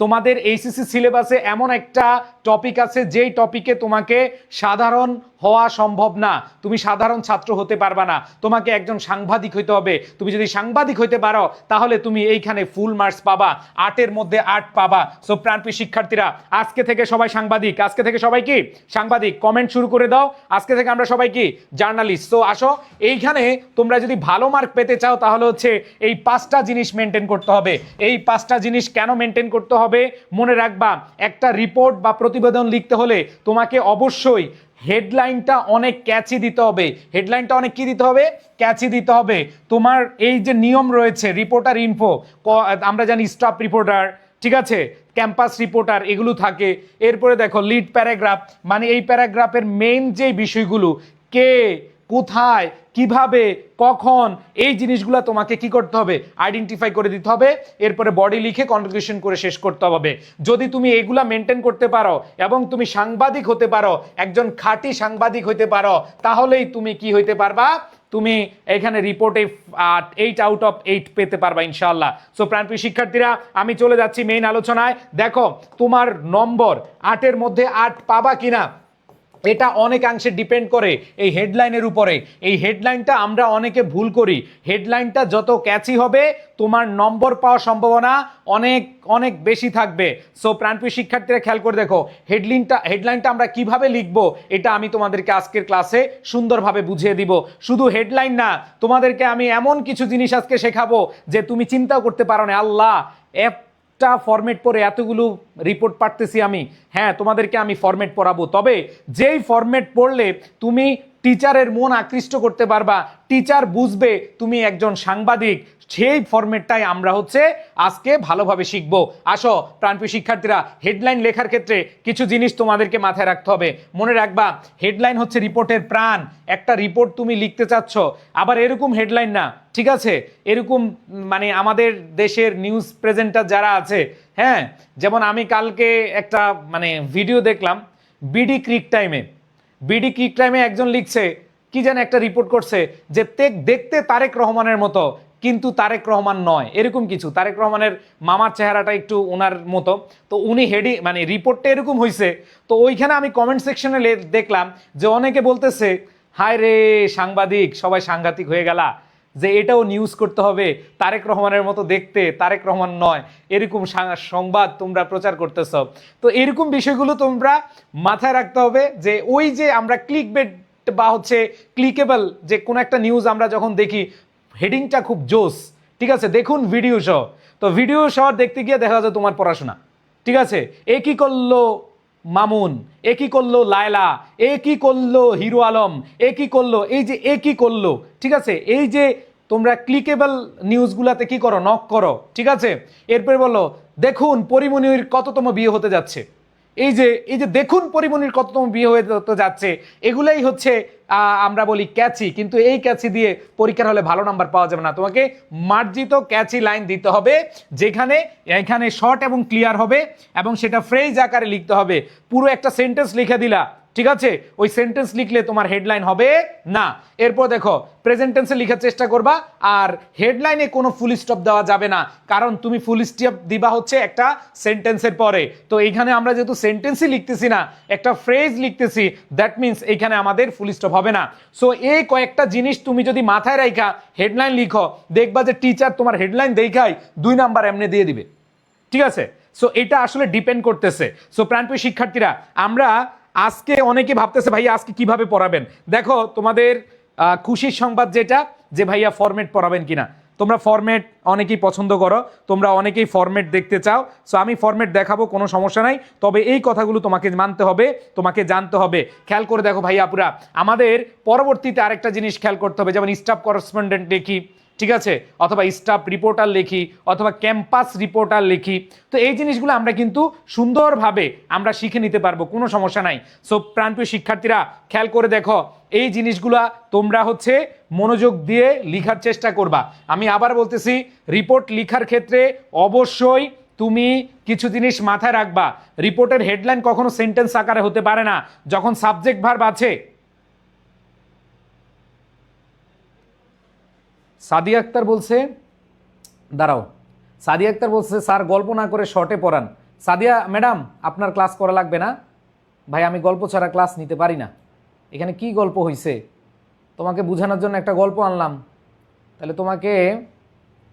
তোমাদের এইচএসসি সিলেবাসে এমন একটা টপিক আছে যেই টপিকে তোমাকে সাধারণ হওয়া সম্ভব না, তুমি সাধারণ ছাত্র হতে পারবা না, তোমাকে একজন সাংবাদিক হইতে হবে। তুমি যদি সাংবাদিক হইতে পারো তাহলে তুমি এইখানে ফুল মার্কস পাবা, 8-এর মধ্যে 8 পাবা। সো প্রাণপ্রিয় শিক্ষার্থীরা, আজকে থেকে সবাই সাংবাদিক, আজকে থেকে সবাই কি সাংবাদিক, কমেন্ট শুরু করে দাও। আজকে থেকে আমরা সবাই কি জার্নালিস্ট। তো আসো, এইখানে তোমরা যদি ভালো মার্ক পেতে চাও তাহলে হচ্ছে এই 5টা জিনিস মেনটেন করতে হবে। এই 5টা জিনিস কেন মেনটেন করতে হবে মনে রাখবা। একটা রিপোর্ট বা প্রতিবেদন লিখতে হলে তোমাকে অবশ্যই হেডলাইনটা অনেক ক্যাচি দিতে হবে। হেডলাইনটা অনেক কি দিতে হবে? ক্যাচি দিতে হবে। তোমার এই যে নিয়ম রয়েছে, রিপোর্টার ইনফো, আমরা জানি স্টাফ রিপোর্টার, ঠিক আছে, ক্যাম্পাস রিপোর্টার, এগুলো থাকে। এরপরে দেখো লিড প্যারাগ্রাফ, মানে এই প্যারাগ্রাফের মেইন যে বিষয়গুলো, কে, কোথায়, কিভাবে, কখন, এই জিনিসগুলো তোমাকে কি করতে হবে? আইডেন্টিফাই করে দিতে হবে। এরপরে বডি লিখে কনক্লুশন করে শেষ করতে হবে। যদি তুমি এগুলা মেনটেন করতে পারো এবং তুমি সাংবাদিক হতে পারো, একজন খাঁটি সাংবাদিক হতে পারো, তাহলেই তুমি কি হইতে পারবা? তুমি এখানে রিপোর্টে 8/8 পেতে পারবা ইনশাআল্লাহ। সো প্রাণপ্রিয় শিক্ষার্থীরা, আমি চলে যাচ্ছি মেইন আলোচনায়। দেখো, তোমার নম্বর 8-এর মধ্যে 8 পাবা কিনা এটা অনেকাংশে ডিপেন্ড করে এই হেডলাইনের উপরে। এই হেডলাইনটা আমরা অনেকে ভুল করি। হেডলাইনটা যত ক্যাচি হবে তোমার নম্বর পাওয়ার সম্ভাবনা অনেক অনেক বেশি থাকবে। সো প্রাণপ্রিয় শিক্ষার্থীরা খেয়াল করে দেখো, হেডলাইনটা আমরা কিভাবে লিখব এটা আমি তোমাদেরকে আজকের ক্লাসে সুন্দরভাবে বুঝিয়ে দিব। শুধু হেডলাইন না, তোমাদেরকে আমি এমন কিছু জিনিস আজকে শেখাবো যে তুমি চিন্তাও করতে পারো না। আল্লাহ, ফরম্যাট পরে এতগুলো রিপোর্ট পাঠতেছি আমি। হ্যাঁ, তোমাদেরকে আমি ফরম্যাট পড়াবো, তবে যেই ফরম্যাট পড়লে তুমি টিচারের মন আকৃষ্ট করতে পারবা, টিচার বুঝবে তুমি একজন সাংবাদিক, সেই ফরম্যাটটাই আমরা হচ্ছে আজকে ভালোভাবে শিখবো। আসো প্রাণপ্রিয় শিক্ষার্থীরা, হেডলাইন লেখার ক্ষেত্রে কিছু জিনিস তোমাদেরকে মাথায় রাখতে হবে। মনে রাখবা, হেডলাইন হচ্ছে রিপোর্টের প্রাণ। একটা রিপোর্ট তুমি লিখতে চাচ্ছ, আবার এরকম হেডলাইন না, ঠিক আছে, এরকম মানে আমাদের দেশের নিউজ প্রেজেন্টার যারা আছে, হ্যাঁ, যেমন আমি কালকে একটা মানে ভিডিও দেখলাম, বিডি ক্রিক টাইমে একজন লিখছে কি যেন একটা রিপোর্ট করছে যে দেখতে তারেক রহমানের মতো, কিন্তু তারেক রহমান নয়, এরকম কিছু। তারেক রহমানের মামার চেহারাটা একটু ওনার মতো। তো উনি মানে রিপোর্টটা এরকম হয়েছে। তো ওইখানে আমি কমেন্ট সেকশনে দেখলাম যে অনেকে বলতেছে, হায় রে সাংবাদিক, সবাই সাংঘাতিক হয়ে গেলা, যে এটাও নিউজ করতে হবে, তারেক রহমানের মতো দেখতে, তারেক রহমান নয়, এরকম সংবাদ তোমরা প্রচার করতেছ। তো এরকম বিষয়গুলো তোমরা মাথায় রাখতে হবে যে ওই যে আমরা ক্লিকবেট বা হচ্ছে ক্লিকেবল যে কোনো একটা নিউজ আমরা যখন দেখি, হেডিংটা খুব জোস, ঠিক আছে, দেখুন ভিডিও সহ। তো ভিডিও সহ দেখতে গিয়ে দেখা যায় তোমার পড়াশোনা, ঠিক আছে, এ কি করলো মামুন, এ কি করলো লায়লা, এ কি করলো হিরো আলম, এ কি করলো, এই যে এ কি করলো, ঠিক আছে, এই যে তোমরা ক্লিকেবল নিউজগুলাতে কি করো, নক করো, ঠিক আছে। এরপরে বলো দেখুন পরিমণির কততম বিয়ে হতে যাচ্ছে, এই যে দেখুন পরিমণির কততম বিয়ে হতে যাচ্ছে, এগুলাই হচ্ছে আমরা বলি ক্যাচি। কিন্তু এই ক্যাচি দিয়ে পরীক্ষার হলে ভালো নাম্বার পাওয়া যাবে না। তোমাকে মার্জিত ক্যাচি লাইন দিতে হবে, যেখানে এখানে শর্ট এবং ক্লিয়ার হবে এবং সেটা ফ্রেজ আকারে লিখতে হবে। পুরো একটা সেন্টেন্স লিখে দিলা, ঠিক আছে, ওই সেন্টেন্স লিখলে তোমার হেডলাইন হবে না। এরপর দেখো, প্রেজেন্ট টেন্সে লেখার চেষ্টা করবা, আর হেডলাইনে কোনো ফুল স্টপ দেওয়া যাবে না, কারণ তুমি ফুল স্টপ দিবা হচ্ছে একটা সেন্টেন্সের পরে। তো এইখানে আমরা যেহেতু সেন্টেন্সই লিখতেছি না, একটা ফ্রেজ লিখতেছি, দ্যাট মিনস এইখানে আমাদের ফুল স্টপ হবে না। সো এই কয়েকটা জিনিস তুমি যদি মাথায় রাখা হেডলাইন লিখো, দেখবা যে টিচার তোমার হেডলাইন দেখাই 2 নাম্বার এমনি দিয়ে দিবে, ঠিক আছে। সো এটা আসলে ডিপেন্ড করতেছে। সো প্রাণপ্রিয় শিক্ষার্থীরা, আমরা আজকে অনেকে ভাবতেছে ভাইয়া আজকে কিভাবে পড়াবেন। দেখো, তোমাদের খুশির সংবাদ যেটা, যে ভাইয়া ফরম্যাট পড়াবেন কিনা। তোমরা ফরম্যাট অনেকেই পছন্দ করো, তোমরা অনেকেই ফরম্যাট দেখতে চাও। সো আমি ফরম্যাট দেখাবো, কোনো সমস্যা নাই, তবে এই কথাগুলো তোমাকে মানতে হবে, তোমাকে জানতে হবে। খেয়াল করে দেখো ভাইয়া আপুরা, আমাদের পরবর্তীতে আরেকটা জিনিস খেয়াল করতে হবে, যেমন স্টাফ করেসপন্ডেন্ট লিখি, ঠিক আছে, অথবা স্টাফ রিপোর্টার লিখি, অথবা ক্যাম্পাস রিপোর্টার লিখি। তো এই জিনিসগুলো আমরা কিন্তু সুন্দরভাবে আমরা শিখে নিতে পারবো, কোনো সমস্যা নাই। সো প্রাণপ্রিয় শিক্ষার্থীরা, খেয়াল করে দেখো, এই জিনিসগুলা তোমরা হচ্ছে মনোযোগ দিয়ে লিখার চেষ্টা করবা। আমি আবার বলতেছি, রিপোর্ট লিখার ক্ষেত্রে অবশ্যই তুমি কিছু জিনিস মাথায় রাখবা। রিপোর্টের হেডলাইন কখনো সেন্টেন্স আকারে হতে পারে না। যখন সাবজেক্ট ভার্ব আছে, সাদিয়া আক্তার বলছে, দাঁড়াও, সাদিয়া আক্তার বলছে স্যার গল্প না করে শর্টে পড়ান। সাদিয়া ম্যাডাম, আপনার ক্লাস করা লাগবে না ভাই, আমি গল্প ছাড়া ক্লাস নিতে পারি না। এখানে কি গল্প হয়েছে? তোমাকে বোঝানোর জন্য একটা গল্প আনলাম, তাহলে তোমাকে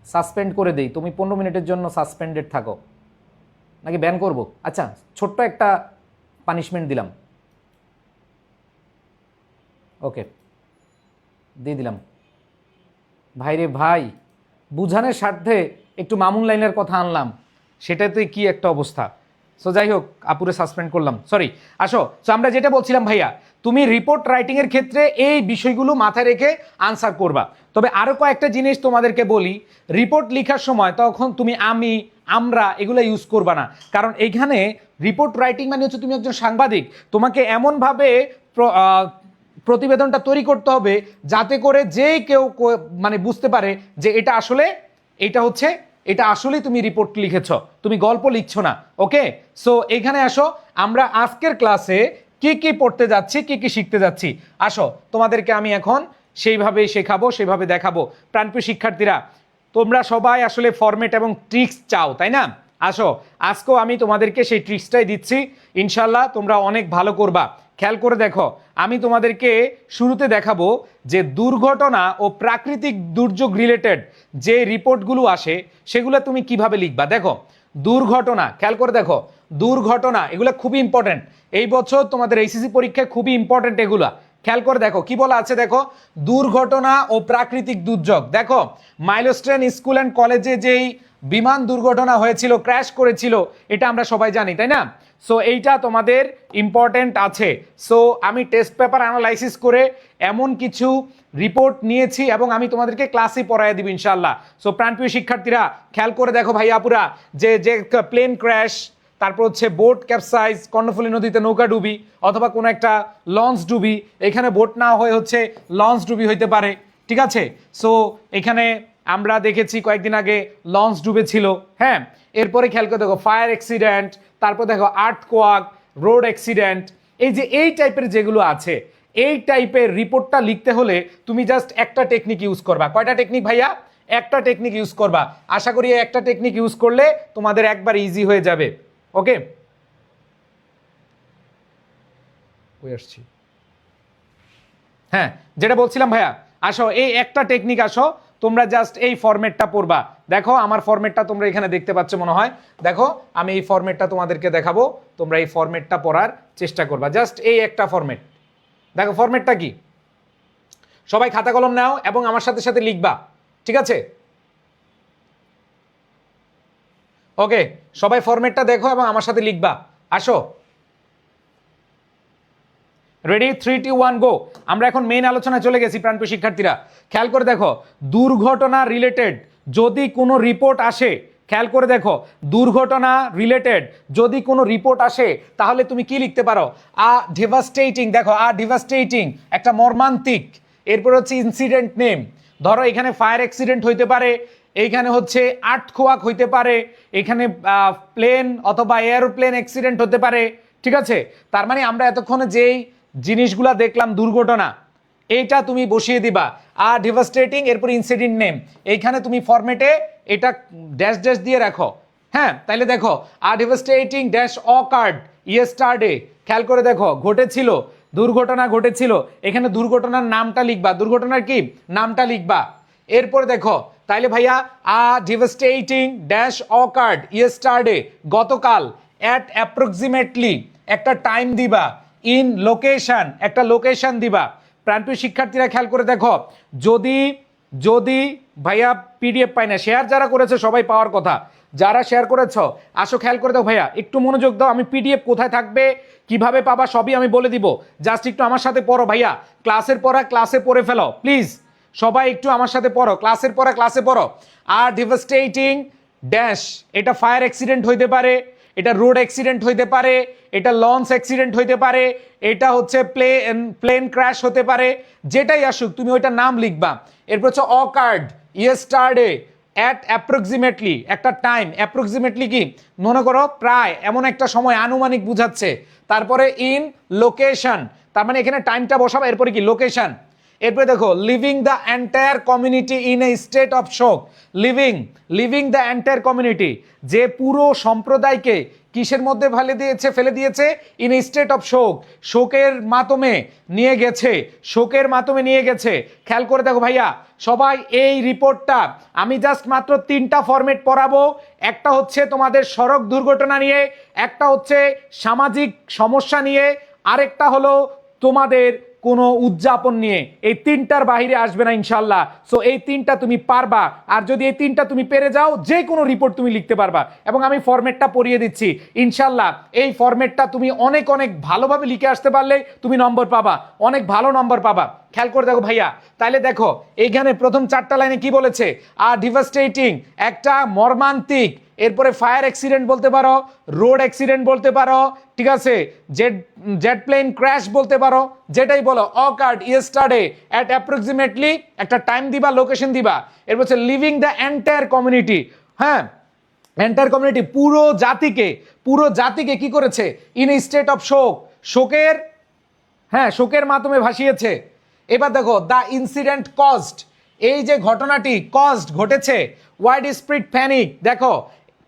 সাসপেন্ড করে দেই, তুমি 15 মিনিটের জন্য সাসপেন্ডেড থাকো, নাকি ব্যান করব? আচ্ছা, ছোট্ট একটা পানিশমেন্ট দিলাম, ওকে দিয়ে দিলাম। ভাইরে ভাই, বুঝানোর স্বার্থে একটু মামুন লাইনের কথা আনলাম, সেটাতে কি একটা অবস্থা। সো যাই হোক, আপুরে সাসপেন্ড করলাম, সরি। আসো, সো আমরা যেটা বলছিলাম ভাইয়া, তুমি রিপোর্ট রাইটিংয়ের ক্ষেত্রে এই বিষয়গুলো মাথায় রেখে আনসার করবা। তবে আরও কয়েকটা জিনিস তোমাদেরকে বলি, রিপোর্ট লেখার সময় তখন তুমি আমি, আমরা এগুলো ইউজ করবা না। কারণ এইখানে রিপোর্ট রাইটিং মানে হচ্ছে তুমি একজন সাংবাদিক, তোমাকে এমনভাবে প্রতিবেদনটা তৈরি করতে হবে যাতে করে যে কেউ মানে বুঝতে পারে যে এটা আসলে এটা আসলেই তুমি রিপোর্ট লিখেছ, তুমি গল্প লিখছো না। ওকে, সো এখানে আসো, আমরা আজকের ক্লাসে কি কি পড়তে যাচ্ছি, কি কি শিখতে যাচ্ছি, আসো তোমাদেরকে আমি এখন সেইভাবে শেখাবো, সেইভাবে দেখাবো। প্রাণপ্রিয় শিক্ষার্থীরা, তোমরা সবাই আসলে ফরম্যাট এবং ট্রিক্স চাও, তাই না? আসো, আজকেও আমি তোমাদেরকে সেই ট্রিক্সটাই দিচ্ছি, ইনশাল্লাহ তোমরা অনেক ভালো করবা। খেয়াল করে দেখো, আমি তোমাদেরকে শুরুতে দেখাবো যে দুর্ঘটনা ও প্রাকৃতিক দুর্যোগ রিলেটেড যে রিপোর্টগুলো আসে সেগুলো তুমি কিভাবে লিখবা। দেখো, দুর্ঘটনা, খেয়াল করে দেখো, দুর্ঘটনা এগুলো খুবই ইম্পর্টেন্ট। এই বছর তোমাদের এইচএসসি পরীক্ষায় খুবই ইম্পর্টেন্ট এগুলা। খেয়াল করে দেখো কি বলা আছে, দেখো, দুর্ঘটনা ও প্রাকৃতিক দুর্যোগ। দেখো, মাইলস্টোন স্কুল অ্যান্ড কলেজে যেই বিমান দুর্ঘটনা হয়েছিল, ক্র্যাশ করেছিল, এটা আমরা সবাই জানি, তাই না? সো এইটা তোমাদের ইম্পর্টেন্ট আছে। সো আমি টেস্ট পেপার অ্যানালাইসিস করে এমন কিছু রিপোর্ট নিয়েছি এবং আমি তোমাদেরকে ক্লাসে পড়ায় দিব ইনশাআল্লাহ। সো প্রাণপ্রিয় শিক্ষার্থীরা, খেয়াল করে দেখো ভাইয়াপুরা, যে যে প্লেন ক্র্যাশ, তারপর হচ্ছে বোট ক্যাপসাইজ, কর্ণফুলী নদীতে নৌকা ডুবি, অথবা কোনো একটা লঞ্চ ডুবি, এখানে বোট না হয়ে হচ্ছে লঞ্চ ডুবি হইতে পারে, ঠিক আছে? সো এখানে আমরা দেখেছি কয়েকদিন আগে লঞ্চ ডুবেছিল, হ্যাঁ। এরপরে খেয়াল করে দেখো ফায়ার অ্যাক্সিডেন্ট, তারপর দেখো আর্থকোয়াক, রোড অ্যাক্সিডেন্ট, এই যে এই টাইপের যেগুলো আছে, এই টাইপের রিপোর্টটা লিখতে হলে তুমি জাস্ট একটা টেকনিক ইউজ করবা। কয়টা টেকনিক ভাইয়া? একটা টেকনিক ইউজ করবা। আশা করি একটা টেকনিক ইউজ করলে তোমাদের একবার ইজি হয়ে যাবে। ওকে, আসছি, হ্যাঁ, যেটা বলছিলাম ভাইয়া, আসো এই একটা টেকনিক, আসো তোমরা জাস্ট এই ফরম্যাটটা পড়বা। দেখো আমার ফরম্যাটটা তোমরা এখানে দেখতে পাচ্ছ মনে হয়, দেখো আমি এই ফরম্যাটটা তোমাদেরকে দেখাবো, তোমরা এই ফরম্যাটটা পড়ার চেষ্টা করবা। জাস্ট এই একটা ফরম্যাট, দেখো ফরম্যাটটা কি, সবাই খাতা কলম নাও এবং আমার সাথে সাথে লিখবা, ঠিক আছে? ওকে, সবাই ফরম্যাটটা দেখো এবং আমার সাথে লিখবা। আসো, রেডি, 3 2 1 গো। আমরা এখন মেইন আলোচনায় চলে গেছি প্রাণপ্রিয় শিক্ষার্থীরা। খেয়াল করে দেখো, দুর্ঘটনা রিলেটেড যদি কোনো রিপোর্ট আসে, খেয়াল করে দেখো, দুর্ঘটনা রিলেটেড যদি কোনো রিপোর্ট আসে তাহলে তুমি কি লিখতে পারো? ডিভাস্টেটিং, দেখো ডিভাস্টেটিং একটা মর্মান্তিক, এরপর হচ্ছে ইনসিডেন্ট নেম, ধরো এখানে ফায়ার অ্যাক্সিডেন্ট হইতে পারে, এইখানে হচ্ছে আর্থকোয়াক হইতে পারে, এখানে প্লেন অথবা এয়ারপ্লেন অ্যাক্সিডেন্ট হতে পারে, ঠিক আছে? তার মানে আমরা এতক্ষণে যেই জিনিসগুলা দেখলাম দুর্ঘটনা, এইটা তুমি বসিয়ে দিবা ডিভাস্টেটিং, এরপর ইনসিডেন্ট নেম, এইখানে তুমি ফরম্যাটে এটা ড্যাশ ড্যাশ দিয়ে রাখো, হ্যাঁ। তাইলে দেখো ডিভাস্টেটিং ড্যাশ অকার্ড ইয়েস্টারডে, খেয়াল করে দেখো, ঘটেছিল, দুর্ঘটনা ঘটেছিল, এখানে দুর্ঘটনার নামটা লিখবা, দুর্ঘটনার কি নামটা লিখবা। এরপরে দেখো, তাইলে ভাইয়া ডিভাস্টেটিং ড্যাশ অকার্ড ইয়েস্টারডে, গতকাল, অ্যাট অ্যাপ্রক্সিমেটলি একটা টাইম দিবা, ইন লোকেশন একটা লোকেশন দিবা। প্রাণপ্রিয় শিক্ষার্থীরা খেয়াল করে দেখো, যদি যদি ভাইয়া পিডিএফ পাই না, শেয়ার যারা করেছে সবাই পাওয়ার কথা, যারা শেয়ার করেছ আসো খেয়াল করে দাও ভাইয়া, একটু মনোযোগ দাও, আমি পিডিএফ কোথায় থাকবে, কিভাবে পাবা সবই আমি বলে দিব, জাস্ট একটু আমার সাথে পড়ো ভাইয়া, ক্লাসের পড়া ক্লাসে পড়ে ফেলো প্লিজ, সবাই একটু আমার সাথে পড়ো, ক্লাসের পড়া ক্লাসে পড়ো। ডিভাস্টেটিং ড্যাশ, এটা ফায়ার অ্যাক্সিডেন্ট হইতে পারে, এটা রোড অ্যাক্সিডেন্ট হইতে পারে, এটা লঞ্চ অ্যাক্সিডেন্ট হইতে পারে, এটা হচ্ছে প্লেন ক্র্যাশ হতে পারে, যেটাই আসুক তুমি ওইটা নাম লিখবা। এরপর হচ্ছে অকার্ড ইয়েস্টারডে, অ্যাট অ্যাপ্রক্সিমেটলি একটা টাইম, অ্যাপ্রক্সিমেটলি কি মনে করো প্রায় এমন একটা সময়, আনুমানিক বুঝাচ্ছে। তারপরে ইন লোকেশন, তার মানে এখানে টাইমটা বসাবো, এরপরে কি লোকেশন। এরপরে দেখো living the entire community in a state of শোক, লিভিং দ্য এন্টায়ার কমিউনিটি, যে পুরো সম্প্রদায়কে কিসের মধ্যে ফেলে দিয়েছে ইন স্টেট অফ শোক, শোকের মাতমে নিয়ে গেছে, শোকের মাতমে নিয়ে গেছে। খেয়াল করে দেখো ভাইয়া সবাই, এই রিপোর্টটা আমি জাস্ট মাত্র 3টা ফরম্যাট পড়াবো। একটা হচ্ছে তোমাদের সড়ক দুর্ঘটনা নিয়ে, একটা হচ্ছে সামাজিক সমস্যা নিয়ে, আরেকটা হলো তোমাদের কোনো উদযাপন নিয়ে। এই 3টার বাইরে আসবে না ইনশাল্লাহ। সো এই 3টা তুমি পারবা, আর যদি এই 3টা তুমি পেরে যাও যে কোনো রিপোর্ট তুমি লিখতে পারবা। এবং আমি ফরম্যাটটা পড়িয়ে দিচ্ছি ইনশাল্লাহ। এই ফরম্যাটটা তুমি অনেক অনেক ভালোভাবে লিখে আসতে পারলে তুমি নম্বর পাবা, অনেক ভালো নম্বর পাবা। খেয়াল করে দেখো ভাইয়া, তাইলে দেখো এইখানে প্রথম 4টা লাইনে কি বলেছে, আর ডিভাস্টেটিং, একটা মর্মান্তিক, এরপরে ফায়ার অ্যাক্সিডেন্ট বলতে পারো, রোড অ্যাক্সিডেন্ট বলতে পারো, ঠিক আছে, জেট প্লেন ক্র্যাশ বলতে পারো, যেটাই বলো, অকার্ড ইয়েস্টারডে অ্যাট অ্যাপ্রক্সিমেটলি, একটা টাইম দিবা, লোকেশন দিবা। এরপর হচ্ছে লিভিং দ্য এন্টায়ার কমিউনিটি, হ্যাঁ এন্টায়ার কমিউনিটি, পুরো জাতিকে কি করেছে, ইন স্টেট অফ শোক, শোকের মাধ্যমে ভাসিয়েছে। এবার দেখো দ্য ইনসিডেন্ট কজড, এই যে ঘটনাটি ঘটেছে ওয়াইড স্প্রিড প্যানিক, দেখো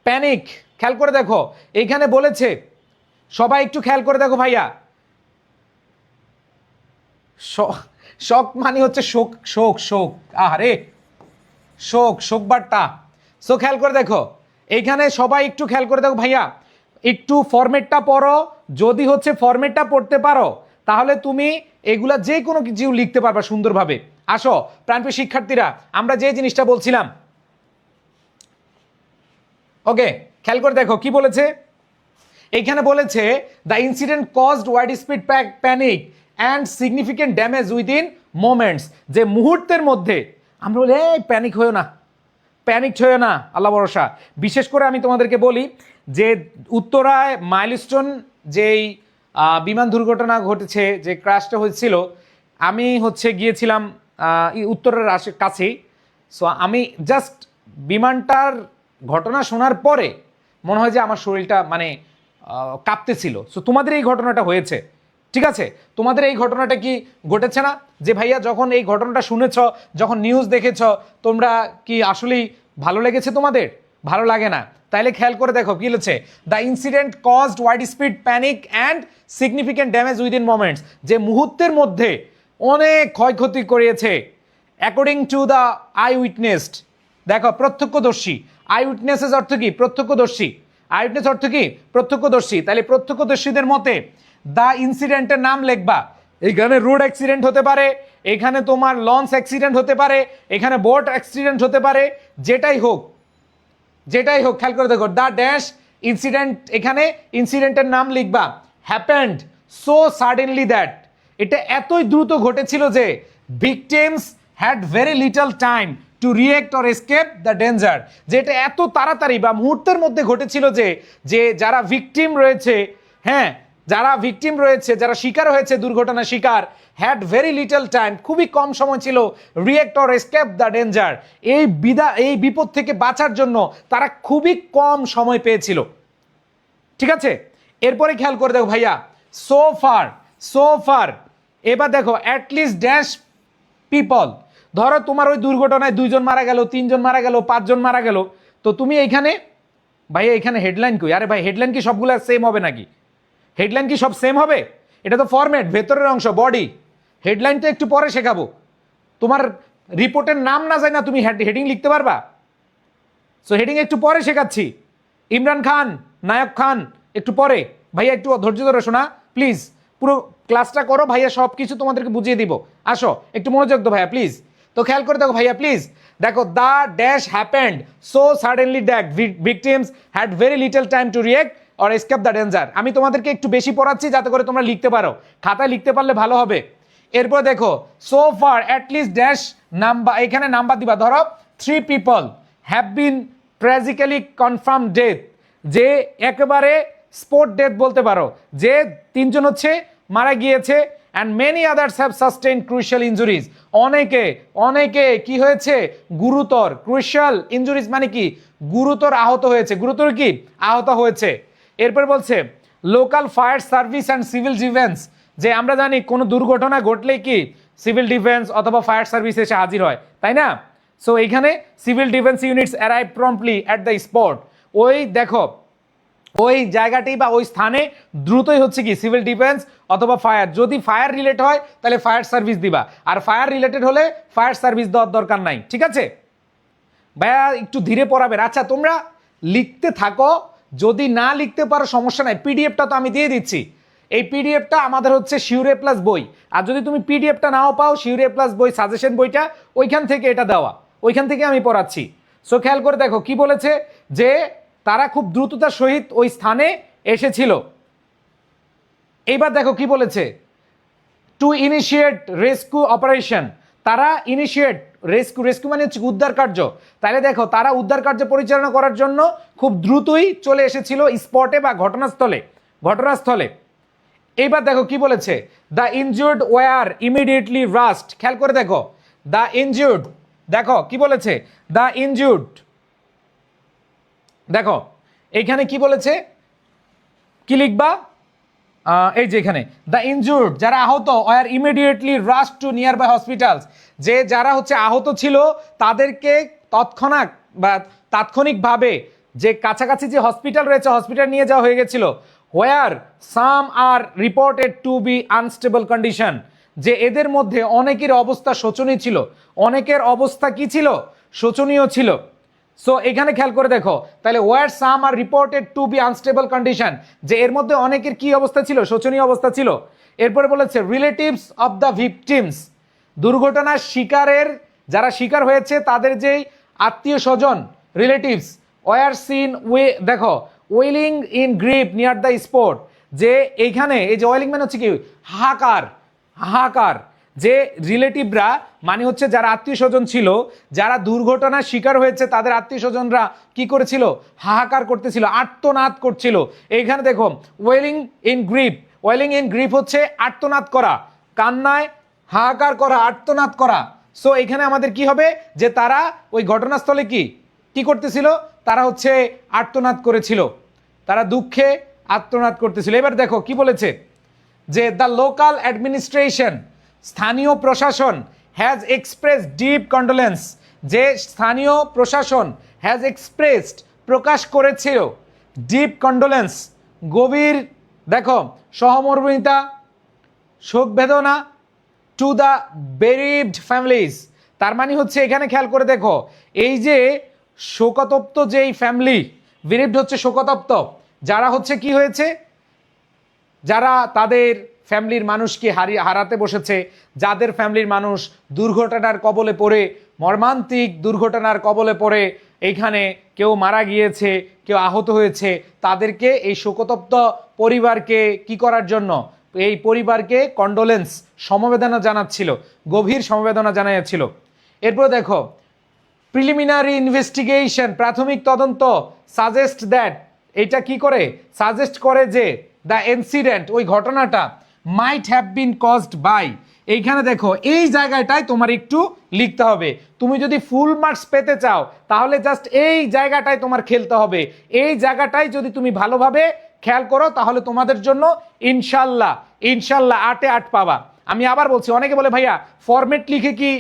প্যানিক, খেয়াল করে দেখো এইখানে বলেছে, সবাই একটু খেয়াল করে দেখো ভাইয়া, শোক মানে হচ্ছে শোক আরে শোক বার্তা। সো খেয়াল করে দেখো এইখানে সবাই একটু খেয়াল করে দেখো ভাইয়া, একটু ফরম্যাটটা পড়ো, যদি হচ্ছে ফরম্যাটটা পড়তে পারো তাহলে তুমি এগুলা যে কোনো কিছু লিখতে পারবা সুন্দরভাবে। আসো প্রাণপ্রিয় শিক্ষার্থীরা, আমরা যে জিনিসটা বলছিলাম, ওকে খেয়াল করে দেখো কি বলেছে, এইখানে বলেছে the incident caused wide speed panic and significant damage within moments, যে মুহূর্তের মধ্যে আমরা বলি এই প্যানিক হয়েও না, আল্লাহ ভরসা। বিশেষ করে আমি তোমাদেরকে বলি যে উত্তরায় মাইলস্টোন যেই বিমান দুর্ঘটনা ঘটেছে, যে ক্র্যাশটা হয়েছিল, আমি হচ্ছে গিয়েছিলাম উত্তরের কাছেই। সো আমি জাস্ট বিমানটার ঘটনা শোনার পরে মনে হয় যে আমার শরীরটা মানে কাঁপতেছিল। সো তোমাদের এই ঘটনাটা হয়েছে, ঠিক আছে, তোমাদের এই ঘটনাটা কি ঘটেছে না, যে ভাইয়া যখন এই ঘটনাটা শুনেছ, যখন নিউজ দেখেছ, তোমরা কি আসলেই ভালো লেগেছে? তোমাদের ভালো লাগে না? তাইলে খেয়াল করে দেখো কি লিখেছে, the incident caused wide speed panic and significant damage within moments, যে মুহূর্তের মধ্যে অনেক ক্ষয়ক্ষতি করিয়েছে। According to the I witnessed, দেখো প্রত্যক্ষদর্শী, আই উইটনেসেস অর্থ কি? প্রত্যক্ষদর্শী। আই উইটনেস অর্থ কি? প্রত্যক্ষদর্শী। তাহলে প্রত্যক্ষদর্শীদের মতে দ্য ইনসিডেন্টের নাম লিখবা। এইখানে রোড অ্যাক্সিডেন্ট হতে পারে, এখানে তোমার লঞ্চ অ্যাক্সিডেন্ট হতে পারে, এখানে বোট অ্যাক্সিডেন্ট হতে পারে, যেটাই হোক খেয়াল করে দেখো দ্য ড্যাশ ইনসিডেন্ট, এখানে ইনসিডেন্টের নাম লিখবা। হ্যাপেন্ড সো সাডেনলি দ্যাট, এটা এতই দ্রুত ঘটেছিল যে victims had very little time to react or escape the danger, যে এটা এত তাড়াতাড়ি বা মুহূর্তের মধ্যে ঘটেছিল যে যারা ভিকটিম রয়েছে, যারা শিকার হয়েছে, দুর্ঘটনা শিকার, হ্যাড ভেরি লিটল টাইম, খুবই কম সময় ছিল, react or escape the danger, এই বিপদ থেকে বাঁচার জন্য তারা খুবই কম সময় পেয়েছিল। ঠিক আছে, এরপরে খেয়াল করে দেখো ভাইয়া, সো ফার, এবার দেখো অ্যাটলিস্ট ড্যাশ পিপল, ধরো তোমার ওই দুর্ঘটনায় 2 জন মারা গেল, 3 জন মারা গেল, 5 জন মারা গেল, তো তুমি এইখানে ভাইয়া এখানে হেডলাইন কই? আরে ভাই হেডলাইন কি সবগুলো সেম হবে নাকি? হেডলাইন কি সব সেম হবে? এটা তো ফরম্যাট, ভেতরের অংশ বডি, হেডলাইন তো একটু পরে শেখাবো। তোমার রিপোর্টের নাম না যায় না তুমি হেডিং লিখতে পারবা? সো হেডিং একটু পরে শেখাচ্ছি। ইমরান খান, নায়ক খান, একটু পরে। ভাইয়া একটু ধৈর্য ধরে শোনা প্লিজ, পুরো ক্লাসটা করো ভাইয়া, সব কিছু তোমাদেরকে বুঝিয়ে দিব। আসো একটু মনোযোগ দাও ভাইয়া প্লিজ। তো খেয়াল করে দেখো ভাইয়া প্লিজ, দেখো the dash happened so suddenly that victims had very little time to react or escape the danger. আমি তোমাদেরকে একটু বেশি পড়াচ্ছি যাতে করে তোমরা লিখতে পারো, খাতায় লিখতে পারলে ভালো হবে। এরপর দেখো so far at least dash number, এখানে নাম্বার দিবা, ধরো 3 people have been tragically confirm death, যে একেবারে স্পট ডেথ বলতে পারো, যে 3 জন হচ্ছে মারা গিয়েছে, and many others have sustain crucial injuries, অনেকে কি হয়েছে? গুরুতর, ক্রুশিয়াল ইনজুরিজ মানে কি? গুরুতর আহত হয়েছে, গুরুতর কি? আহত হয়েছে। এরপর বলছে local fire service and civil defence, যে আমরা জানি কোনো দুর্ঘটনা ঘটলেই কি সিভিল ডিফেন্স অথবা ফায়ার সার্ভিস এসে হাজির হয়, তাই না? সো এইখানে civil defence units arrive promptly at the spot, ওই দেখো ওই জায়গাটি বা ওই স্থানে দ্রুতই হচ্ছে কি সিভিল ডিফেন্স অথবা ফায়ার, যদি ফায়ার রিলেট হয় তাহলে ফায়ার সার্ভিস দিবা, আর ফায়ার রিলেটেড হলে ফায়ার সার্ভিস দেওয়ার দরকার নাই। ঠিক আছে ভাইয়া, একটু ধীরে পড়াবেন। আচ্ছা তোমরা লিখতে থাকো, যদি না লিখতে পারো সমস্যা নাই, পিডিএফটা তো আমি দিয়ে দিচ্ছি। এই পিডিএফটা আমাদের হচ্ছে শিউরে প্লাস বই, আর যদি তুমি পিডিএফটা নাও পাও, শিউরে প্লাস বই সাজেশন বইটা ওইখান থেকে এটা দেওয়া, ওইখান থেকে আমি পড়াচ্ছি। সো খেয়াল করে দেখো কি বলেছে, যে তারা খুব দ্রুততার সহিত ওই স্থানে এসেছিল। এইবার দেখো কি বলেছে, টু ইনিশিয়েট রেস্কিউ অপারেশন, তারা ইনিশিয়েট রেস্কিউ মানে হচ্ছে উদ্ধার কার্য। তাহলে দেখো তারা উদ্ধার কার্য পরিচালনা করার জন্য খুব দ্রুতই চলে এসেছিল স্পটে বা ঘটনাস্থলে। এইবার দেখো কি বলেছে, the injured were immediately rushed. খেয়াল করে দেখো দ্য ইনজুর্ড, দেখো কি বলেছে, দ্য ইনজুর্ড, দেখো এইখানে কি বলেছে, কি লিখবা, এই যে এখানে দ্য ইনজুর্ড, যারা আহত, were immediately rush to nearby hospitals, যে যারা হচ্ছে আহত ছিল তাদেরকে তৎক্ষণাৎ বা তাৎক্ষণিকভাবে যে কাছাকাছি যে হসপিটাল রয়েছে হসপিটাল নিয়ে যাওয়া হয়ে গেছিল। Where some are reported to be unstable condition, যে এদের মধ্যে অনেকের অবস্থা শোচনীয় ছিল, অনেকের অবস্থা কি ছিল, শোচনীয় ছিল। সো এখানে খেয়াল করে দেখো, তাহলে where some are reported to be unstable condition, যে এর মধ্যে অনেকের কি অবস্থা ছিল, শোচনীয় অবস্থা ছিল। এরপরে বলেছে রিলেটিভস অফ দ্য ভিকটিমস, দুর্ঘটনার শিকারের যারা শিকার হয়েছে তাদের যেই আত্মীয় স্বজন রিলেটিভস, ওয়ার সিন দেখো wailing in grip near the spot, যে এইখানে এই যে ওয়েলিং মানে হচ্ছে কি হাহাকার, যে রিলেটিভরা মানে হচ্ছে যারা আত্মীয় স্বজন ছিল, যারা দুর্ঘটনার শিকার হয়েছে তাদের আত্মীয় স্বজনরা কি করেছিল, হাহাকার করতেছিল, আর্তনাদ করছিল। এইখানে দেখো ওয়েলিং ইন গ্রিপ হচ্ছে আর্তনাদ করা, কান্নায় হাহাকার করা, আর্তনাদ করা। সো এখানে আমাদের কি হবে, যে তারা ওই ঘটনাস্থলে কি করতেছিল, তারা হচ্ছে আর্তনাদ করেছিল, তারা দুঃখে আর্তনাদ করতেছিল। এবার দেখো কি বলেছে, যে দ্য লোকাল অ্যাডমিনিস্ট্রেশন, স্থানীয় প্রশাসন, হ্যাজ এক্সপ্রেস ডিপ কন্ডোলেন্স, যে স্থানীয় প্রশাসন হ্যাজ এক্সপ্রেসড প্রকাশ করেছিল ডিপ কন্ডোলেন্স গভীর দেখো সহমর্মিতা, শোক বেদনা টু দ্য বেরিভড ফ্যামিলিজ। তার মানে হচ্ছে এখানে খেয়াল করে দেখো, এই যে শোকতপ্ত যেই ফ্যামিলি, বেরিভড হচ্ছে শোকতপ্ত, যারা হচ্ছে কি হয়েছে, যারা তাদের ফ্যামিলির মানুষকে হারাতে বসেছে, যাদের ফ্যামিলির মানুষ দুর্ঘটনার কবলে পড়ে, মর্মান্তিক দুর্ঘটনার কবলে পড়ে এইখানে কেউ মারা গিয়েছে, কেউ আহত হয়েছে, তাদেরকে এই শোকতপ্ত পরিবারকে কি করার জন্য, এই পরিবারকে কন্ডোলেন্স সমবেদনা জানাচ্ছিল, গভীর সমবেদনা জানাচ্ছিল। এরপর দেখো প্রিলিমিনারি ইনভেস্টিগেশন, প্রাথমিক তদন্ত, সাজেস্ট দ্যাট, এটা কি করে, সাজেস্ট করে যে দ্য ইনসিডেন্ট, ওই ঘটনাটা might have been caused by, এইখানে দেখো এই জায়গাটায় তোমার একটু লিখতে হবে। তুমি যদি ফুল মার্কস পেতে চাও তাহলে জাস্ট এই জায়গাটায় তোমার খেলতে হবে, এই জায়গাটায় যদি তুমি ভালোভাবে খেয়াল করো তাহলে তোমাদের জন্য ইনশাল্লাহ 8-এ 8 পাবা। আমি আবার বলছি, অনেকে বলে ভাইয়া ফরম্যাট লিখে কি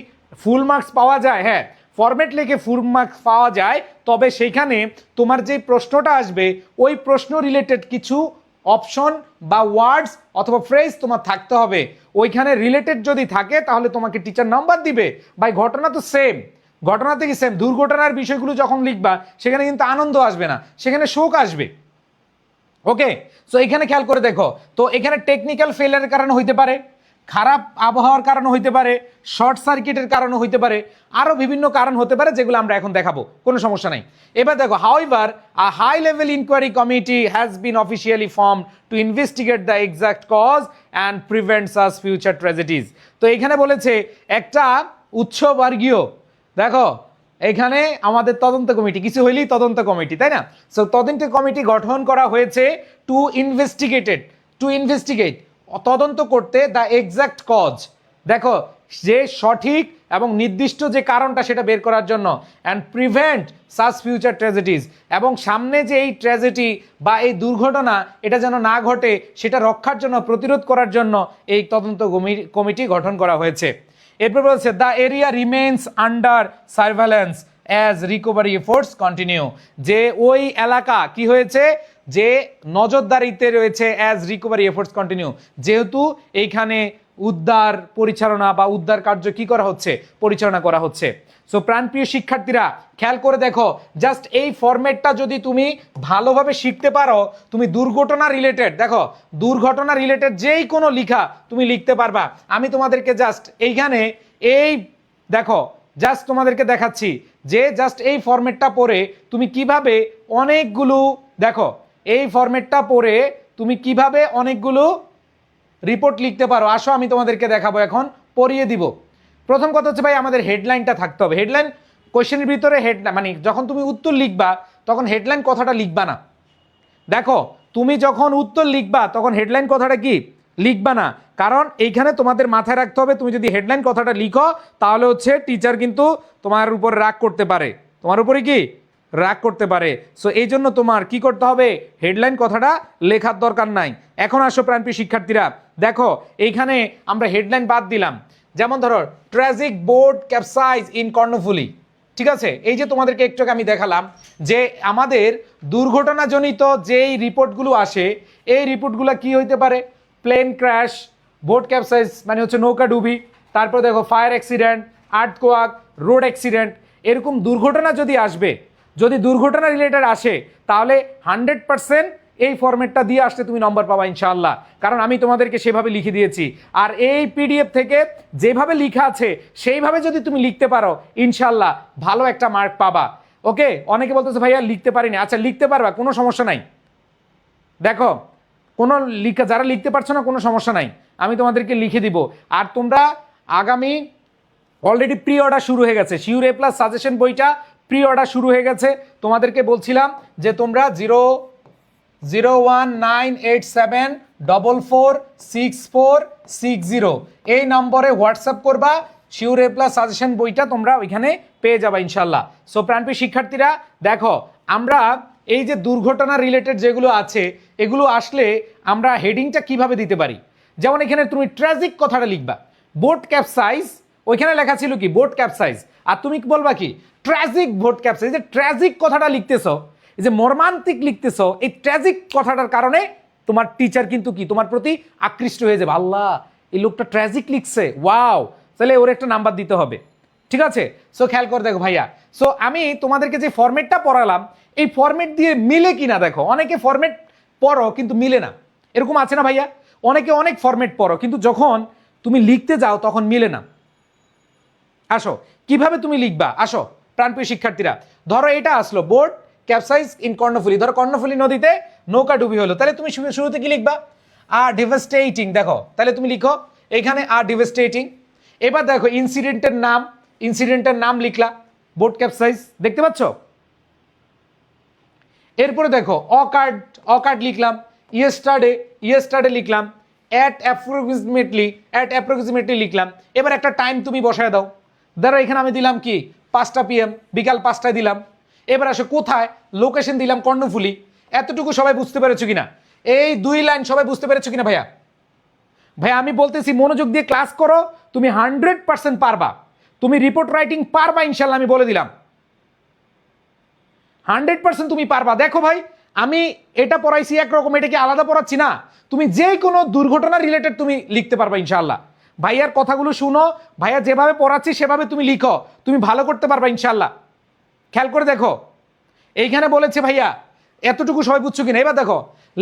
ফুল মার্কস পাওয়া যায়? হ্যাঁ, ফরম্যাট লিখে ফুল মার্কস পাওয়া যায়, তবে সেইখানে তোমার যে প্রশ্নটা আসবে ওই প্রশ্ন রিলেটেড কিছু অপশন বা ওয়ার্ডস অথবা ফ্রেজ তোমার থাকতে হবে। ওইখানে রিলেটেড যদি থাকে তাহলে তোমাকে টিচার নাম্বার দিবে। ভাই ঘটনা তো সেম, ঘটনা থেকে সেম, দুর্ঘটনার বিষয়গুলো যখন লিখবা সেখানে কিন্তু আনন্দ আসবে না, সেখানে শোক আসবে। ওকে, সো এখানে খেয়াল করে দেখো, তো এখানে টেকনিক্যাল ফেলিয়ারের কারণে হইতে পারে, খারাপ আবহাওয়ার কারণে হইতে পারে, শর্ট সার্কিটের কারণে হইতে পারে, আরও বিভিন্ন কারণ হতে পারে যেগুলো আমরা এখন দেখাবো, কোনো সমস্যা নাই। এবার দেখো, however a high level inquiry committee has been officially form to investigate the exact cause and prevent such future tragedies. তো এখানে বলেছে একটা উচ্চবর্গীয়, দেখো এখানে আমাদের তদন্ত কমিটি, কিছু হইলেই তদন্ত কমিটি, তাই না? সো তদন্ত কমিটি গঠন করা হয়েছে টু ইনভেস্টিগেট তদন্ত করতে দ্য এক্সাক্ট কজ, দেখো যে সঠিক এবং নির্দিষ্ট যে কারণটা সেটা বের করার জন্য, অ্যান্ড প্রিভেন্ট সাচ ফিউচার ট্র্যাজেডিজ, এবং সামনে যে এই ট্র্যাজেডি বা এই দুর্ঘটনা এটা যেন না ঘটে সেটা রক্ষার জন্য, প্রতিরোধ করার জন্য এই তদন্ত কমিটি গঠন করা হয়েছে। এরপর বলছে the area remains under surveillance as recovery efforts continue, যে ওই এলাকা কি হয়েছে, যে নজরদারিতে রয়েছে অ্যাজ রিকভারি এফোর্টস কন্টিনিউ, যেহেতু এইখানে উদ্ধার পরিচালনা বা উদ্ধার কার্য কি করা হচ্ছে, পরিচালনা করা হচ্ছে। সো প্রাণপ্রিয় শিক্ষার্থীরা খেয়াল করে দেখো, জাস্ট এই ফরম্যাটটা যদি তুমি ভালোভাবে শিখতে পারো, তুমি দুর্ঘটনা রিলেটেড, দেখো দুর্ঘটনা রিলেটেড যেই কোনো লেখা তুমি লিখতে পারবা। আমি তোমাদেরকে জাস্ট এইখানে এই দেখো জাস্ট তোমাদেরকে দেখাচ্ছি যে জাস্ট এই ফরম্যাটটা পড়ে তুমি কিভাবে অনেকগুলো, দেখো এই ফরম্যাটটা পড়ে তুমি কিভাবে অনেকগুলো রিপোর্ট লিখতে পারো। আসো আমি তোমাদেরকে দেখাবো, এখন পড়িয়ে দিব। প্রথম কথা হচ্ছে ভাই আমাদের হেডলাইনটা থাকতে হবে। হেডলাইন কোশ্চেনের ভিতরে হেডলাইন মানে যখন তুমি উত্তর লিখবা তখন হেডলাইন কথাটা লিখবা না। দেখো তুমি যখন উত্তর লিখবা তখন হেডলাইন কথাটা কি লিখবা না, কারণ এইখানে তোমাদের মাথায় রাখতে হবে তুমি যদি হেডলাইন কথাটা লিখো তাহলে হচ্ছে টিচার কিন্তু তোমার উপর রাগ করতে পারে, তোমার উপরে কি রাগ করতে পারে। সো এই জন্য তোমার কি করতে হবে, হেডলাইন কথাটা লেখার দরকার নাই। এখন আসো প্রাণপ্রিয় শিক্ষার্থীরা, দেখো এইখানে আমরা হেডলাইন বাদ দিলাম। যেমন ধরো tragic boat capsize in Karnaphuli, ঠিক আছে। এই যে তোমাদেরকে একটু আমি দেখালাম যে আমাদের দুর্ঘটনাজনিত যেই রিপোর্টগুলো আসে এই রিপোর্টগুলো কি হইতে পারে, প্লেন ক্র্যাশ, বোট ক্যাপসাইজ মানে হচ্ছে নৌকা ডুবি, তারপর দেখো fire accident, earthquake, road accident, এরকম দুর্ঘটনা যদি আসবে, যদি দুর্ঘটনা রিলেটেড আসে তাহলে 100% এই ফরম্যাটটা দিয়ে আসলে তুমি নম্বর পাবা ইনশাআল্লাহ, কারণ আমি তোমাদেরকে সেভাবে লিখে দিয়েছি। আর এই পিডিএফ থেকে যেভাবে লেখা আছে সেইভাবে যদি তুমি লিখতে পারো ইনশাআল্লাহ ভালো একটা মার্ক পাবা। ওকে, অনেকে বলতেছে ভাইয়া লিখতে পারিনি, আচ্ছা লিখতে পারবা, কোনো সমস্যা নাই। দেখো কোনো লিখা যারা লিখতে পারছো না কোনো সমস্যা নাই, আমি তোমাদেরকে লিখে দিব। আর তোমরা আগামী অলরেডি প্রি অর্ডার শুরু হয়ে গেছে, শিওর এ প্লাস সাজেশন বইটা প্রি অর্ডার শুরু হয়ে গেছে। তোমাদেরকে বলছিলাম যে তোমরা 00198744646 এই নম্বরে হোয়াটসঅ্যাপ করবা, শিওর এ প্লাস সাজেশন বইটা তোমরা ওইখানে পেয়ে যাবা ইনশাল্লাহ। সো প্রাণপ্রিয় শিক্ষার্থীরা দেখো, আমরা এই যে দুর্ঘটনা রিলেটেড যেগুলো আছে এগুলো আসলে আমরা হেডিংটা কিভাবে দিতে পারি। যেমন এখানে তুমি ট্র্যাজিক কথাটা লিখবা, বোট ক্যাপসাইজ, ওইখানে লেখা ছিল কি বোট ক্যাপসাইজ, আর তুমি বলবা কি ট্র্যাজিক বোট ক্যাপসাইজ। যে ট্র্যাজিক কথাটা লিখতেছো, এই যে মর্মান্তিক লিখতেছো, এই ট্র্যাজিক কথাটার কারণে তোমার টিচার কিন্তু কি তোমার প্রতি আকৃষ্ট হয়ে যাবে, আল্লাহ এই লোকটা ট্র্যাজিক লিখছে, ওয়াও, তাহলে ওর একটা নাম্বার দিতে হবে, ঠিক আছে। সো খেয়াল করে দেখো ভাইয়া, সো আমি তোমাদেরকে যে ফরম্যাটটা পড়ালাম এই ফরম্যাট দিয়ে মিলে কিনা দেখো। অনেকে ফরম্যাট পড়ো কিন্তু মিলে না, এরকম আছে না ভাইয়া? অনেকে অনেক ফরম্যাট পড়ো কিন্তু যখন তুমি লিখতে যাও তখন মিলে না। আসো কিভাবে তুমি লিখবা, আসো প্রাণপ্রিয় শিক্ষার্থীরা, ধরো এটা আসলো বোট ক্যাপসাইজ ইন কর্ণফুলী, ধরো কর্ণফুলী নদীতে নৌকা ডুবি হলো, তাহলে তুমি শুরুতে কি লিখবা, আর ডিভাস্টেটিং, দেখো তাহলে তুমি লিখো এখানে আর ডিভাস্টেটিং। এবার দেখো ইনসিডেন্টের নাম লিখলা, বোট ক্যাপসাইজ, দেখতে পাচ্ছ। এরপরে দেখো অকার্ড লিখলাম, ইয়েস্টারডে লিখলাম, অ্যাট অ্যাপ্রক্সিমেটলি লিখলাম। এবার একটা টাইম তুমি বসায় দাও, ধরো এখানে আমি দিলাম কি 5টা PM, বিকাল 5টায় দিলাম। এবার আসো কোথায়, লোকেশন দিলাম কর্ণফুলী। এতটুকু সবাই বুঝতে পেরেছো কিনা, এই 2 লাইন সবাই বুঝতে পেরেছো কিনা ভাইয়া? ভাইয়া আমি বলতেছি মনোযোগ দিয়ে ক্লাস করো, তুমি 100% পারবা, তুমি রিপোর্ট রাইটিং পারবা ইনশাল্লাহ, আমি বলে দিলাম 100% তুমি পারবা। দেখো ভাই আমি এটা পড়াইছি একরকম, এটাকে আলাদা পড়াচ্ছি না, তুমি যে কোনো দুর্ঘটনা রিলেটেড তুমি লিখতে পারবা ইনশাল্লাহ। ভাইয়ার কথাগুলো শুনো, ভাইয়া যেভাবে পড়াচ্ছি সেভাবে তুমি লিখো, তুমি ভালো করতে পারবা ইনশাল্লাহ। খেয়াল করে দেখো এইখানে বলেছে ভাইয়া, এতটুকু সবাই বুঝছো কিনা। এবার দেখো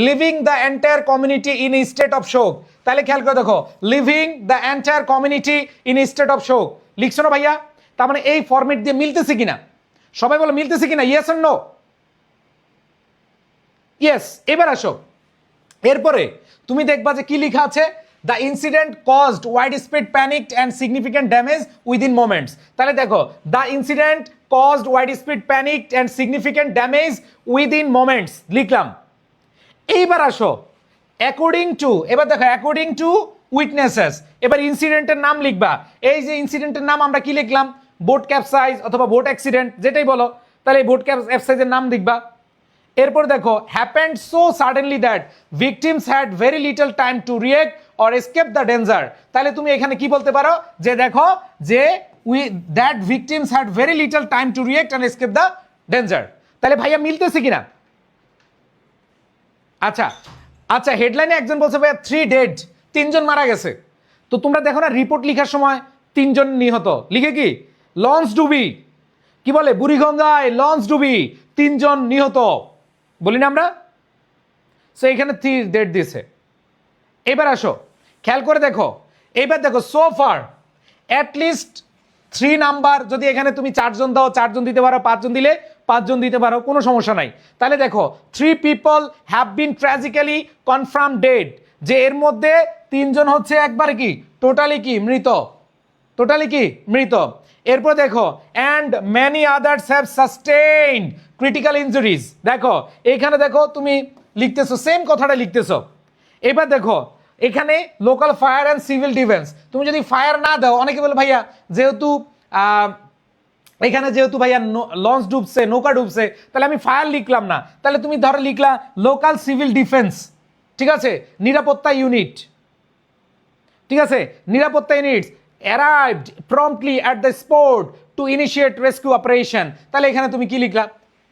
living the entire community in state of শোক, তাহলে খেয়াল করে দেখো living the entire community in state of শোক লিখছো না ভাইয়া? তার মানে এই ফরম্যাট দিয়ে মিলতেছে কিনা, সবাই বলো মিলতেছে কিনা, ইয়েস অর নো? ইয়েস। এবার আসো, এরপরে তুমি দেখবা যে কি লেখা আছে, the incident caused widespread panic and significant damage within moments. তাহলে দেখো the incident caused widespread panic and significant damage within moments লিখলাম। এইবার আসো অ্যাকর্ডিং টু, এবার দেখো অ্যাকর্ডিং টু উইটনেসেস, এবার ইনসিডেন্টের নাম লিখবা। এই যে ইনসিডেন্টের নাম আমরা কি লিখলাম, বোট ক্যাপসাইজ অথবা বোট অ্যাক্সিডেন্ট যেটাই বলো, তাহলে এই বোট ক্যাপসাইজের নাম লিখবা। এরপর দেখো happened so suddenly that victims had very little time to react or escape the danger. তাহলে তুমি এখানে কি বলতে পারো যে দেখো যে that victims had very little time to react and escape the danger. তাহলে ভাইয়া মিলতেছে কিনা, আচ্ছা আচ্ছা, হেডলাইনে একজন বলছে ভাইয়া 3 ডেড, 3 জন মারা গেছে। তো তোমরা দেখো না রিপোর্ট লেখার সময় 3 জন নিহত লিখে কি লঞ্চ ডুবি, কি বলে বুড়িগঙ্গায় লঞ্চ ডুবি 3 জন নিহত বলি না আমরা? সো এখানে 3 ডেড দিয়েছে। এবার আসো খেয়াল করে দেখো, এবার দেখো সো ফার অ্যাটলিস্ট 3 নাম্বার, যদি এখানে তুমি 4 জন দাও 4 জন দিতে পারো, 5 জন দিলে 5 জন দিতে পারো, কোনো সমস্যা নাই। তাহলে দেখো 3 people have been tragically confirm dead, যে এর মধ্যে 3 জন হচ্ছে একবারে কি টোটালি কি মৃত, টোটালি কি মৃত। এরপর দেখো and many others have sustained critical injuries. দেখো এখানে দেখো তুমি লিখতেছো সেম কথাটা লিখতেছো। এবার দেখো এখানে local fire and civil defence, তুমি যদি ফায়ার না দাও, অনেকে বলে ভাইয়া যেহেতু এখানে যেহেতু ভাইয়া লঞ্চ ডুবছে নৌকা ডুবছে তাহলে আমি ফায়ার লিখলাম না, তাহলে তুমি ধরো লিখলা লোকাল সিভিল ডিফেন্স, ঠিক আছে, নিরাপত্তা ইউনিট, ঠিক আছে, নিরাপত্তা units arrived promptly at the spot to initiate rescue operation, তাহলে এখানে তুমি কি লিখলা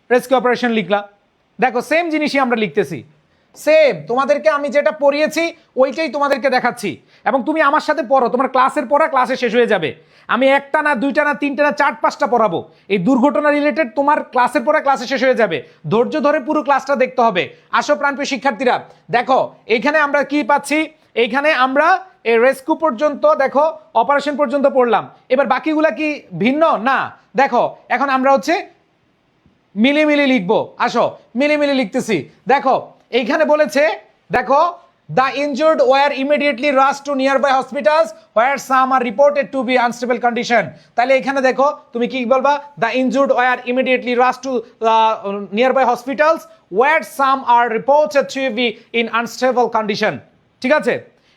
রেস্কিউ অপারেশন লিখলা। দেখো সেম জিনিসই আমরা লিখতেছি, সেম তোমাদেরকে আমি যেটা পড়িয়েছি ওইটাই তোমাদেরকে দেখাচ্ছি, এবং তুমি আমার সাথে পড়ো, তোমার ক্লাসের পড়া ক্লাসে শেষ হয়ে যাবে। আমি একটা না দুইটা না তিনটা না 4-5টা পড়াবো, এই দুর্ঘটনা রিলেটেড তোমার ক্লাসের পড়া ক্লাসে শেষ হয়ে যাবে। ধৈর্য ধরে পুরো ক্লাসটা দেখতে হবে। আসো প্রাণপ্রিয় শিক্ষার্থীরা, দেখো এইখানে আমরা কি পাচ্ছি, এইখানে আমরা এই রেস্কিউ পর্যন্ত দেখো অপারেশন পর্যন্ত পড়লাম। এবার বাকিগুলা কি ভিন্ন না? দেখো এখন আমরা হচ্ছে মিলিমিলি লিখবো। আসো মিলিমিলি লিখতেছি। দেখো এইখানে বলেছে, দেখো the injured were immediately rush to nearby hospitals where some are reported to be unstable condition. তাহলে এখানে দেখো তুমি কি বলবা, the injured were immediately rush to nearby hospitals where some are reported to be in unstable condition, ঠিক আছে।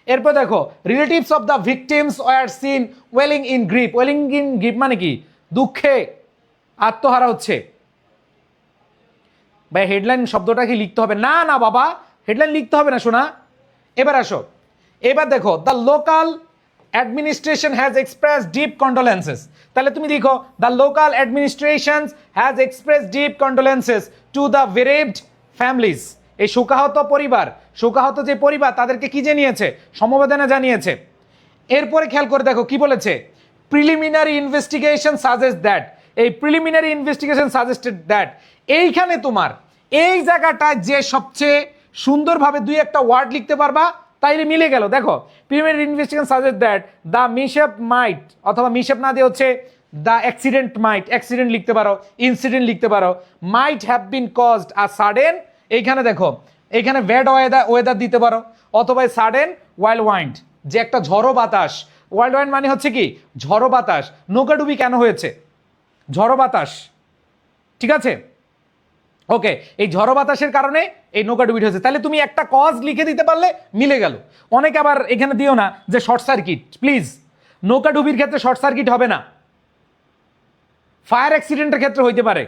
এরপর দেখো relatives of the victims were seen wailing in grip. Wailing in grip মানে কি দুঃখে আত্মহারা হচ্ছে। ভাই হেডলাইন শব্দটা কি লিখতে হবে? না না বাবা, হেডলাইন লিখতে হবে না শোনা। এবার আসো, এবার দেখো the local administration has express deep condolences. তাহলে তুমি দেখো the local administration has express deep condolences to the bereaved families. এই শোকাহত পরিবার, শোকাহত যে পরিবার তাদেরকে কি জানিয়েছে? সমবেদনা জানিয়েছে। এরপরে খেয়াল করে দেখো কি বলেছে, প্রিলিমিনারি ইনভেস্টিগেশন সাজেস্ট দ্যাট। এই প্রিলিমিনারি ইনভেস্টিগেশন সাজেস্টেড দ্যাট, এইখানে তোমার এই জায়গাটায় যে সবচেয়ে সুন্দরভাবে 2-1টা ওয়ার্ড লিখতে পারবা তাইলে মিলে গেল। দেখো preliminary investigation suggest that the mishap might, অথবা মিসহেপ না দিয়ে হচ্ছে দ্য অ্যাক্সিডেন্ট মাইট, অ্যাক্সিডেন্ট লিখতে পারো, ইনসিডেন্ট লিখতে পারো, মাইট have been caused a sudden. এইখানে দেখো এইখানে ব্যাড ওয়েদার দিতে পারো, অথবা সাডেন ওয়াইল্ড ওয়াইন্ড, যে একটা ঝড়ো বাতাস। ওয়াইল্ড ওয়াইন্ড মানে হচ্ছে কি ঝড়ো বাতাস। নৌকাডুবি কেন হয়েছে? ঝড়ো বাতাস, ঠিক আছে, ওকে, এই ঝড়ো বাতাসের কারণে এই নৌকাডুবি হয়েছে। তাহলে তুমি একটা কজ লিখে দিতে পারলে মিলে গেল। অনেকে আবার এখানে দিও না যে শর্ট সার্কিট, প্লিজ নৌকাডুবির ক্ষেত্রে শর্ট সার্কিট হবে না, ফায়ার অ্যাক্সিডেন্টের ক্ষেত্রে হইতে পারে।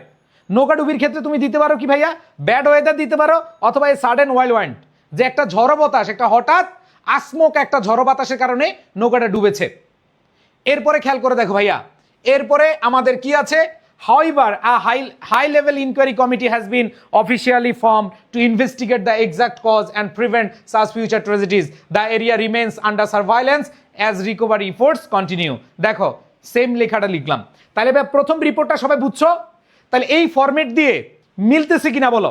নৌকাডুবির ক্ষেত্রে তুমি দিতে পারো কি ভাইয়া, ব্যাড ওয়েদার দিতে পারো, অথবা এই সাডেন ওয়াইল্ড ওয়াইন্ড, যে একটা ঝড়ো বাতাস, একটা হঠাৎ আসমক একটা ঝড়ো বাতাসের কারণে নৌকাটা ডুবেছে। এরপরে খেয়াল করে দেখো ভাইয়া, এরপরে আমাদের কি আছে, however a high level inquiry committee has been officially formed to investigate the exact cause and prevent such future tragedies. The area remains under surveillance as recovery efforts continue. দেখো সেম লেখাটা লিখলাম। তাহলে ভাই প্রথম রিপোর্টটা সবাই বুঝছো? তাহলে এই ফরম্যাট দিয়ে মিলতেছে কিনা বলো,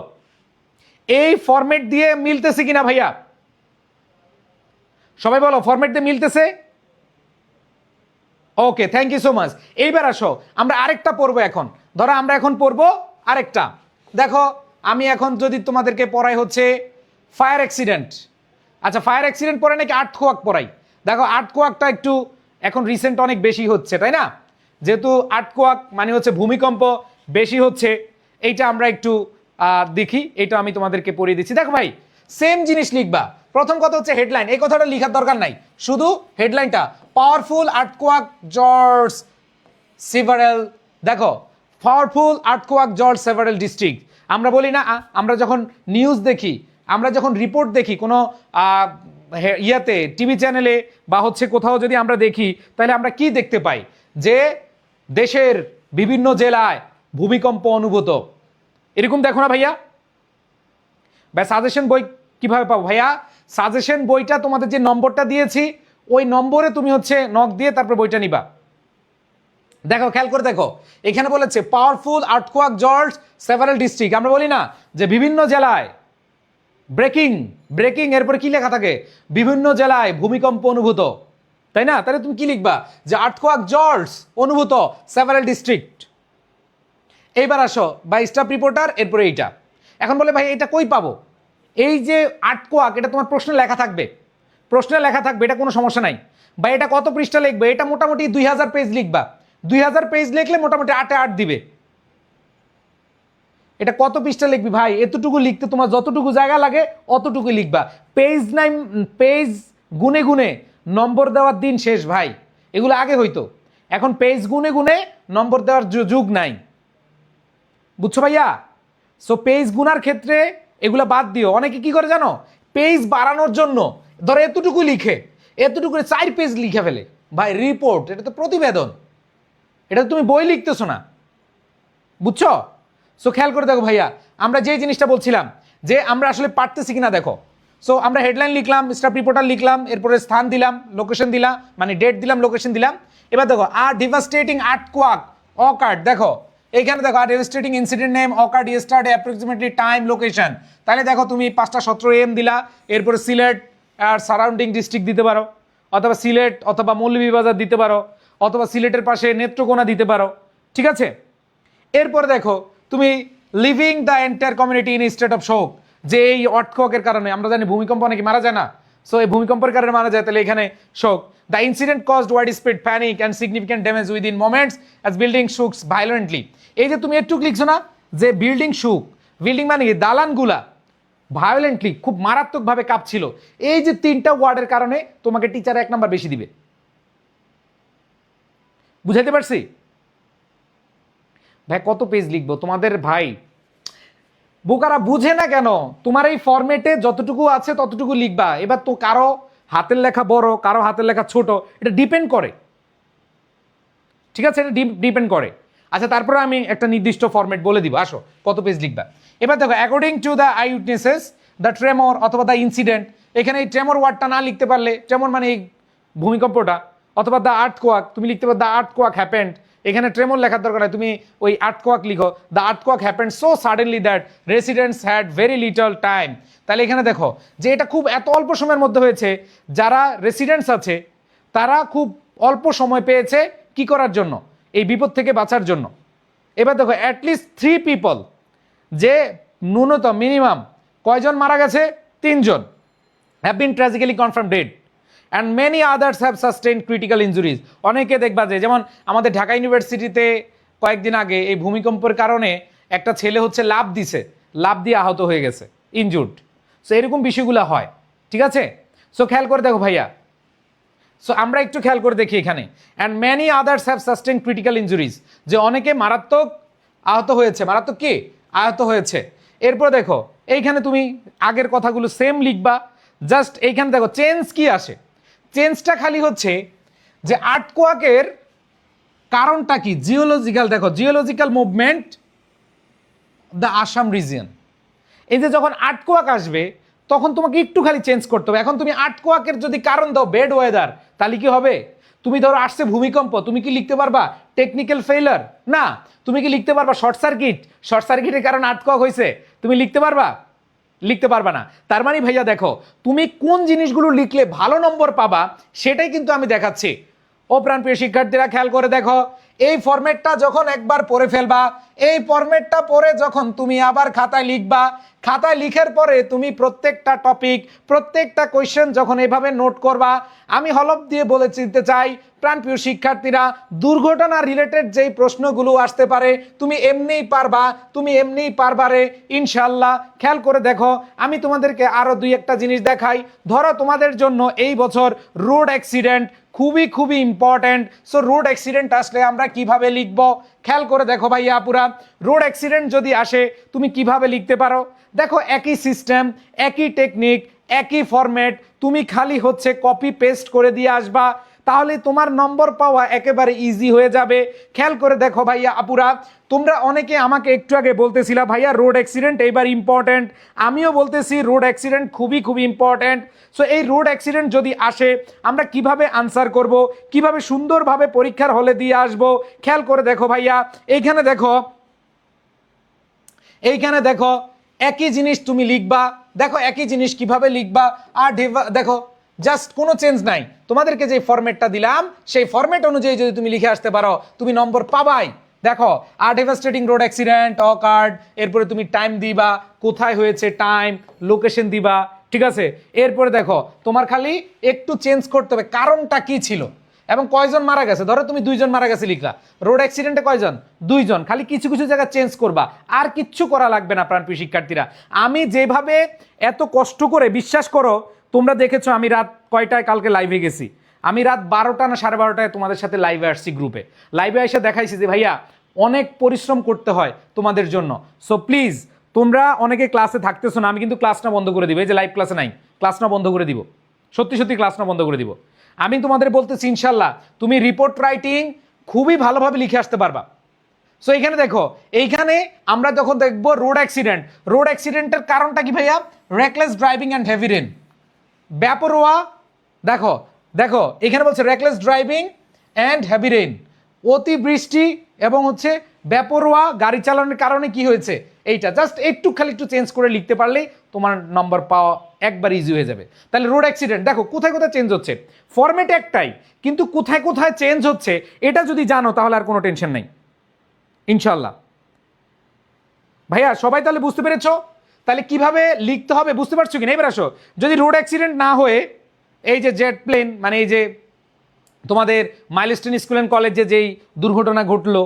এই ফরম্যাট দিয়ে মিলতেছে কিনা ভাইয়া সবাই বলো, ফরম্যাট দিয়ে মিলতেছে? ওকে, থ্যাংক ইউ সো মাচ। এইবার আসো আমরা আরেকটা পড়বো। এখন ধরো আমরা এখন পড়বো আরেকটা। দেখো আমি এখন যদি তোমাদেরকে পড়াই হচ্ছে ফায়ার অ্যাক্সিডেন্ট। আচ্ছা ফায়ার অ্যাক্সিডেন্ট পড়ে নাকি আর্থকোয়াক পড়াই? দেখো আর্থকোয়াকটা একটু এখন রিসেন্ট অনেক বেশি হচ্ছে, তাই না? যেহেতু আর্থকোয়াক মানে হচ্ছে ভূমিকম্প বেশি হচ্ছে, এইটা আমরা একটু দেখি, এটা আমি তোমাদেরকে পড়িয়ে দিচ্ছি। দেখো ভাই সেম জিনিস লিখবা। প্রথম কথা হচ্ছে হেডলাইন, এই কথাটা লেখার দরকার নাই, শুধু হেডলাইনটা পাওয়ারফুল আর্থকোয়াক জর্জ সেভারেল। দেখো powerful earthquake George several district. আমরা বলি না, আমরা যখন নিউজ দেখি, আমরা যখন রিপোর্ট দেখি কোনো ইয়াতে টিভি চ্যানেলে বা হচ্ছে কোথাও যদি আমরা দেখি, তাহলে আমরা কি দেখতে পাই, যে দেশের বিভিন্ন জেলায় ভূমিকম্প অনুভূত, এরকম দেখো না ভাইয়া? বা সাজেশন বই কিভাবে পাবো ভাইয়া? সাজেশন বইটা তোমাদের যে নম্বরটা দিয়েছি ওই নম্বরে তুমি হচ্ছে নক দিয়ে তারপর বইটা নিবা। দেখো খেয়াল করে দেখো, এখানে বলেছে পাওয়ারফুল আর্থকোয়াক জলস সেভারাল ডিস্ট্রিক্ট। আমরা বলি না যে বিভিন্ন জেলায় ব্রেকিং ব্রেকিং এরপরে কি লেখা থাকে? বিভিন্ন জেলায় ভূমিকম্প অনুভূত, তাই না? তাহলে তুমি কি লিখবা? যে আর্থকোয়াক জলস অনুভূত সেভারাল ডিস্ট্রিক্ট। এইবার আসো বা স্টাফ রিপোর্টার, এরপরে এইটা। এখন বলে ভাই এটা কই পাবো? এই যে আর্থকোয়াক, এটা তোমার প্রশ্নে লেখা থাকবে, প্রশ্নে লেখা থাকবে, এটা কোনো সমস্যা নাই। বা এটা কত পৃষ্ঠা লিখবে? এটা মোটামুটি 2000 পেজ লিখবা। 2000 পেজ লিখলে মোটামুটি 8 8 দিবে। এটা কত পৃষ্ঠা লিখবি ভাই? এতটুকু লিখতে তোমার যতটুকু জায়গা লাগে অতটুকু লিখবা। পেজ নাই, পেজ গুনে গুনে নম্বর দেওয়ার দিন শেষ ভাই। এগুলো আগে হইতো, এখন পেজ গুনে গুনে নম্বর দেওয়ার যুগ নাই, বুঝছো ভাইয়া? সো পেজ গুনার ক্ষেত্রে এগুলো বাদ দিও। অনেকে কি করে জানো? পেজ বাড়ানোর জন্য ধরো এতটুকু লিখে, এতটুকু 4 পেজ লিখে ফেলে। ভাই রিপোর্ট, এটা তো প্রতিবেদন, এটা তো তুমি বই লিখতেছো না, বুঝছো? সো খেয়াল করে দেখো ভাইয়া, আমরা যে জিনিসটা বলছিলাম যে আমরা আসলে পারতেছি কিনা দেখো। সো আমরা হেডলাইন লিখলাম, স্টাফ রিপোর্টার লিখলাম, এরপরে স্থান দিলাম, লোকেশন দিলাম, মানে ডেট দিলাম, লোকেশন দিলাম। এবার দেখো আর ডিভাস্টেটিং আর্থকোয়াক অকার্ড, দেখো এইখানে দেখো are devastating incident name occurred yesterday approximately time location. তাহলে দেখো তুমি 5:17 AM দিলা, এরপরে সিলেট আর সারাউন্ডিং ডিস্ট্রিক্ট দিতে পারো, অথবা সিলেট অথবা মৌলভীবাজার দিতে পারো, অথবা সিলেটের পাশে নেত্রকোনা দিতে পারো, ঠিক আছে? এরপরে দেখো তুমি living the entire community in state of শোক, যে এই অর্থকের কারণে আমরা জানি ভূমিকম্প অনেকে মারা যায় না, সো এই ভূমিকম্পের কারণে মারা যায়, তাহলে এখানে শোক। The incident caused widespread panic and significant damage within moments as building shook violently. এই যে তুমি একটু লিখছো না যে বিল্ডিং শুক, বিল্ডিং মানে কি? দালানগুলা ভায়োলেন্টলি, খুব মারাত্মকভাবে কাঁপছিল। এই যে 3টা ওয়ার্ডের কারণে তোমাকে টিচার 1 নাম্বার বেশি দিবে। বুঝাইতে পারছি ভাই? কত পেজ লিখবো তোমাদের ভাই? বোকারা বুঝে না কেন? তোমার এই ফরম্যাটে যতটুকু আছে ততটুকু লিখবা। এবার তো কারো হাতের লেখা বড়, কারো হাতের লেখা ছোট, এটা ডিপেন্ড করে, ঠিক আছে? এটা ডিপেন্ড করে। আচ্ছা তারপরে আমি একটা নির্দিষ্ট ফরম্যাট বলে দিব, আসো কত পেজ লিখবা। এবার দেখো according to the I witnesses the tremor অথবা দ্য ইনসিডেন্ট, এখানে এই ট্রেমর ওয়ার্ডটা না লিখতে পারলে, ট্রেমর মানে এই ভূমিকম্পটা, অথবা দ্য আর্থকোয়াক, তুমি লিখতে পারো দ্য আর্থকোয়াক হ্যাপেন্ড। এখানে ট্রেমর লেখার দরকার নাই, তুমি ওই আর্থকোয়াক লিখো। The earthquake happened so suddenly that residents had very little time. তাহলে এখানে দেখো যে এটা খুব এত অল্প সময়ের মধ্যে হয়েছে, যারা রেসিডেন্টস আছে তারা খুব অল্প সময় পেয়েছে কি করার জন্য? এই বিপদ থেকে বাঁচার জন্য। এবার দেখো অ্যাটলিস্ট 3 পিপল, যে ন্যূনতম মিনিমাম কয়জন মারা গেছে? 3 জন have been tragically confirm dead and many others have sustain critical injuries. অনেকে দেখবা যে, যেমন আমাদের ঢাকা ইউনিভার্সিটিতে কয়েকদিন আগে এই ভূমিকম্পের কারণে একটা ছেলে হচ্ছে লাফ দিছে, লাফ দিয়ে আহত হয়ে গেছে, ইনজুর্ড। সো এরকম বিষয়গুলো হয়, ঠিক আছে? সো খেয়াল করে দেখো ভাইয়া, সো আমরা একটু খেয়াল করে দেখি এখানে, and many others have sustain critical injuries, যে অনেকে মারাত্মক আহত হয়েছে। মারাত্মক কি? আহত হয়েছে। এরপর দেখো এইখানে তুমি আগের কথাগুলো সেম লিখবা, জাস্ট এইখানে দেখো চেঞ্জ কি আসে। চেঞ্জটা খালি হচ্ছে যে আর্থকোয়াকের কারণটা কি, জিওলজিক্যাল। দেখো geological movement the Assam region. এই যে যখন আর্থকোয়াক আসবে তখন তোমাকে একটু খালি চেঞ্জ করতে হবে। এখন তুমি আর্থকোয়াকের যদি কারণ দাও বেড ওয়েদার, তাহলে কি হবে? তুমি ধরো আসছে ভূমিকম্প, তুমি কি লিখতে পারবা টেকনিক্যাল ফেইলার? না। তুমি কি লিখতে পারবা শর্ট সার্কিট? শর্ট সার্কিটের কারণে আর্থকোয়াক হয়েছে, তুমি লিখতে পারবা? লিখতে পারবা না। তার মানে ভাইয়া দেখো তুমি কোন জিনিসগুলো লিখলে ভালো নম্বর পাবা সেটাই কিন্তু আমি দেখাচ্ছি। ও প্রাণপ্রিয় শিক্ষার্থীরা খেয়াল করে দেখো, এই ফরম্যাটটা যখন একবার পড়ে ফেলবা, এই ফরম্যাটটা পড়ে যখন তুমি আবার খাতায় লিখবা, খাতায় লিখার পরে তুমি প্রত্যেকটা টপিক, প্রত্যেকটা কোয়েশ্চেন যখন এভাবে নোট করবা, আমি হলফ দিয়ে বলে চিনতে চাই প্রাণপ্রিয় শিক্ষার্থীরা, দুর্ঘটনা রিলেটেড যেই প্রশ্নগুলো আসতে পারে তুমি এমনিই পারবা, তুমি এমনিই পারবারে ইনশাল্লাহ। খেয়াল করে দেখো, আমি তোমাদেরকে আরো 2-1টা জিনিস দেখাই। ধরো তোমাদের জন্য এই বছর রোড অ্যাক্সিডেন্ট খুবই খুবই ইম্পর্টেন্ট। সো রোড অ্যাক্সিডেন্ট আসলে আমরা কিভাবে লিখব? খেয়াল করে দেখো ভাইয়া আপুরা, রোড অ্যাক্সিডেন্ট যদি আসে তুমি কিভাবে লিখতে পারো? দেখো একই সিস্টেম, একই টেকনিক, একই ফরম্যাট, তুমি খালি হচ্ছে কপি পেস্ট করে দিয়ে আসবা। তাহলে তোমার নম্বর পাওয়া একেবারে ইজি হয়ে যাবে। খেয়াল করে দেখো ভাইয়া আপুরা, তোমরা অনেকে আমাকে একটু আগে বলতেছিলা ভাইয়া রোড অ্যাক্সিডেন্ট এইবার ইম্পর্টেন্ট, আমিও বলতেছি রোড অ্যাক্সিডেন্ট খুবই খুবই ইম্পর্টেন্ট। সো এই রোড অ্যাক্সিডেন্ট যদি আসে আমরা কিভাবে আনসার করব, কিভাবে সুন্দরভাবে পরীক্ষার হলে দিয়ে আসব। খেয়াল করে দেখো ভাইয়া, এইখানে দেখো একই জিনিস তুমি লিখবা, দেখো একই জিনিস কিভাবে লিখবা। আর দেখো জাস্ট কোনো চেঞ্জ নাই, তোমাদেরকে যে ফরম্যাটটা দিলাম সেই ফরম্যাট অনুযায়ী যদি তুমি লিখে আসতে পারো তুমি নম্বর পাবাই। দেখো আর ডেভাস্টেটিং রোড অ্যাক্সিডেন্ট অকার্ড, এরপরে তুমি টাইম দিবা, কোথায় হয়েছে টাইম, লোকেশন দিবা, ঠিক আছে। এরপরে দেখো তোমার খালি একটু চেঞ্জ করতে হবে কারণটা কি ছিল এবং কয়জন মারা গেছে। ধরো তুমি 2 জন মারা গেছে লিখলা, রোড অ্যাক্সিডেন্টে কয়জন, 2 জন, খালি কিছু কিছু জায়গা চেঞ্জ করবা, আর কিচ্ছু করা লাগবে না প্রাণপ্রিয় শিক্ষার্থীরা। আমি যেভাবে এত কষ্ট করে, বিশ্বাস করো তোমরা দেখেছো আমি রাত কয়টায় কালকে লাইভে গেছি, আমি রাত 12টা না 12:30টায় তোমাদের সাথে লাইভে আসছি, গ্রুপে লাইভে এসে দেখাইছি যে ভাইয়া অনেক পরিশ্রম করতে হয় তোমাদের জন্য। সো প্লিজ তোমরা অনেকে ক্লাসে থাকতেছো না, আমি কিন্তু ক্লাসটা বন্ধ করে দিব, এই যে লাইভ ক্লাসে নাই, ক্লাসটা বন্ধ করে দিব, সত্যি সত্যি ক্লাসটা বন্ধ করে দিব। আমি তোমাদের বলতেছি ইনশাল্লাহ তুমি রিপোর্ট রাইটিং খুবই ভালোভাবে লিখে আসতে পারবা। সো এইখানে দেখো, এইখানে আমরা যখন দেখবো রোড অ্যাক্সিডেন্টের কারণটা কি ভাইয়া, reckless driving and heavy rain, বেপরোয়া। দেখো দেখো এখানে বলছে reckless driving and heavy rain, অতি বৃষ্টি এবং হচ্ছে বেপরোয়া গাড়ি চালানোর কারণে কি হয়েছে, এইটা জাস্ট একটু খালি একটু চেঞ্জ করে লিখতে পারলেই তোমার নম্বর পাওয়া একবার ইজি হয়ে যাবে। তাহলে রোড অ্যাক্সিডেন্ট দেখো কোথায় কোথায় চেঞ্জ হচ্ছে, ফরম্যাট একটাই কিন্তু কোথায় কোথায় চেঞ্জ হচ্ছে এটা যদি জানো তাহলে আর কোনো টেনশন নেই ইনশাল্লাহ। ভাইয়া সবাই তাহলে বুঝতে পেরেছো, তাহলে কিভাবে লিখতে হবে বুঝতে পারছো কিনা। এবার আসো, যদি রোড অ্যাক্সিডেন্ট না হয়ে এই যে জেট প্লেন, মানে এই যে তোমাদের মাইলস্টোন স্কুল অ্যান্ড কলেজে যেই দুর্ঘটনা ঘটলো,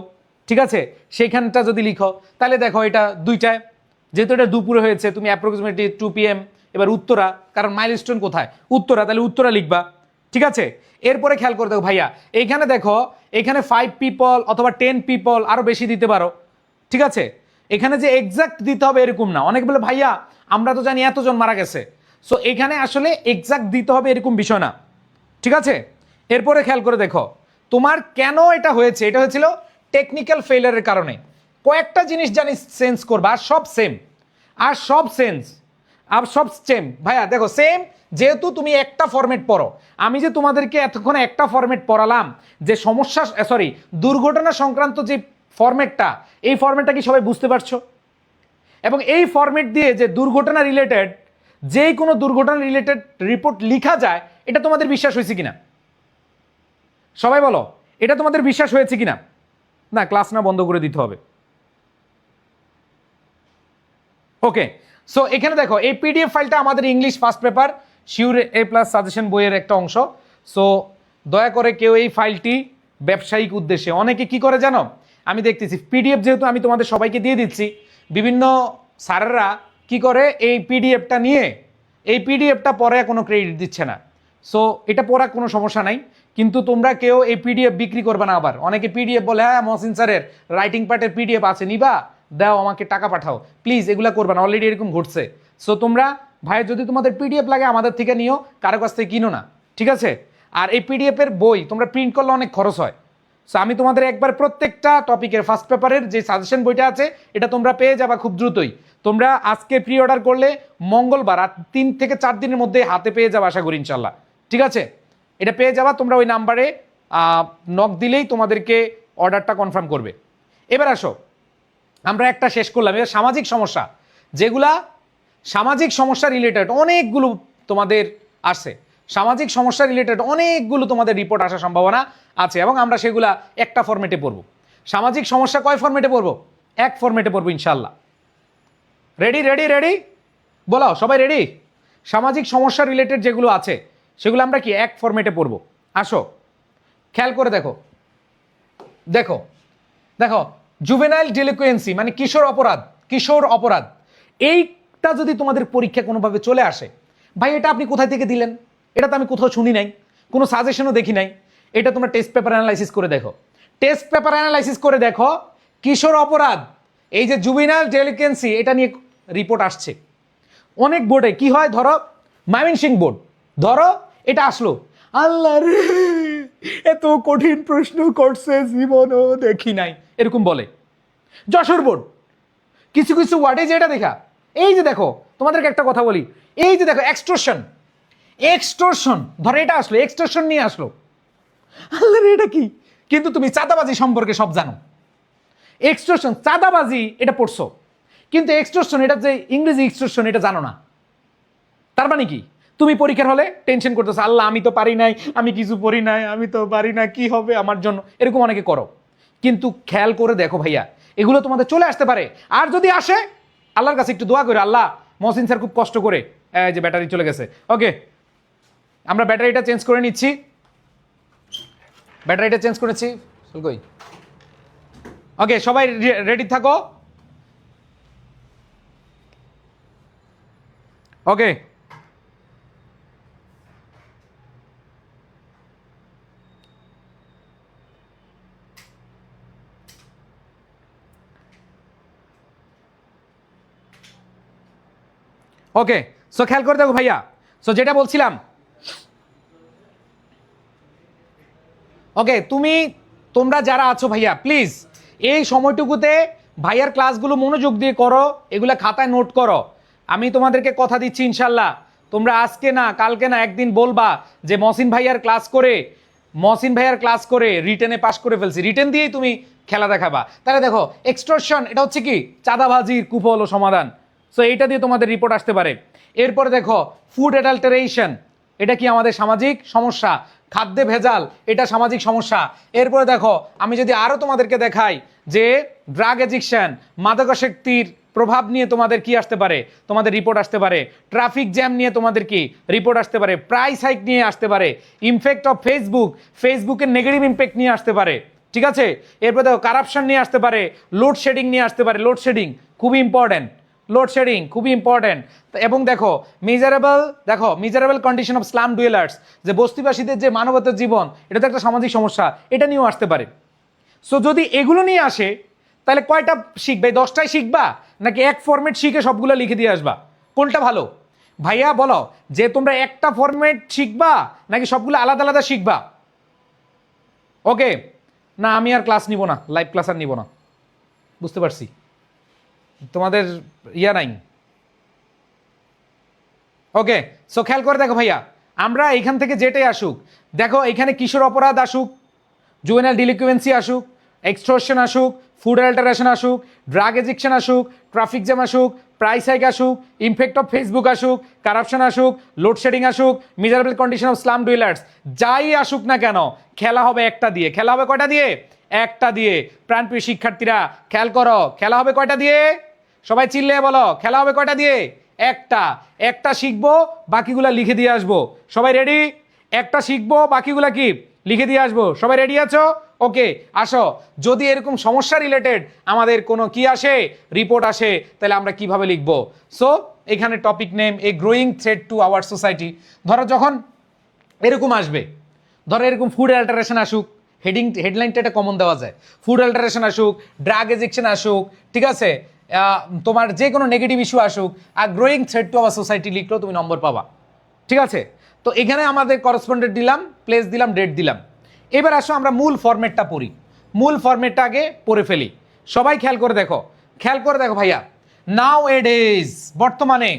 ঠিক আছে, সেইখানটা যদি লিখো তাহলে দেখো এটা 2টায়, যেহেতু এটা দুপুরে হয়েছে তুমি অ্যাপ্রক্সিমেটলি 2 PM, এবার উত্তরা, কারণ মাইলস্টোন কোথায়, উত্তরা, তাহলে উত্তরা লিখবা, ঠিক আছে। এরপরে খেয়াল করে দেখো ভাইয়া, এইখানে দেখো এখানে 5 পিপল অথবা 10 পিপল, আরও বেশি দিতে পারো, ঠিক আছে। এখানে যে এক্সাক্ট দিতে হবে এরকম না, অনেক বলে ভাইয়া আমরা তো জানি এতজন মারা গেছে, সো এখানে আসলে এক্সাক্ট দিতে হবে এরকম বিষয় না, ঠিক আছে। এরপরে খেয়াল করে দেখো তোমার কেন এটা হয়েছে, এটা হয়েছিল টেকনিক্যাল ফেইলারের কারণে। কয়েকটা জিনিস জানি চেঞ্জ করবা, আর সব সেম, ভাইয়া দেখো সেম, যেহেতু তুমি একটা ফরম্যাট পড়ো, আমি যে তোমাদেরকে এতক্ষণ একটা ফরম্যাট পড়ালাম, যে সমস্যা দুর্ঘটনা সংক্রান্ত যে ফরম্যাটটা, এই ফরম্যাটটা কি সবাই বুঝতে পারছো? এবং এই ফরম্যাট দিয়ে যে দুর্ঘটনা রিলেটেড, যেই কোনো দুর্ঘটনা রিলেটেড রিপোর্ট লেখা যায়, এটা তোমাদের বিশ্বাস হয়েছে কিনা সবাই বলো, এটা তোমাদের বিশ্বাস হয়েছে কিনা। না, ক্লাস না বন্ধ করে দিতে হবে। ওকে, সো এখানে দেখো এই পিডিএফ ফাইলটা আমাদের English first paper sure A+ suggestion বইয়ের একটা অংশ। সো দয়া করে কেউ এই ফাইলটি ব্যবসায়িক উদ্দেশ্যে, অনেকে কি করে জানো, আমি দেখতেছি পিডিএফ যেহেতু আমি তোমাদের সবাইকে দিয়ে দিচ্ছি, বিভিন্ন স্যারেরা কি করে এই পিডিএফটা নিয়ে এই পিডিএফটা পরে কোনো ক্রেডিট দিচ্ছে না। সো এটা পড়া কোনো সমস্যা নাই, কিন্তু তোমরা কেউ এই পিডিএফ বিক্রি করবে না। আবার অনেকে পিডিএফ বলে হ্যাঁ মহসিন স্যারের রাইটিং পার্টের পিডিএফ আছে, নিবা দাও আমাকে টাকা পাঠাও, প্লিজ এগুলো করবে না, অলরেডি এরকম ঘটছে। সো তোমরা ভাই যদি তোমাদের পিডিএফ লাগে আমাদের থেকে নিও, কারো কাছ থেকে কিনো না, ঠিক আছে। আর এই পিডিএফের বই তোমরা প্রিন্ট করলে অনেক খরচ হয়। সো আমি তোমাদের একবার প্রত্যেকটা টপিকের ফার্স্ট পেপারের যে সাজেশন বইটা আছে এটা তোমরা পেয়ে যাবা খুব দ্রুতই। তোমরা আজকে প্রি অর্ডার করলে মঙ্গলবার 3 থেকে 4 দিনের মধ্যে হাতে পেয়ে যাবা আশা করি ইনশাল্লাহ, ঠিক আছে। এটা পেয়ে যাবা, তোমরা ওই নাম্বারে নক দিলেই তোমাদেরকে অর্ডারটা কনফার্ম করবে। এবার আসো, আমরা একটা শেষ করলাম, এবার সামাজিক সমস্যা, যেগুলা সামাজিক সমস্যা রিলেটেড অনেকগুলো তোমাদের আসে, সামাজিক সমস্যা রিলেটেড অনেকগুলো তোমাদের রিপোর্ট আসার সম্ভাবনা আছে, এবং আমরা সেগুলা একটা ফরম্যাটে পড়ব। সামাজিক সমস্যা কয় ফরম্যাটে পড়ব? এক ফরম্যাটে পড়ব ইনশাল্লাহ। রেডি রেডি রেডি বলো সবাই রেডি? সামাজিক সমস্যা রিলেটেড যেগুলো আছে সেগুলো আমরা কি এক ফরম্যাটে পড়ব। আসো খেয়াল করে দেখো, দেখো দেখো জুভেনাইল ডেলিকুয়েন্সি মানে কিশোর অপরাধ, এইটা যদি তোমাদের পরীক্ষা কোনোভাবে চলে আসে, ভাই এটা আপনি কোথায় থেকে দিলেন, এটা তো আমি কোথাও শুনি নাই, কোনো সাজেশনও দেখি নাই, এটা তোমরা টেস্ট পেপার অ্যানালাইসিস করে দেখো, টেস্ট পেপার অ্যানালাইসিস করে দেখো কিশোর অপরাধ, এই যে জুভেনাইল ডেলিকুয়েন্সি, এটা নিয়ে রিপোর্ট আসছে অনেক বোর্ডে। কি হয়, ধরো ময়মনসিংহ বোর্ড, ধরো এটা আসলো, আল্লাহ রে এত কঠিন প্রশ্ন করছে জীবনও দেখি নাই, এরকম বলে। যশোর বোর্ড কিছু কিছু ওয়ার্ডে যেটা দেখা, এই যে দেখো তোমাদেরকে একটা কথা বলি, এই যে দেখো এক্সটর্শন, এক্সটর্শন ধরে এটা আসলো, এক্সটর্শন নিয়ে আসলো, আল্লাহ রে এটা কি? কিন্তু তুমি চাঁদাবাজি সম্পর্কে সব জানো। এক্সটর্শন চাঁদাবাজি এটা পড়ছো, কিন্তু এক্সটর্শন এটা যে ইংরেজি এক্সটর্শন এটা জানো না। তার মানে কি? তুমি পরীক্ষার হলে টেনশন করতেছো, আল্লাহ আমি তো পারি নাই, আমি কিছু পড়ি নাই, আমি তো পারি না, কি হবে আমার জন্য, এরকম অনেকে করো। কিন্তু খেয়াল করে দেখো ভাইয়া, এগুলো তোমাদের চলে আসতে পারে। আর যদি আসে, আল্লাহর কাছে একটু দোয়া করে, আল্লাহ মহসিন স্যার খুব কষ্ট করে, যে ব্যাটারি চলে গেছে, ওকে আমরা ব্যাটারিটা চেঞ্জ করে নিচ্ছি, ব্যাটারিটা চেঞ্জ করেছি, কই? ওকে সবাই রেডি থাকো, ওকে। ওকে সো খেয়াল করে দেখো ভাইয়া, সো যেটা বলছিলাম, ওকে তোমরা যারা আছো ভাইয়া প্লিজ এই সময়টুকুতে ভাইয়ার ক্লাসগুলো মনোযোগ দিয়ে করো, এগুলা খাতায় নোট করো। আমি তোমাদেরকে কথা দিচ্ছি ইনশাল্লাহ, তোমরা আজকে না কালকে না একদিন বলবা যে মহসিন ভাইয়ার ক্লাস করে রিটেনে পাস করে ফেলছি, রিটেন দিয়েই তুমি খেলা দেখাবা। তাহলে দেখো এক্সটর্শন এটা হচ্ছে কি চাঁদাবাজির কুফল ও সমাধান, সো এইটা দিয়ে তোমাদের রিপোর্ট আসতে পারে। এরপরে দেখো ফুড অ্যাডাল্টারেশন, এটা কি আমাদের সামাজিক সমস্যা, খাদ্যে ভেজাল এটা সামাজিক সমস্যা। এরপরে দেখো আমি যদি আরো তোমাদেরকে দেখাই যে ড্রাগ এডিকশন, মাদকাসক্তির প্রভাব নিয়ে তোমাদের কি আসতে পারে, তোমাদের রিপোর্ট আসতে পারে। ট্রাফিক জ্যাম নিয়ে তোমাদের কি রিপোর্ট আসতে পারে, প্রাইস হাইক নিয়ে আসতে পারে, ইমপ্যাক্ট অফ ফেসবুকের নেগেটিভ ইমপ্যাক্ট নিয়ে আসতে পারে, ঠিক আছে। এরপর দেখো কারাপশন নিয়ে আসতে পারে, লোডশেডিং নিয়ে আসতে পারে, লোডশেডিং খুবই ইম্পর্টেন্ট, লোডশেডিং খুবই ইম্পর্টেন্ট। এবং দেখো miserable condition of slum dwellers, যে বস্তিবাসীদের যে মানবতার জীবন, এটা তো একটা সামাজিক সমস্যা, এটা নিয়েও আসতে পারে। সো যদি এগুলো নিয়ে আসে তাহলে কয়টা শিখবে? 10টাই শিখবা নাকি এক ফরম্যাট শিখে সবগুলো লিখে দিয়ে আসবা? কোনটা ভালো ভাইয়া বলো, যে তোমরা একটা ফরম্যাট শিখবা নাকি সবগুলো আলাদা আলাদা শিখবা? ওকে না আমি আর ক্লাস নিব না, লাইভ ক্লাস আর নিব না, বুঝতে পারছি তোমাদের ইয়া নাই। ওকে সো খেয়াল করে দেখো ভাইয়া, আমরা এখান থেকে যেটাই আসুক, দেখো এখানে কিশোর অপরাধ আসুক, জুভেনাইল ডিলিকুয়েন্সি আসুক, এক্সটর্শন আসুক, ফুড অ্যাডাল্টারেশন আসুক, ড্রাগ এডিকশন আসুক, ট্রাফিক জ্যাম আসুক, প্রাইস হাইক আসুক, ইমপ্যাক্ট অফ ফেসবুক আসুক, কারাপশন আসুক, লোডশেডিং আসুক, miserable condition of slum dwellers, যাই আসুক না কেন খেলা হবে একটা দিয়ে। খেলা হবে কয়টা দিয়ে? একটা দিয়ে। প্রাণপ্রিয় শিক্ষার্থীরা খেয়াল করো, খেলা হবে কয়টা দিয়ে? সবাই চিল্লে বলো, খেলা হবে কয়টা দিয়ে? একটা শিখবো, বাকিগুলা লিখে দিয়ে আসবো। সবাই রেডি? একটা শিখবো, বাকিগুলা কি লিখে দিয়ে আসবো। সবাই রেডি আছো? ওকে আসো। যদি এরকম সমস্যা রিলেটেড আমাদের কোনো কি আসে, রিপোর্ট আসে, তাহলে আমরা কিভাবে লিখবো? সো এখানে topic name a growing threat to our society. ধরো যখন এরকম আসবে, ধরো এরকম ফুড অ্যাল্টারেশন আসুক, হেডলাইনটা একটা কমন দেওয়া যায়, ফুড অ্যাল্টারেশন আসুক, ড্রাগ এডিকশন আসুক, ঠিক আছে, তোমার যে কোনো নেগেটিভ ইস্যু আসুক, আর growing threat to our society লিখলেও তুমি নম্বর পাবা, ঠিক আছে। তো এখানে আমাদের করেসপন্ডেন্ট দিলাম, প্লেস দিলাম, ডেট দিলাম। এবার আসো আমরা মূল ফরম্যাটটা পড়ি, মূল ফরম্যাটটা আগে পড়ে ফেলি। সবাই খেয়াল করে দেখো, খেয়াল করে দেখো ভাইয়া, নাও এডেজ বর্তমানে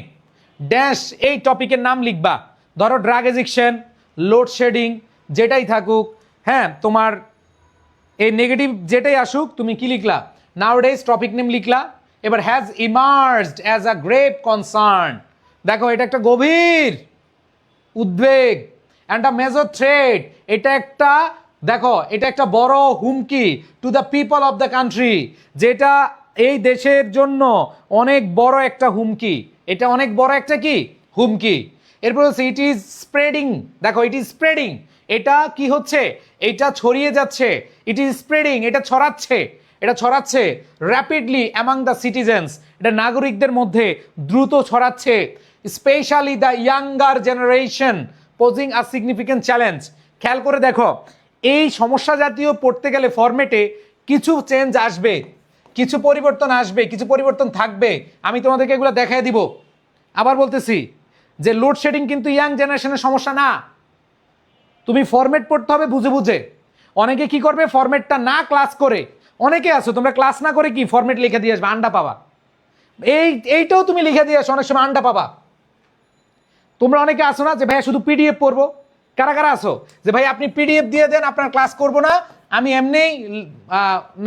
ড্যাশ এই টপিকের নাম লিখবা। ধরো ড্রাগ এডিকশন, লোডশেডিং যেটাই থাকুক, হ্যাঁ তোমার এই নেগেটিভ যেটাই আসুক, তুমি কি লিখলা? নাওডেজ টপিক নেম লিখলা। এবার has emerged as a grave concern, দেখো এটা একটা গভীর উদ্বেগ, অ্যান্ড আ মেজর থ্রেট, এটা একটা দেখো এটা একটা বড় হুমকি two the people of the country, যেটা এই দেশের জন্য অনেক বড় একটা হুমকি, এটা অনেক বড় একটা কি হুমকি। এরপর হচ্ছে ইট ইজ স্প্রেডিং, দেখো ইট ইজ স্প্রেডিং, এটা কি হচ্ছে? এটা ছড়িয়ে যাচ্ছে, ইট ইজ স্প্রেডিং, এটা ছড়াচ্ছে র্যাপিডলি অ্যামাং দ্য সিটিজেন্স, এটা নাগরিকদের মধ্যে দ্রুত ছড়াচ্ছে, specially the younger generation posing a significant challenge. খেয়াল করে দেখো, এই সমস্যা জাতীয় পড়তে গেলে ফরম্যাটে কিছু চেঞ্জ আসবে, কিছু পরিবর্তন আসবে, কিছু পরিবর্তন থাকবে, আমি তোমাদেরকে এগুলো দেখাই দিব। আবার বলতেছি যে লোডশেডিং কিন্তু ইয়াং জেনারেশনের সমস্যা না, তুমি ফরম্যাট পড়তে হবে বুঝে বুঝে। অনেকে কি করবে, ফরম্যাটটা না ক্লাস করে, অনেকে আছো তোমরা ক্লাস না করে কি ফরম্যাট লিখে দিয়ে আসবে, আন্ডা পাবা। এইটাও তুমি লিখে দিয়ে আসো, অনেক সময় আন্ডা পাবা। তোমরা অনেকে আসো না যে ভাইয়া শুধু পিডিএফ পড়বো, কারা কারা আসো যে ভাই আপনি পিডিএফ দিয়ে দেন, আপনার ক্লাস করবো না, আমি এমনিই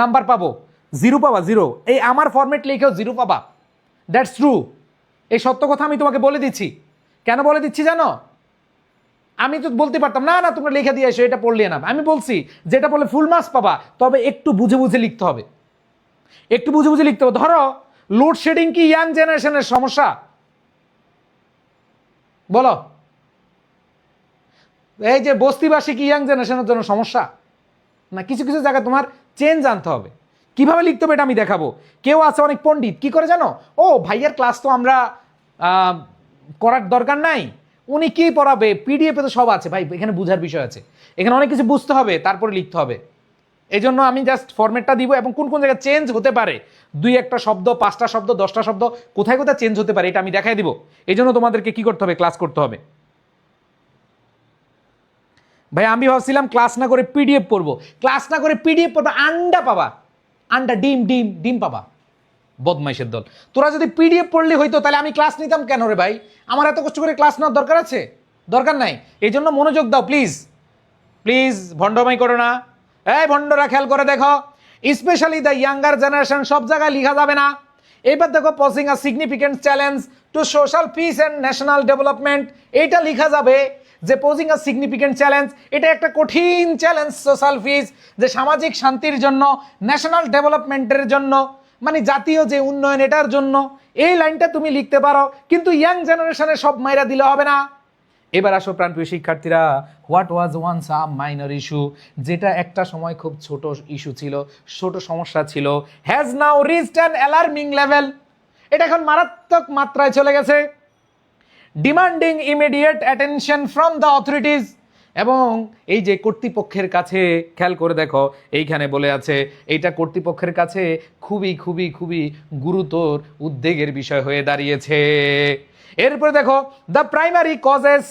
নাম্বার পাবো, জিরো পাবা, জিরো। এই আমার ফরম্যাট লিখেও জিরো পাবা, দ্যাটস ট্রু। এই সত্য কথা আমি তোমাকে বলে দিচ্ছি। কেন বলে দিচ্ছি জানো? আমি তো বলতে পারতাম না না তোমরা লিখে দিয়ে এসো, এটা পড়লে না। আমি বলছি যেটা বললে ফুল মার্কস পাবা, তবে একটু বুঝে বুঝে লিখতে হবে, একটু বুঝে বুঝে লিখতে হবে। ধরো লোডশেডিং কি ইয়াং জেনারেশনের সমস্যা? বলো। এই যে বস্তিবাসী কি ইয়াং জেনারেশনের জন্য সমস্যা না? কিছু কিছু জায়গায় তোমার চেঞ্জ আনতে হবে। কিভাবে লিখতে হবে এটা আমি দেখাবো। কেউ আছে অনেক পণ্ডিত, কি করে জানো, ও ভাইয়ের ক্লাস তো আমরা করার দরকার নাই, উনি কি পড়াবে, পিডিএফে তো সব আছে। ভাই এখানে বুঝার বিষয় আছে, এখানে অনেক কিছু বুঝতে হবে, তারপরে লিখতে হবে। এই জন্য আমি জাস্ট ফরম্যাটটা দিব, এবং কোন কোন জায়গায় চেঞ্জ হতে পারে, 2-1টা শব্দ, 5টা শব্দ, 10টা শব্দ কোথায় কোথায় চেঞ্জ হতে পারে, এটা আমি দেখাই দিব। এই জন্য তোমাদেরকে কি করতে হবে, ক্লাস করতে হবে। ভাই আমি ভাবছিলাম ক্লাস না করে পিডিএফ পড়বো, ক্লাস না করে পিডিএফ পড়বো, আন্ডা পাবা, আন্ডা, ডিম ডিম ডিম পাবা। বদমাইশের দল, তোরা যদি পিডিএফ পড়লে হইতো তাহলে আমি ক্লাস নিতাম কেন রে ভাই? আমার এত কষ্ট করে ক্লাস নেওয়ার দরকার আছে? দরকার নাই। এই জন্য মনোযোগ দাও প্লিজ, প্লিজ ভণ্ডমাই করো না। এই ভণ্ডরা খেয়াল করে দেখো, স্পেশালি দ্য ইয়াঙ্গার জেনারেশন, সব জায়গায় লিখা যাবে না। এবার দেখো, posing a significant challenge to social peace and national development, এইটা লিখা যাবে যে পজিং আ সিগনিফিকেন্ট চ্যালেঞ্জ, এটা একটা কঠিন চ্যালেঞ্জ সোশ্যাল পিস, যে সামাজিক শান্তির জন্য, ন্যাশনাল ডেভেলপমেন্টের জন্য, মানে জাতীয় যে উন্নয়ন, এটার জন্য। এই লাইনটা তুমি লিখতে পারো, কিন্তু ইয়াং জেনারেশনে সব মাইরা দিলে হবে না। এবার আসো প্রাণপ্রিয় শিক্ষার্থীরা, what was once a minor issue, যেটা একটা সময় খুব ছোট ইস্যু ছিল, ছোট সমস্যা ছিল, has now reached an alarming level, এটা এখন মারাত্মক মাত্রায় চলে গেছে। Demanding immediate attention from the authorities, এবং এই যে কর্তৃপক্ষের কাছে, খেয়াল করে দেখো এইখানে বলে আছে, এইটা কর্তৃপক্ষের কাছে খুবই খুবই খুবই গুরুতর উদ্বেগের বিষয় হয়ে দাঁড়িয়েছে। এরপরে দেখো দ্য প্রাইমারি কজেস,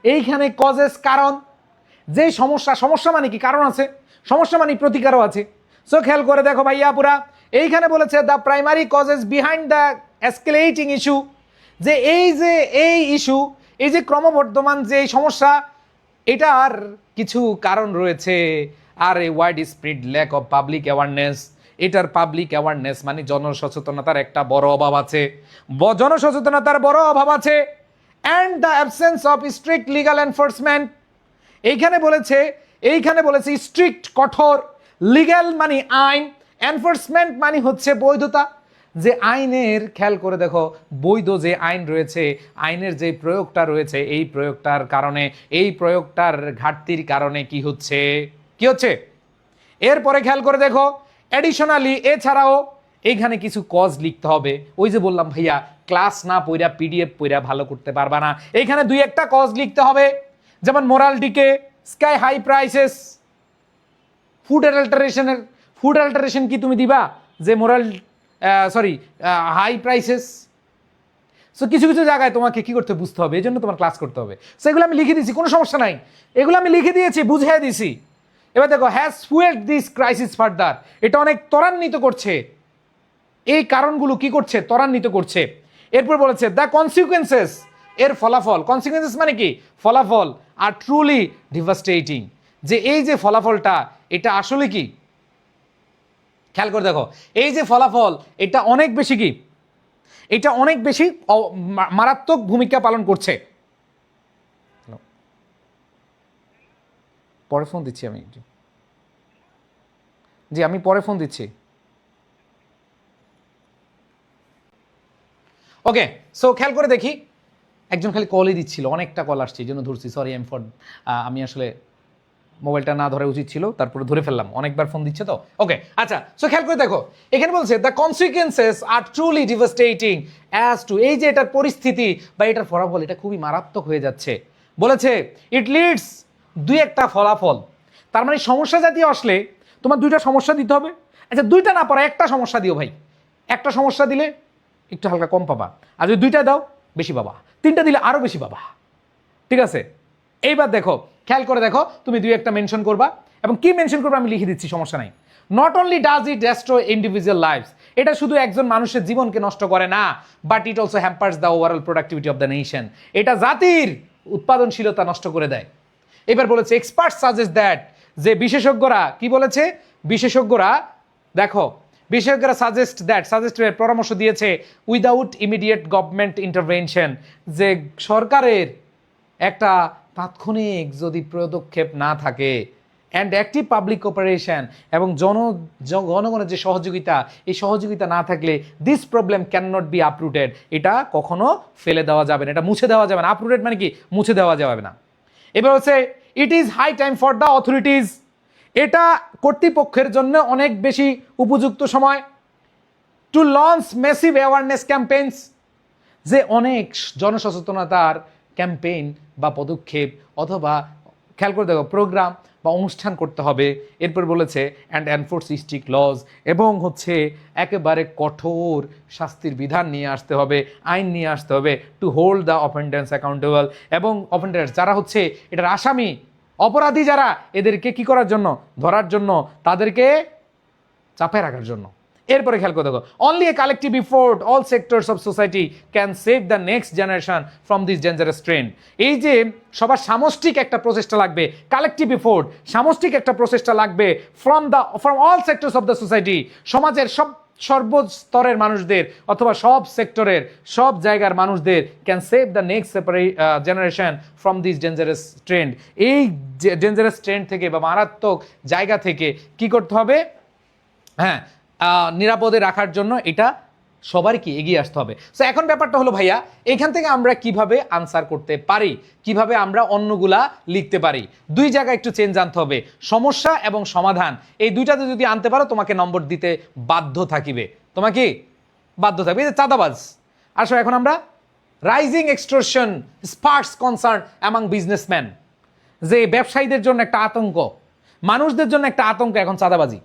এইখানে কজেস কারণ, যে সমস্যা, সমস্যা মানে কি কারণ আছে, সমস্যা মানে প্রতিকারও আছে। সো খেয়াল করে দেখো ভাইয়া পুরা, এইখানে বলেছে the primary causes behind the escalating issue, যে এই ইস্যু, এই যে ক্রমবর্ধমান যে সমস্যা, এটার কিছু কারণ রয়েছে। আর a widespread lack of public awareness, এটার পাবলিক অ্যাওয়ারনেস মানে জনসচেতনতার একটা বড় অভাব আছে, জনসচেতনতার বড় অভাব আছে। And the absence of strict legal enforcement, এইখানে বলেছে স্ট্রিক্ট, কঠোর, লিগ্যাল মানে আইন, এনফোর্সমেন্ট মানে হচ্ছে বৈধতা, যে আইনের, খেয়াল করে দেখো, বৈধ যে আইন রয়েছে, আইনের যে প্রয়োগটা রয়েছে, এই প্রয়োগটার কারণে, এই প্রয়োগটার ঘাটতির কারণে কি হচ্ছে, কি হচ্ছে। এরপরে খেয়াল করে দেখো, অ্যাডিশনালি, এছাড়াও এইখানে কিছু কজ লিখতে হবে। ওই যে বললাম ভাইয়া, ক্লাস না পড়া পিডিএফ পড়া ভালো করতে পারবা না, এইখানে 2-1টা কজ লিখতে হবে, যেমন moral decay, sky high prices, food adulteration কি তুমি দিবা যে মোরাল হাই প্রাইসেস? সো কিছু কিছু জায়গায় তোমাকে কি করতে বুঝতে হবে, এই জন্য তোমার ক্লাস করতে হবে। সেগুলো আমি লিখে দিয়েছি, কোনো সমস্যা নাই, এগুলো আমি লিখে দিয়েছি, বুঝিয়ে দিয়েছি। এবার দেখো, has fuelled this crisis further, এটা অনেক ত্বরান্বিত করছে, এই কারণগুলো কি করছে, ত্বরান্বিত করছে। এরপর বলেছে দ্য কনসিকুয়েন্সেস, এর ফলাফল, কনসিকুয়েন্সেস মানে কি, ফলাফল, আর ট্রুলি ডিভাস্টেটিং, যে এই যে ফলাফলটা, এটা আসলে কি, খেয়াল করে দেখো, এই যে ফলাফল, এটা অনেক বেশি কি, এটা অনেক বেশি মারাত্মক ভূমিকা পালন করছে। পরে ফোন দিচ্ছি আমি, জি আমি পরে ফোন দিচ্ছি। ওকে, সো খেয়াল করে দেখি, একজন খালি কলই দিচ্ছিল, অনেকটা কল আসছে, এই জন্য ধরছি, সরি আমি আসলে মোবাইলটা না ধরা উচিত ছিল, তারপরে ধরে ফেললাম, অনেকবার ফোন দিচ্ছে তো। ওকে, আচ্ছা, সো খেয়াল করে দেখো, এখানে বলছে the consequences R truly devastating as to, এই যে এটার পরিস্থিতি বা এটার ফলাফল, এটা খুবই মারাত্মক হয়ে যাচ্ছে। বলেছে ইট লিডস, 2-1টা ফলাফল, তার মানে সমস্যা জাতীয় আসলে তোমার 2টা সমস্যা দিতে হবে। আচ্ছা 2টা না পারো, একটা সমস্যা দিও ভাই, একটা সমস্যা দিলে একটু হালকা কম পাবা, আর যদি 2টা দাও বেশি পাবা, 3টা দিলে আরো বেশি পাবা, ঠিক আছে। এইবার দেখো খেয়াল করে দেখো, তুমি দুই একটা মেনশন করবা, এবং কি মেনশন করবা আমি লিখে দিচ্ছি, সমস্যা নাই। Not only does it destroy individual lives, এটা শুধু একজন মানুষের জীবনকে নষ্ট করে না, but it also hampers the overall productivity of the nation, এটা জাতির উৎপাদনশীলতা নষ্ট করে দেয়। এবার বলেছে এক্সপার্ট সাজেস্ট দ্যাট, যে বিশেষজ্ঞরা কি বলেছে, বিশেষজ্ঞরা দেখো, বিশেষজ্ঞরা সাজেস্টের পরামর্শ দিয়েছে উইদাউট ইমিডিয়েট গভর্নমেন্ট ইন্টারভেনশন, যে সরকারের একটা তাৎক্ষণিক যদি পদক্ষেপ না থাকে, অ্যান্ড অ্যাক্টিভ পাবলিক কোঅপারেশন, এবং জনগণের যে সহযোগিতা, এই সহযোগিতা না থাকলে this problem can not be uprooted, এটা কখনো ফেলে দেওয়া যাবে না, এটা মুছে দেওয়া যাবে না। আপরুটেড মানে কি, মুছে দেওয়া যাবে না। এবার হচ্ছে it is high time for the authorities, এটা কর্তৃপক্ষের জন্য অনেক বেশি উপযুক্ত সময়, to launch massive awareness campaigns, যে অনেক জনসচেতনতার ক্যাম্পেইন বা পদক্ষেপ অথবা খেয়াল করে দেখো প্রোগ্রাম বা অনুষ্ঠান করতে হবে। এরপর বলেছে অ্যান্ড এনফোর্স স্ট্রিক্ট লজ, এবং হচ্ছে একেবারে কঠোর শাস্তির বিধান নিয়ে আসতে হবে, আইন নিয়ে আসতে হবে, to hold the offenders accountable, এবং অফেন্ডার্স যারা হচ্ছে এটার আসামি, অপরাধী যারা, এদেরকে কি করার জন্য, ধরার জন্য, তাদেরকে চাপে রাখার জন্য। এরপরে খেয়াল করে দেখো only a collective effort all sectors of society can save the next generation from this dangerous trend, এই যে সবার সামষ্টিক একটা প্রচেষ্টা লাগবে, কালেকটিভ এফোর্ট, সামষ্টিক একটা প্রচেষ্টা লাগবে from all sectors of the society, সমাজের সর্বস্তরের মানুষদের অথবা সব সেক্টরের সব জায়গার মানুষদের, can save the next generation from this dangerous trend, এই ডেঞ্জারাস ট্রেন্ড থেকে বা মারাত্মক জায়গা থেকে কি করতে হবে, হ্যাঁ নিরাপদে রাখার জন্য এটা সবারই কি এগিয়ে আসতে হবে। সো এখন ব্যাপারটা হলো ভাইয়া, এখান থেকে আমরা কিভাবে আনসার করতে পারি, কিভাবে আমরা অন্যগুলা লিখতে পারি, দুই জায়গায় একটু চেঞ্জ আনতে হবে, সমস্যা এবং সমাধান, এই দুইটাতে যদি আনতে পারো তোমাকে নম্বর দিতে বাধ্য থাকিবে, তোমাকে বাধ্য থাকবে। এই যে চাঁদাবাজ, আসো এখন আমরা rising extortion sparks concern among businessman, যে ব্যবসায়ীদের জন্য একটা আতঙ্ক, মানুষদের জন্য একটা আতঙ্ক এখন চাঁদাবাজি।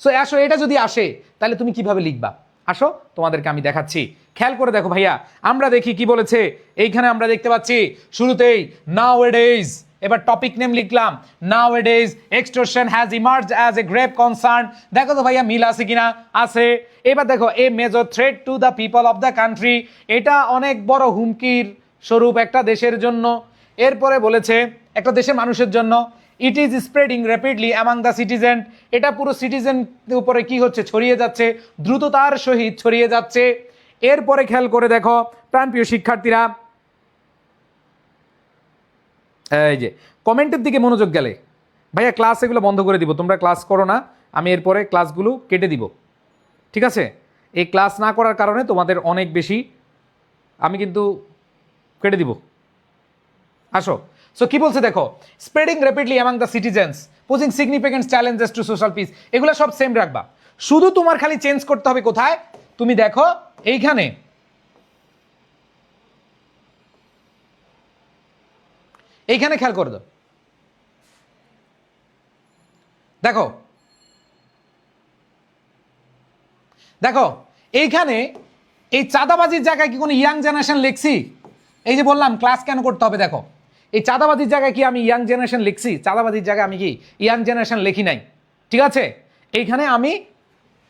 সো আসো এটা যদি আসে তাহলে তুমি কিভাবে লিখবা, আসো তোমাদেরকে আমি দেখাচ্ছি। খেয়াল করে দেখো ভাইয়া, আমরা দেখি কি বলেছে, এইখানে আমরা দেখতে পাচ্ছি শুরুতেই নাওএডেজ, এবার টপিক নেম লিখলাম nowadays extortion has emerged as a grave concern, দেখো তো ভাইয়া মিল আছে কিনা, আছে। এবার দেখো a major threat to the people of the country, এটা অনেক বড় হুমকির স্বরূপ একটা দেশের জন্য। এরপরে বলেছে একটা দেশের মানুষের জন্য, it is spreading rapidly among the citizen, এটা পুরো সিটিজেন উপরে কি হচ্ছে, ছড়িয়ে যাচ্ছে, দ্রুততার সহিত ছড়িয়ে যাচ্ছে। এরপরে খেয়াল করে দেখো প্রাণপ্রিয় শিক্ষার্থীরা, এই যে কমেন্টের দিকে মনোযোগ গেলে ভাইয়া ক্লাস এগুলো বন্ধ করে দিব, তোমরা ক্লাস করো না, আমি এরপরে ক্লাসগুলো কেটে দিব, ঠিক আছে? এই ক্লাস না করার কারণে তোমাদের অনেক বেশি আমি কিন্তু কেটে দিব, আসো। সো কি বলছে দেখো, spreading rapidly among the citizens posing significant challenges two social piece, এগুলো সব সেম রাখবা, শুধু তোমার খালি চেঞ্জ করতে হবে কোথায়, তুমি দেখো এইখানে, এইখানে খেয়াল করে দাও, দেখো দেখো এইখানে এই চাঁদাবাজির জায়গায় কি কোনো ইয়াং জেনারেশন লিখছি? এই যে বললাম ক্লাস কেন করতে হবে, দেখো এই চাঁদাবাজির জায়গায় কি আমি ইয়াং জেনারেশন লিখছি? চাঁদাবাজির জায়গায় আমি কি ইয়াং জেনারেশন লিখি নাই, ঠিক আছে? এইখানে আমি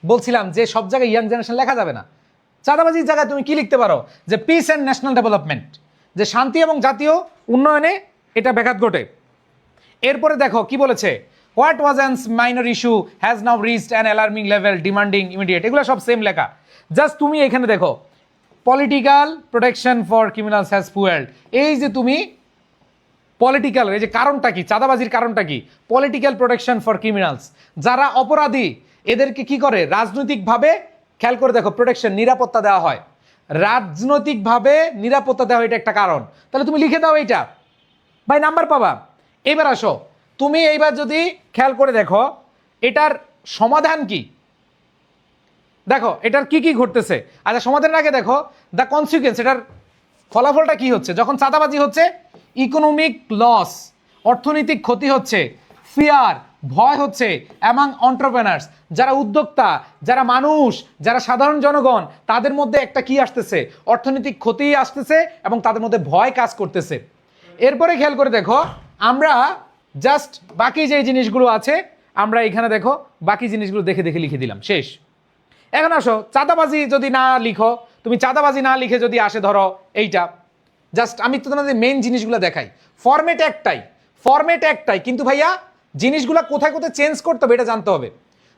বলছিলাম যে সব জায়গায় ইয়াং জেনারেশন লেখা যাবে না, চাঁদাবাজির জায়গায় তুমি কি লিখতে পারো, যে পিস অ্যান্ড ন্যাশনাল ডেভেলপমেন্ট, যে শান্তি এবং জাতীয় উন্নয়নে এটা ব্যাঘাত ঘটে। এরপরে দেখো কি বলেছে, what was an minor issue has now reached an alarming level demanding immediate, এগুলো সব সেম লেখা, জাস্ট তুমি এখানে দেখো political protection for criminals has fuelled, এই যে তুমি পলিটিক্যাল, এই যে কারণটা কি, চাঁদাবাজির কারণটা কি, পলিটিক্যাল প্রোটেকশন ফর ক্রিমিনালস, যারা অপরাধী এদেরকে কি করে রাজনৈতিকভাবে, খেয়াল করে দেখো প্রোটেকশন, নিরাপত্তা দেওয়া হয়, রাজনৈতিকভাবে নিরাপত্তা দেওয়া, এটা একটা কারণ, তাহলে তুমি লিখে দাও এইটা, ভাই নাম্বার পাবা। এবার আসো তুমি এইবার যদি খেয়াল করে দেখো এটার সমাধান কি, দেখো এটার কি কি ঘটতেছে। আচ্ছা সমাধানের আগে দেখো দ্য কনসিকুয়েন্স, এটার ফলাফলটা কি হচ্ছে যখন চাঁদাবাজি হচ্ছে, ইকোনমিক লস, অর্থনৈতিক ক্ষতি হচ্ছে, ফিয়ার, ভয় হচ্ছে অ্যামাং এন্টারপ্রেনার্স, যারা উদ্যোক্তা, যারা মানুষ, যারা সাধারণ জনগণ, তাদের মধ্যে একটা কি আসতেছে, অর্থনৈতিক ক্ষতি আসতেছে এবং তাদের মধ্যে ভয় কাজ করতেছে। এরপরে খেয়াল করে দেখো আমরা জাস্ট বাকি যে জিনিসগুলো আছে আমরা এখানে দেখো বাকি জিনিসগুলো দেখে দেখে লিখে দিলাম, শেষ। এখন আসো চাঁদাবাজি যদি না লিখো, তুমি চাঁদাবাজি না লিখে যদি আসে ধরো এইটা, জাস্ট আমি তো তোমাদের মেইন জিনিসগুলো দেখাই। ফরম্যাট একটাই, কিন্তু ভাইয়া জিনিসগুলো কোথায় কোথায় চেঞ্জ করতে হবে এটা জানতে হবে।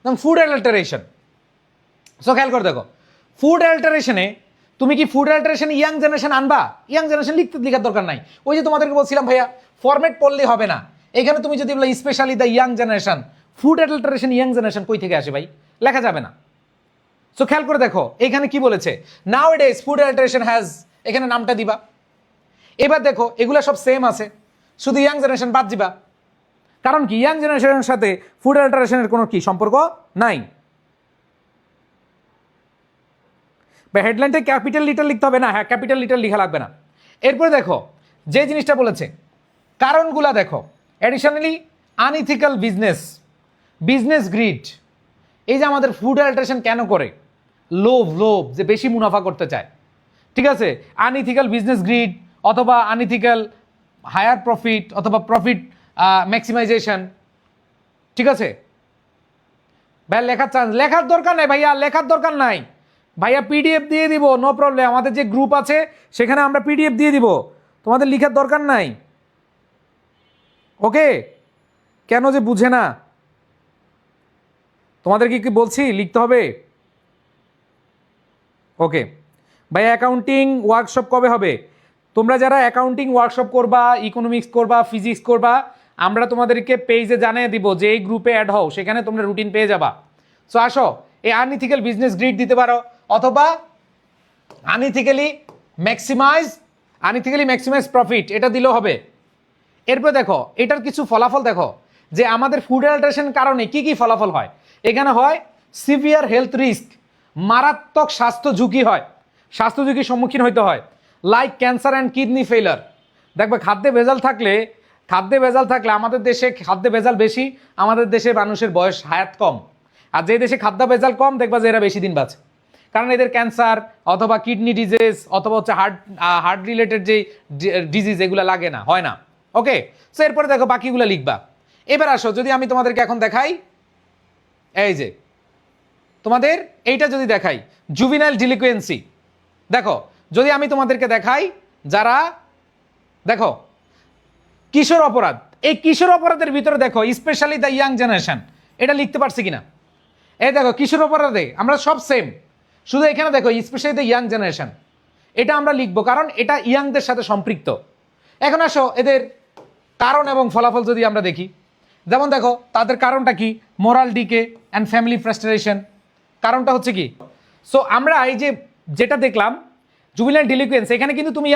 যেমন ফুড অ্যাডাল্টারেশন, সো খেয়াল করে দেখো, ফুড অ্যাডাল্টারেশনে তুমি কি ফুড অ্যাডাল্টারেশনে ইয়াং জেনারেশন আনবা? ইয়াং জেনারেশন লেখার দরকার নাই। ওই যে তোমাদেরকে বলছিলাম ভাইয়া ফরম্যাট পড়লেই হবে না, এখানে তুমি যদি বলো specially the young generation, food adulteration young generation কই থেকে আসে ভাই? লেখা যাবে না। সো খেয়াল করে দেখো এখানে কি বলেছে, নাও ডেজ ফুড অ্যাডাল্টারেশন হ্যাজ, এখানে নামটা দিবা। এবার দেখো এগুলো সব সেম আছে, শুধু ইয়াং জেনারেশন বাদ দিবা, কারণ কি ইয়াং জেনারেশনের সাথে ফুড অ্যাডাল্টারেশনের কোনো কি সম্পর্ক নাই। বা হেডলাইনটা ক্যাপিটাল লিটার লিখতে হবে না, হ্যাঁ ক্যাপিটাল লিটার লেখা লাগবে না। এরপরে দেখো যে জিনিসটা বলেছে কারণগুলা দেখো, অ্যাডিশনালি আনইথিক্যাল বিজনেস গ্রিড, এই যে আমাদের ফুড অ্যাডাল্টারেশন কেন করে, লোভ যে বেশি মুনাফা করতে চায়, ঠিক আছে, আনইথিক্যাল বিজনেস গ্রিড অথবা আনইথিক্যাল হায়ার প্রফিট অথবা প্রফিট ম্যাক্সিমাইজেশন, ঠিক আছে ভাই। লেখার দরকার নাই ভাইয়া, লেখার দরকার নাই ভাইয়া, পিডিএফ দিয়ে দিব, নো প্রবলেম। আমাদের যে গ্রুপ আছে সেখানে আমরা পিডিএফ দিয়ে দিব, তোমাদের লেখার দরকার নাই। ওকে, কেন যে বুঝে না, তোমাদেরকে কি বলছি লিখতে হবে? ওকে ভাই, অ্যাকাউন্টিং ওয়ার্কশপ কবে হবে? তোমরা যারা অ্যাকাউন্টিং ওয়ার্কশপ করবা, ইকোনমিক্স করবা, ফিজিক্স করবা, আমরা তোমাদেরকে পেজে জানিয়ে দিব যে এই গ্রুপে অ্যাড হও, সেখানে তোমরা রুটিন পেয়ে যাবা। সো আসো, এই আনইথিক্যাল বিজনেস গ্রিড দিতে পারো, অথবা আনইথিক্যালি ম্যাক্সিমাইজ প্রফিট, এটা দিলেও হবে। এরপর দেখো এটার কিছু ফলাফল দেখো, যে আমাদের ফুড অ্যাডাল্টারেশন কারণে কি কি ফলাফল হয়। এখানে হয় সিভিয়ার হেলথ রিস্ক, মারাত্মক স্বাস্থ্য ঝুঁকি হয়, স্বাস্থ্য ঝুঁকির সম্মুখীন হইতে হয়, like cancer and kidney failure. দেখবে খাদ্যে ভেজাল থাকলে আমাদের দেশে খাদ্যে ভেজাল বেশি, আমাদের দেশের মানুষের বয়স হায়াত কম। আর যে দেশে খাদ্য ভেজাল কম দেখবা যে এরা বেশি দিন বাঁচে, কারণ এদের ক্যান্সার অথবা কিডনি ডিজিজ অথবা হচ্ছে হার্ট রিলেটেড যে ডিজিজ এগুলো লাগে না, হয় না। ওকে, সো এরপরে দেখো বাকিগুলো লিখবা। এবার আসো যদি আমি তোমাদেরকে এখন দেখাই, এই যে তোমাদের এইটা যদি দেখাই জুভিনাইল ডিলিকুয়েন্সি, দেখো যদি আমি তোমাদেরকে দেখাই যারা দেখো কিশোর অপরাধ, এই কিশোর অপরাধের ভিতরে দেখো স্পেশালি দ্য ইয়াং জেনারেশন, এটা লিখতে পারছি কিনা? এই দেখো কিশোর অপরাধে আমরা সব সেম, শুধু এখানে দেখো স্পেশালি দ্য ইয়াং জেনারেশন, এটা আমরা লিখবো কারণ এটা ইয়াংদের সাথে সম্পৃক্ত। এখন আসো এদের কারণ এবং ফলাফল যদি আমরা দেখি, যেমন দেখো তাদের কারণটা কি, moral decay and family frustration, কারণটা হচ্ছে কি। সো আমরা এই যে যেটা দেখলাম জুভিনাইল ডিলিকুয়েন্স, এখানে কিন্তু তুমি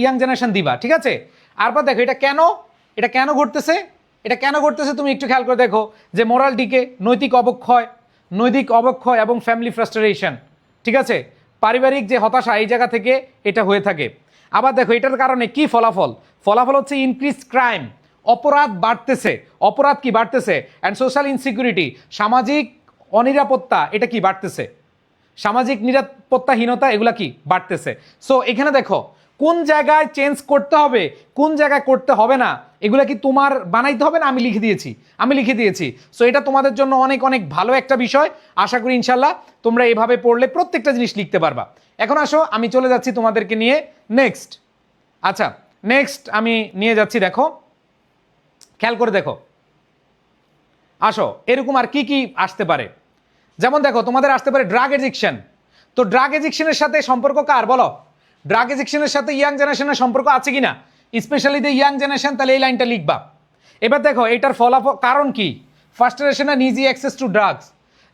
ইয়াং জেনারেশন দিবা, ঠিক আছে। আরপর দেখো এটা কেন ঘটতেছে তুমি একটু খেয়াল করে দেখো, যে মোরাল ডিকে নৈতিক অবক্ষয় এবং ফ্যামিলি ফ্রাস্ট্রেশন, ঠিক আছে, পারিবারিক যে হতাশা এই জায়গা থেকে এটা হয়ে থাকে। আবার দেখো এটার কারণে কি ফলাফল হচ্ছে ইনক্রিজ ক্রাইম, অপরাধ বাড়তেছে অ্যান্ড সোশ্যাল ইনসিকিউরিটি, সামাজিক অনিরাপত্তা, এটা কি বাড়তেছে, সামাজিক নিরাপত্তাহীনতা এগুলা কি বাড়তেছে। সো এখানে দেখো কোন জায়গায় চেঞ্জ করতে হবে, কোন জায়গায় করতে হবে না, এগুলা কি তোমার বানাইতে হবে না, আমি লিখে দিয়েছি। সো এটা তোমাদের জন্য অনেক অনেক ভালো একটা বিষয়, আশা করি ইনশাল্লাহ তোমরা এভাবে পড়লে প্রত্যেকটা জিনিস লিখতে পারবা। এখন আসো আমি চলে যাচ্ছি তোমাদেরকে নিয়ে নেক্সট। আচ্ছা নেক্সট আমি নিয়ে যাচ্ছি, দেখো খেয়াল করে দেখো, আসো এরকম আর কি কি আসতে পারে। যেমন দেখো তোমাদের আসতে পারে ড্রাগ এডিকশন, তো ড্রাগ এডিকশনের সাথে সম্পর্ক কার বলো? ড্রাগ এডিকশনের সাথে ইয়াং জেনারেশনের সম্পর্ক আছে কিনা, স্পেশালি দ্য ইয়াং জেনারেশন, তাহলে এই লাইনটা লিখবা। এবার দেখো এটার ফলাফল কারণ কি, frustration and easy access to drugs,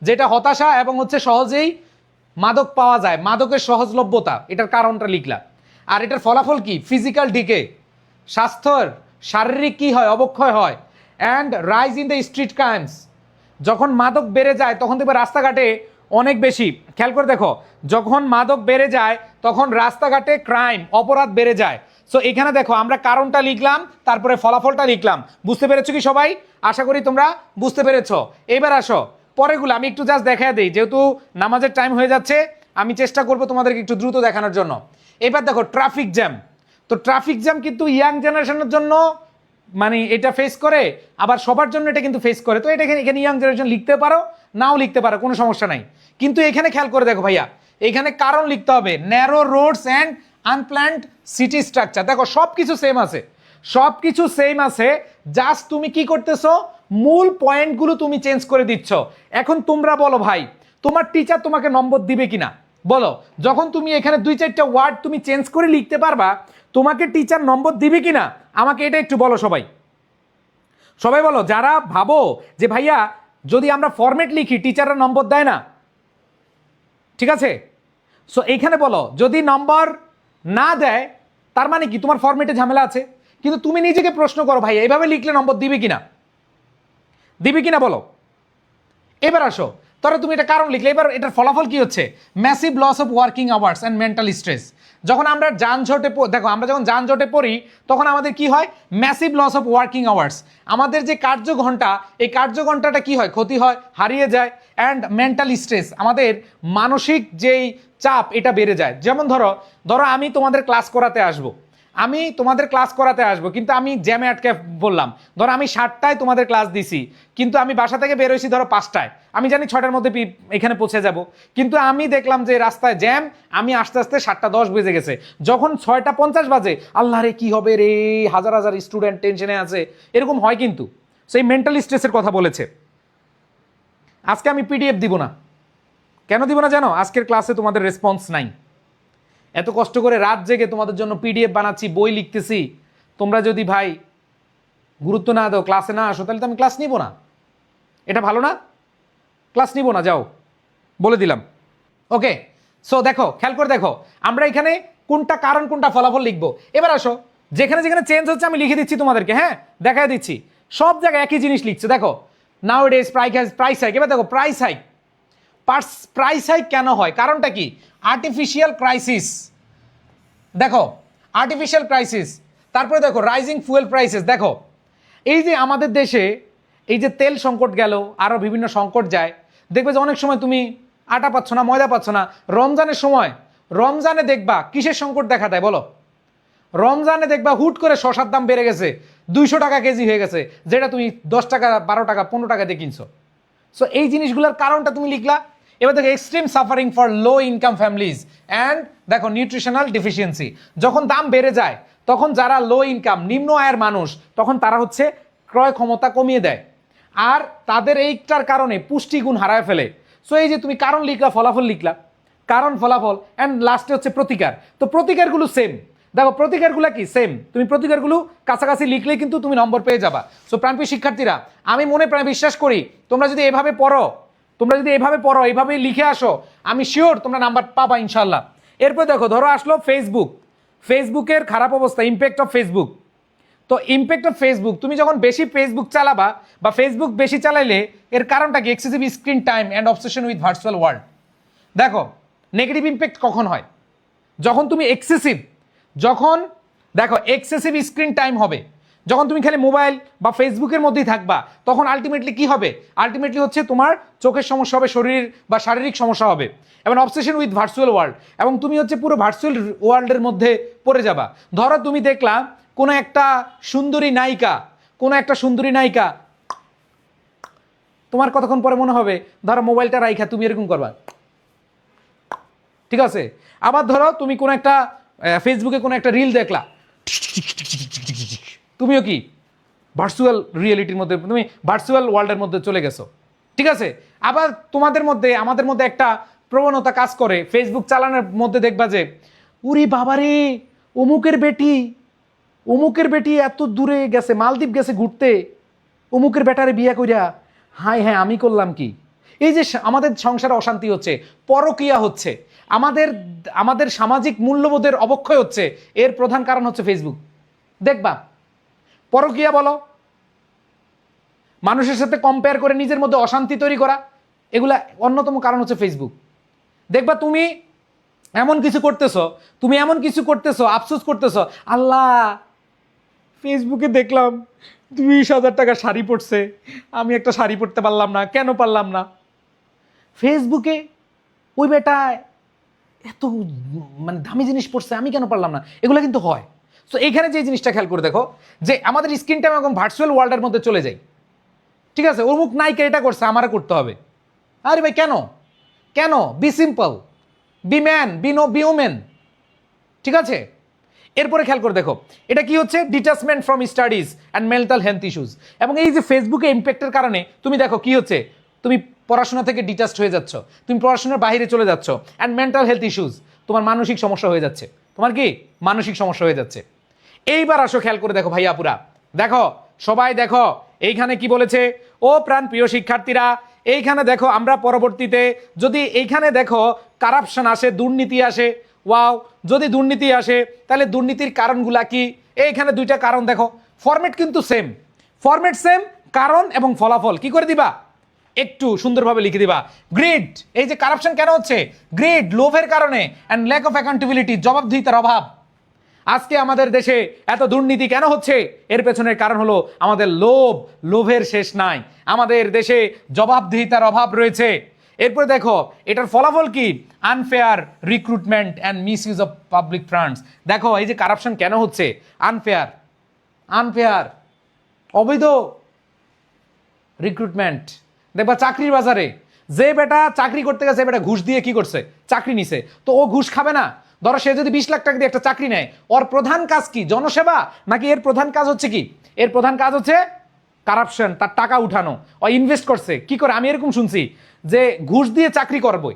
যেটা হতাশা এবং হচ্ছে সহজেই মাদক পাওয়া যায়, মাদকের সহজলভ্যতা, এটার কারণটা লিখলা। আর এটার ফলাফল কি, ফিজিক্যাল ডিকে, স্বাস্থ্যের শারীরিক কি হয়, অবক্ষয় হয়, and rise in the street crimes, যখন মাদক বেড়ে যায় তখন দেখবে রাস্তাঘাটে অনেক বেশি, খেয়াল করে দেখো যখন মাদক বেড়ে যায় তখন রাস্তাঘাটে ক্রাইম, অপরাধ বেড়ে যায়। সো এখানে দেখো আমরা কারণটা লিখলাম, তারপরে ফলাফলটা লিখলাম। বুঝতে পেরেছো কি সবাই? আশা করি তোমরা বুঝতে পেরেছো। এবার আসো পরেগুলো আমি একটু জাস্ট দেখা দিই, যেহেতু নামাজের টাইম হয়ে যাচ্ছে আমি চেষ্টা করবো তোমাদেরকে একটু দ্রুত দেখানোর জন্য। এবার দেখো ট্রাফিক জ্যাম, তো ট্রাফিক জ্যাম কিন্তু ইয়াং জেনারেশনের জন্য মানে এটা ফেস করে, আবার সবার জন্য এটা কিন্তু ফেস করে। তো এটা এখানে ইয়াং জেনারেশন লিখতে পারো, নাও লিখতে পারো, কোনো সমস্যা নাই। কিন্তু এখানে খেয়াল করে দেখো ভাইয়া, এখানে কারণ লিখতে হবে, narrow roads and unplanned city structure. দেখো সব কিছু সেম আছে, সব কিছু সেম আছে, জাস্ট তুমি কি করতেছো, মূল পয়েন্টগুলো তুমি চেঞ্জ করে দিচ্ছ। এখন তোমরা বলো ভাই, তোমার টিচার তোমাকে নম্বর দিবে কিনা বলো? যখন তুমি এখানে 2-4টা ওয়ার্ড তুমি চেঞ্জ করে লিখতে পারবা, তোমাকে টিচার নম্বর দিবে কিনা আমাকে এটা একটু বলো সবাই। সবাই বলো, যারা ভাবো যে ভাইয়া যদি আমরা ফরম্যাট লিখি টিচাররা নম্বর দেয় না, ঠিক আছে? সো এইখানে বলো, যদি নম্বর না দেয় তার মানে কি তোমার ফরম্যাটে ঝামেলা আছে। কিন্তু তুমি নিজেকে প্রশ্ন করো, ভাই এইভাবে লিখলে নম্বর দিবে কিনা, দিবে কিনা বলো। এবার আসো, ধরো তুমি এটা কারণ লিখলে, এবার এটার ফলাফল কি হচ্ছে, massive loss of working hours and mental stress. যখন আমরা যানজটে দেখো, আমরা যখন যানজটে পড়ি তখন আমাদের কি হয়, massive loss of working hours, আমাদের যে কার্য ঘন্টা, এই কার্য ঘন্টাটা কি হয়, ক্ষতি হয়, হারিয়ে যায়। অ্যান্ড মেন্টাল স্ট্রেস, আমাদের মানসিক যেই চাপ এটা বেড়ে যায়। যেমন ধরো ধরো আমি তোমাদের ক্লাস করাতে আসবো, আমি তোমাদের ক্লাস করাতে আসবো, কিন্তু আমি জ্যামে আটকে বললাম, ধরো আমি 7টায় তোমাদের ক্লাস দিছি, কিন্তু আমি বাসা থেকে বের হয়েছি ধরো 5টায়, আমি জানি 6টার মধ্যে এখানে পৌঁছে যাব, কিন্তু আমি দেখলাম যে রাস্তায় জ্যাম, আমি আস্তে আস্তে 7টা 10 বেজে গেছে। যখন 6টা 50 বাজে, আল্লাহ রে কি হবে রে, হাজার হাজার স্টুডেন্ট টেনশনে আছে, এরকম হয়। কিন্তু সেই মেন্টাল স্ট্রেসের কথা বলেছে। আজকে আমি পিডিএফ দিব না, কেন দিব না জানো? আজকের ক্লাসে তোমাদের রেসপন্স নাই। এত কষ্ট করে রাত জেগে তোমাদের জন্য পিডিএফ বানাচ্ছি, বই লিখতেছি, তোমরা যদি ভাই গুরুত্ব না দাও, ক্লাসে না আসো, তাহলে তো আমি ক্লাস নিব না। এটা ভালো না? ক্লাস নিব না, যাও, বলে দিলাম। ওকে, সো দেখো, খেয়াল করে দেখো, আমরা এখানে কোনটা কারণ কোনটা ফলাফল লিখবো। এবার আসো, যেখানে যেখানে চেঞ্জ হচ্ছে আমি লিখে দিচ্ছি তোমাদেরকে, হ্যাঁ দেখাই দিচ্ছি, সব জায়গায় একই জিনিস লিখছে। দেখো নাও ডেজ প্রাইস হাইক, এবার দেখো প্রাইস হাইক, প্রাইস হাইক কেন হয়, কারণটা কি, আর্টিফিশিয়াল ক্রাইসিস। দেখো আর্টিফিশিয়াল ক্রাইসিস, তারপরে দেখো রাইজিং ফুয়েল প্রাইসেস। দেখো এই যে আমাদের দেশে এই যে তেল সংকট গেল, আরও বিভিন্ন সংকট যায়, দেখবে যে অনেক সময় তুমি আটা পাচ্ছ না, ময়দা পাচ্ছ না। রমজানের সময়, রমজানে দেখবা কিসের সংকট দেখা দেয় বলো? রমজানে দেখবা হুট করে শসার দাম বেড়ে গেছে, 200 টাকা কেজি হয়ে গেছে, যেটা তুমি 10 টাকা 12 টাকা 15 টাকা দিয়ে কিনছো। সো এই জিনিসগুলোর কারণটা তুমি লিখলা। এবার দেখো extreme suffering for low income families and দেখো নিউট্রিশনাল ডিফিসিয়েন্সি। যখন দাম বেড়ে যায় তখন যারা লো ইনকাম, নিম্ন আয়ের মানুষ, তখন তারা হচ্ছে ক্রয় ক্ষমতা কমিয়ে দেয়, আর তাদের এইটার কারণে পুষ্টিগুণ হারায় ফেলে। সো এই যে তুমি কারণ লিখলা, ফলাফল লিখলা, কারণ ফলাফল, অ্যান্ড লাস্টে হচ্ছে প্রতিকার। তো প্রতিকারগুলো সেম, দেখো প্রতিকারগুলো কি সেম, তুমি প্রতিকারগুলো কাছাকাছি লিখলেই কিন্তু তুমি নম্বর পেয়ে যাবা। সো প্রাণপ্রিয় শিক্ষার্থীরা, আমি মনে প্রায় বিশ্বাস করি তোমরা যদি এভাবে পড়ো, তোমরা যদি এভাবে পড়ো, এইভাবে লিখে আসো, আমি শিওর তোমরা নাম্বার পাবা ইনশাল্লাহ। এরপর দেখো, ধরো আসলো ফেসবুক, ফেসবুকের খারাপ অবস্থা, ইম্প্যাক্ট অফ ফেসবুক। তো ইম্প্যাক্ট অফ ফেসবুক, তুমি যখন বেশি ফেসবুক চালাবা বা ফেসবুক বেশি চালাইলে এর কারণটা কি, excessive screen time and obsession with virtual world. দেখো নেগেটিভ ইম্প্যাক্ট কখন হয়, যখন তুমি এক্সেসিভ, যখন দেখো এক্সেসিভ স্ক্রিন টাইম হবে, যখন তুমি খালি মোবাইল বা ফেসবুকের মধ্যেই থাকবা, তখন আলটিমেটলি কি হবে, আলটিমেটলি হচ্ছে তোমার চোখের সমস্যা হবে, শরীর বা শারীরিক সমস্যা হবে, এবং অবসেশন উইথ ভার্চুয়াল ওয়ার্ল্ড, এবং তুমি হচ্ছে পুরো ভার্চুয়াল ওয়ার্ল্ডের মধ্যে পড়ে যাবা। ধরো তুমি দেখলা কোনো একটা সুন্দরী নায়িকা, কোনো একটা সুন্দরী নায়িকা, তোমার কতক্ষণ পরে মনে হবে ধরো মোবাইলটা রাইখা তুমি এরকম করবা, ঠিক আছে? আবার ধরো তুমি কোনো একটা ফেসবুকে কোনো একটা রিল দেখলা, তুমিও কি ভার্চুয়াল রিয়েলিটির মধ্যে, তুমি ভার্চুয়াল ওয়ার্ল্ডের মধ্যে চলে গেছো, ঠিক আছে? আবার তোমাদের মধ্যে, আমাদের মধ্যে একটা প্রবণতা কাজ করে, ফেসবুক চালানোর মধ্যে দেখবা যে উরি বাবারে, অমুকের বেটি এত দূরে গেছে, মালদ্বীপ গেছে ঘুরতে, অমুকের বেটারে বিয়ে কইরা, হাই হ্যাঁ আমি করলাম কি? এই যে আমাদের সংসারে অশান্তি হচ্ছে, পরকীয়া হচ্ছে, আমাদের সামাজিক মূল্যবোধের অবক্ষয় হচ্ছে, এর প্রধান কারণ হচ্ছে ফেসবুক। দেখবা পরকীয়া বলো, মানুষের সাথে কম্পেয়ার করে নিজের মধ্যে অশান্তি তৈরি করা, এগুলা অন্যতম কারণ হচ্ছে ফেসবুক। দেখবা তুমি এমন কিছু করতেছো, আফসোস করতেছো, আল্লাহ ফেসবুকে দেখলাম 20,000 টাকা শাড়ি পরছে, আমি একটা শাড়ি পরতে পারলাম না, কেন পারলাম না? ফেসবুকে ওই বেটা এত মানে দামি জিনিস পড়ছে, আমি কেন পারলাম না? এগুলো কিন্তু হয়। সো এইখানে যে জিনিসটা খেয়াল করে দেখো যে আমাদের স্ক্রিন টাইম এবং ভার্চুয়াল ওয়ার্ল্ডের মধ্যে চলে যাই, ঠিক আছে, অমুক নায়িকা এটা করছে আমারও করতে হবে। আরে ভাই কেন কেন? Be simple, be man, be women, ঠিক আছে। এরপরে খেয়াল করে দেখো এটা কি হচ্ছে, detachment from studies and mental health issues. এবং এই যে ফেসবুকে ইম্প্যাক্টের কারণে তুমি দেখো কি হচ্ছে, তুমি পড়াশোনা থেকে ডিটাচড হয়ে যাচ্ছ, তুমি পড়াশোনার বাইরে চলে যাচ্ছ, অ্যান্ড মেন্টাল হেলথ ইস্যুস, তোমার মানসিক সমস্যা হয়ে যাচ্ছে, তোমার কি মানসিক সমস্যা হয়ে যাচ্ছে। এইবার আসো খেয়াল করে দেখো ভাইয়াপুরা, দেখো সবাই দেখো এইখানে কি বলেছে, ও প্রাণ প্রিয় শিক্ষার্থীরা, এইখানে দেখো আমরা পরবর্তীতে যদি এইখানে দেখো কারাপশন আসে, দুর্নীতি আসে, ওয়াও, যদি দুর্নীতি আসে তাহলে দুর্নীতির কারণগুলা কি, এইখানে দুইটা কারণ দেখো, ফরম্যাট কিন্তু সেম, ফরম্যাট সেম, কারণ এবং ফলাফল কি করে দিবা, একটু সুন্দরভাবে লিখে দিবা। গ্রিড, এই যে কারাপশন কেন হচ্ছে, গ্রিড, লোভের কারণে, অ্যান্ড ল্যাক অফ অ্যাকাউন্টেবিলিটি, জবাবদিহিতার অভাব। আজকে আমাদের দেশে এত দুর্নীতি কেন হচ্ছে, এর পেছনের কারণ হলো আমাদের লোভ, লোভের শেষ নাই, আমাদের দেশে জবাবদিহিতার অভাব রয়েছে। এরপরে দেখো এটার ফলাফল কি, unfair recruitment and misuse of public funds. দেখো এই যে কারাপশন কেন হচ্ছে, আনফেয়ার, আনফেয়ার অবৈধ রিক্রুটমেন্ট। দেখবা চাকরির বাজারে যে বেটা চাকরি করতে গেছে, বেটা ঘুষ দিয়ে কি করছে, চাকরি নিছে, তো ও ঘুষ খাবে না? ধরো সে যদি 20 লাখ টাকা দিয়ে একটা চাকরি নেয়, ওর প্রধান কাজ কি, জনসেবা, নাকি এর প্রধান কাজ হচ্ছে কি, এর প্রধান কাজ হচ্ছে কারাপশন, তার টাকা উঠানো, ও ইনভেস্ট করছে কি করে, আমি এরকম শুনছি যে ঘুষ দিয়ে চাকরি করবই,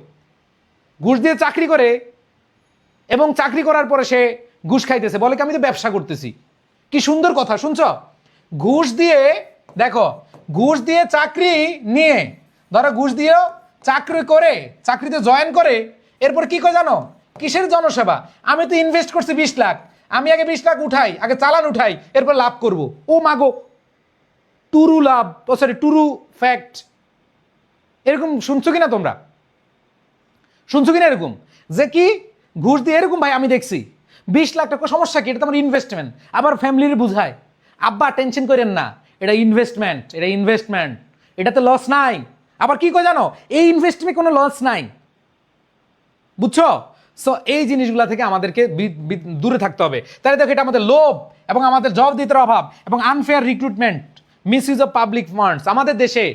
ঘুষ দিয়ে চাকরি করে এবং চাকরি করার পরে সে ঘুষ খাইতেছে, বলে কি আমি তো ব্যবসা করতেছি। কি সুন্দর কথা শুনছ, ঘুষ দিয়ে, দেখো ঘুষ দিয়ে চাকরি নিয়ে, ধরো ঘুষ দিয়েও চাকরি করে, চাকরিতে জয়েন করে, এরপর কি করে জানো, কিসের জনসেবা, আমি তো ইনভেস্ট করছি 20 লাখ, আমি আগে 20 লাখ উঠাই, আগে চালান উঠাই, এরপর লাভ করব। ও মাগো, টুরু লাভ, ও সরি টুরু ফ্যাক্ট। এরকম শুনছো কিনা তোমরা, শুনছো কিনা এরকম যে কি ঘুষ দিয়ে এরকম, ভাই আমি দেখছি 20 লাখ টাকা, সমস্যা কি, এটা তোমার ইনভেস্টমেন্ট। আবার ফ্যামিলির বুঝায়, আব্বা টেনশন করেন না, এটা ইনভেস্টমেন্ট, এটা ইনভেস্টমেন্ট, এটাতে লস নাই। আবার কি কয় জানো, এই ইনভেস্টমেন্টে কোনো লস নাই, বুঝছো। সো এই জিনিসগুলো থেকে আমাদেরকে দূরে থাকতে হবে। তাহলে দেখো এটা আমাদের লোভ এবং আমাদের জবাবদিহিতার অভাব এবং unfair recruitment, misuse of public funds. আমাদের দেশে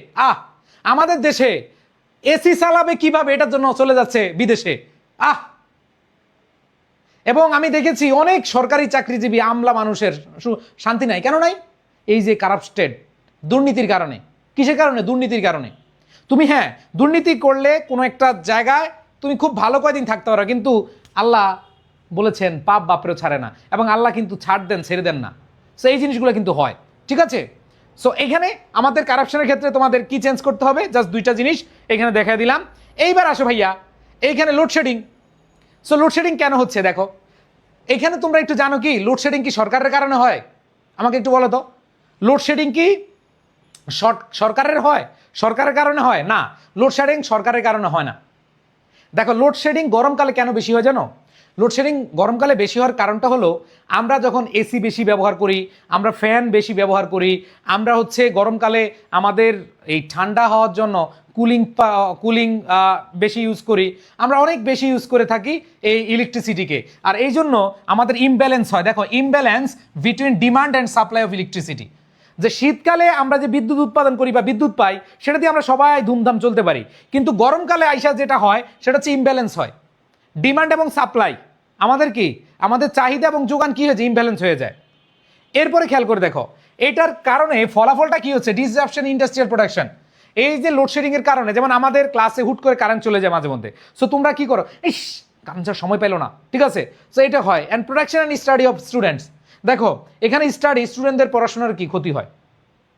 আমাদের দেশে এসি চালাবে কিভাবে, এটার জন্য চলে যাচ্ছে বিদেশে। এবং আমি দেখেছি অনেক সরকারি চাকরিজীবী আমলা মানুষের শান্তি নাই, কেন নাই, এই যে কারাপটেড, দুর্নীতির কারণে। কিসের কারণে, দুর্নীতির কারণে। তুমি হ্যাঁ দুর্নীতি করলে কোনো একটা জায়গায় তুমি খুব ভালো কয়দিন থাকতে পারো, কিন্তু আল্লাহ বলেছেন পাপ বাপরেও ছাড়ে না, এবং আল্লাহ কিন্তু ছাড় দেন, ছেড়ে দেন না। সো এই জিনিসগুলো কিন্তু হয়, ঠিক আছে। সো এখানে আমাদের কারাপশনের ক্ষেত্রে তোমাদের কি চেঞ্জ করতে হবে, জাস্ট দুইটা জিনিস এখানে দেখাই দিলাম। এইবার আসো ভাইয়া এইখানে লোডশেডিং। সো লোডশেডিং কেন হচ্ছে দেখো, এখানে তোমরা একটু জানো কি লোডশেডিং কি সরকারের কারণে হয়, আমাকে একটু বলো তো, লোডশেডিং কি সরকারের হয়, সরকারের কারণে হয় না, লোডশেডিং সরকারের কারণে হয় না। দেখো লোডশেডিং গরমকালে কেন বেশি হয় জানো, লোডশেডিং গরমকালে বেশি হওয়ার কারণটা হলো আমরা যখন এসি বেশি ব্যবহার করি, আমরা ফ্যান বেশি ব্যবহার করি, আমরা হচ্ছে গরমকালে আমাদের এই ঠান্ডা হওয়ার জন্য কুলিং বেশি ইউজ করি, আমরা অনেক বেশি ইউজ করে থাকি এই ইলেকট্রিসিটিকে, আর এই জন্য আমাদের ইমব্যালেন্স হয়। দেখো imbalance between demand and supply of electricity, যে শীতকালে আমরা যে বিদ্যুৎ উৎপাদন করি বা বিদ্যুৎ পাই, সেটা দিয়ে আমরা সবাই ধুমধাম চলতে পারি, কিন্তু গরমকালে আইসা যেটা হয় সেটা হচ্ছে ইমব্যালেন্স হয়, ডিমান্ড এবং সাপ্লাই, আমাদের কি আমাদের চাহিদা এবং যোগান কি হয়েছে, ইমব্যালেন্স হয়ে যায়। এরপরে খেয়াল করে দেখো এটার কারণে ফলাফলটা কি হচ্ছে, ডিসরাপশন ইন্ডাস্ট্রিয়াল প্রোডাকশন। এই যে লোডশেডিং এর কারণে, যেমন আমাদের ক্লাসে হুট করে কারেন্ট চলে যায় মাঝে মধ্যে, সো তোমরা কি করো, ইস কারেন্ট সময় পেলো না, ঠিক আছে, সো এটা হয়। And production and study of students, দেখো এখানে স্টুডেন্টদের পড়াশোনার কি ক্ষতি হয়,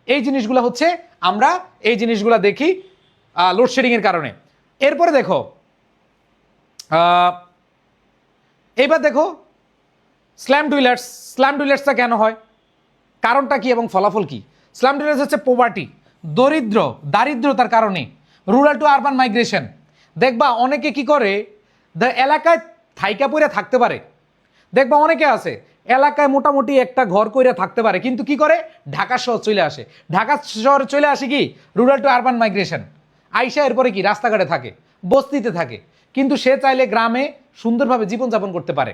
এই জিনিসগুলো হচ্ছে আমরা এই জিনিসগুলো দেখি লোডশেডিং এর কারণে। এরপরে দেখো এইবার দেখো স্ল্যাম ডুইলার্সটা কেন হয়, কারণটা কি এবং ফলাফল কি। স্ল্যাম ডুইলার্স হচ্ছে পোভার্টি, দারিদ্রতার কারণে, রুরাল টু আরবান মাইগ্রেশন। দেখবা অনেকে কি করে, এলাকায় থাইকা পইরা থাকতে পারে, দেখবা অনেকে আছে এলাকায় মোটামুটি একটা ঘর কইরা থাকতে পারে, কিন্তু কি করে ঢাকা শহর চলে আসে, ঢাকা শহরে চলে আসে কি রুরাল টু আরবান মাইগ্রেশন, আইসা এরপরে কি রাস্তাঘাটে থাকে, বস্তিতে থাকে, কিন্তু সে চাইলে গ্রামে সুন্দরভাবে জীবনযাপন করতে পারে।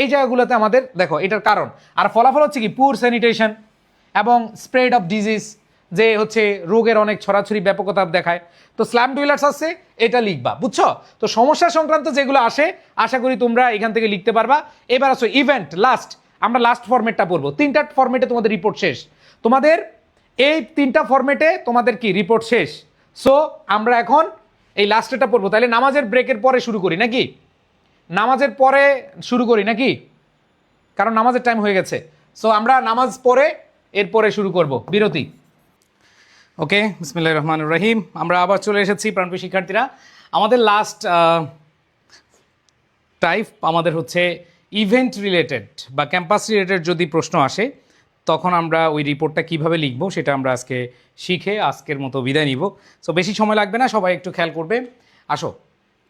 এই জায়গাগুলোতে আমাদের দেখো এটার কারণ। আর ফলাফল হচ্ছে কি পুর স্যানিটেশন এবং স্প্রেড অফ ডিজিজ, যে হচ্ছে রোগের অনেক ছড়াছড়ি ব্যাপকতা দেখায়। তো স্ল্যাম ডুয়েলার্স আছে, এটা লিখবা, বুঝছো? তো সমস্যা সংক্রান্ত যেগুলো আসে আশা করি তোমরা এখান থেকে লিখতে পারবা। এবার আসো ইভেন্ট, লাস্ট, আমরা লাস্ট ফরম্যাটটা পড়বো। 3টা ফরম্যাটে তোমাদের রিপোর্ট শেষ। তোমাদের এই 3টা ফরম্যাটে তোমাদের কি রিপোর্ট শেষ। সো আমরা এখন এই লাস্টেটা পড়বো। তাহলে নামাজের ব্রেকের পরে শুরু করি নাকি? নামাজের পরে শুরু করি নাকি? কারণ নামাজের টাইম হয়ে গেছে। সো আমরা নামাজ পড়ে এরপরে শুরু করব, বিরতি। ওকে, বিসমিল্লাহির রহমানির রহিম। আমরা আবার চলে এসেছি প্রাণপ্রিয় শিক্ষার্থীরা। আমাদের লাস্ট টাইপ আমাদের হচ্ছে ইভেন্ট রিলেটেড বা ক্যাম্পাস রিলেটেড যদি প্রশ্ন আসে তখন আমরা ওই রিপোর্টটা কিভাবে লিখবো সেটা আমরা আজকে শিখে আজকের মতো বিদায় নিব। সো বেশি সময় লাগবে না, সবাই একটু খেয়াল করবে। আসো,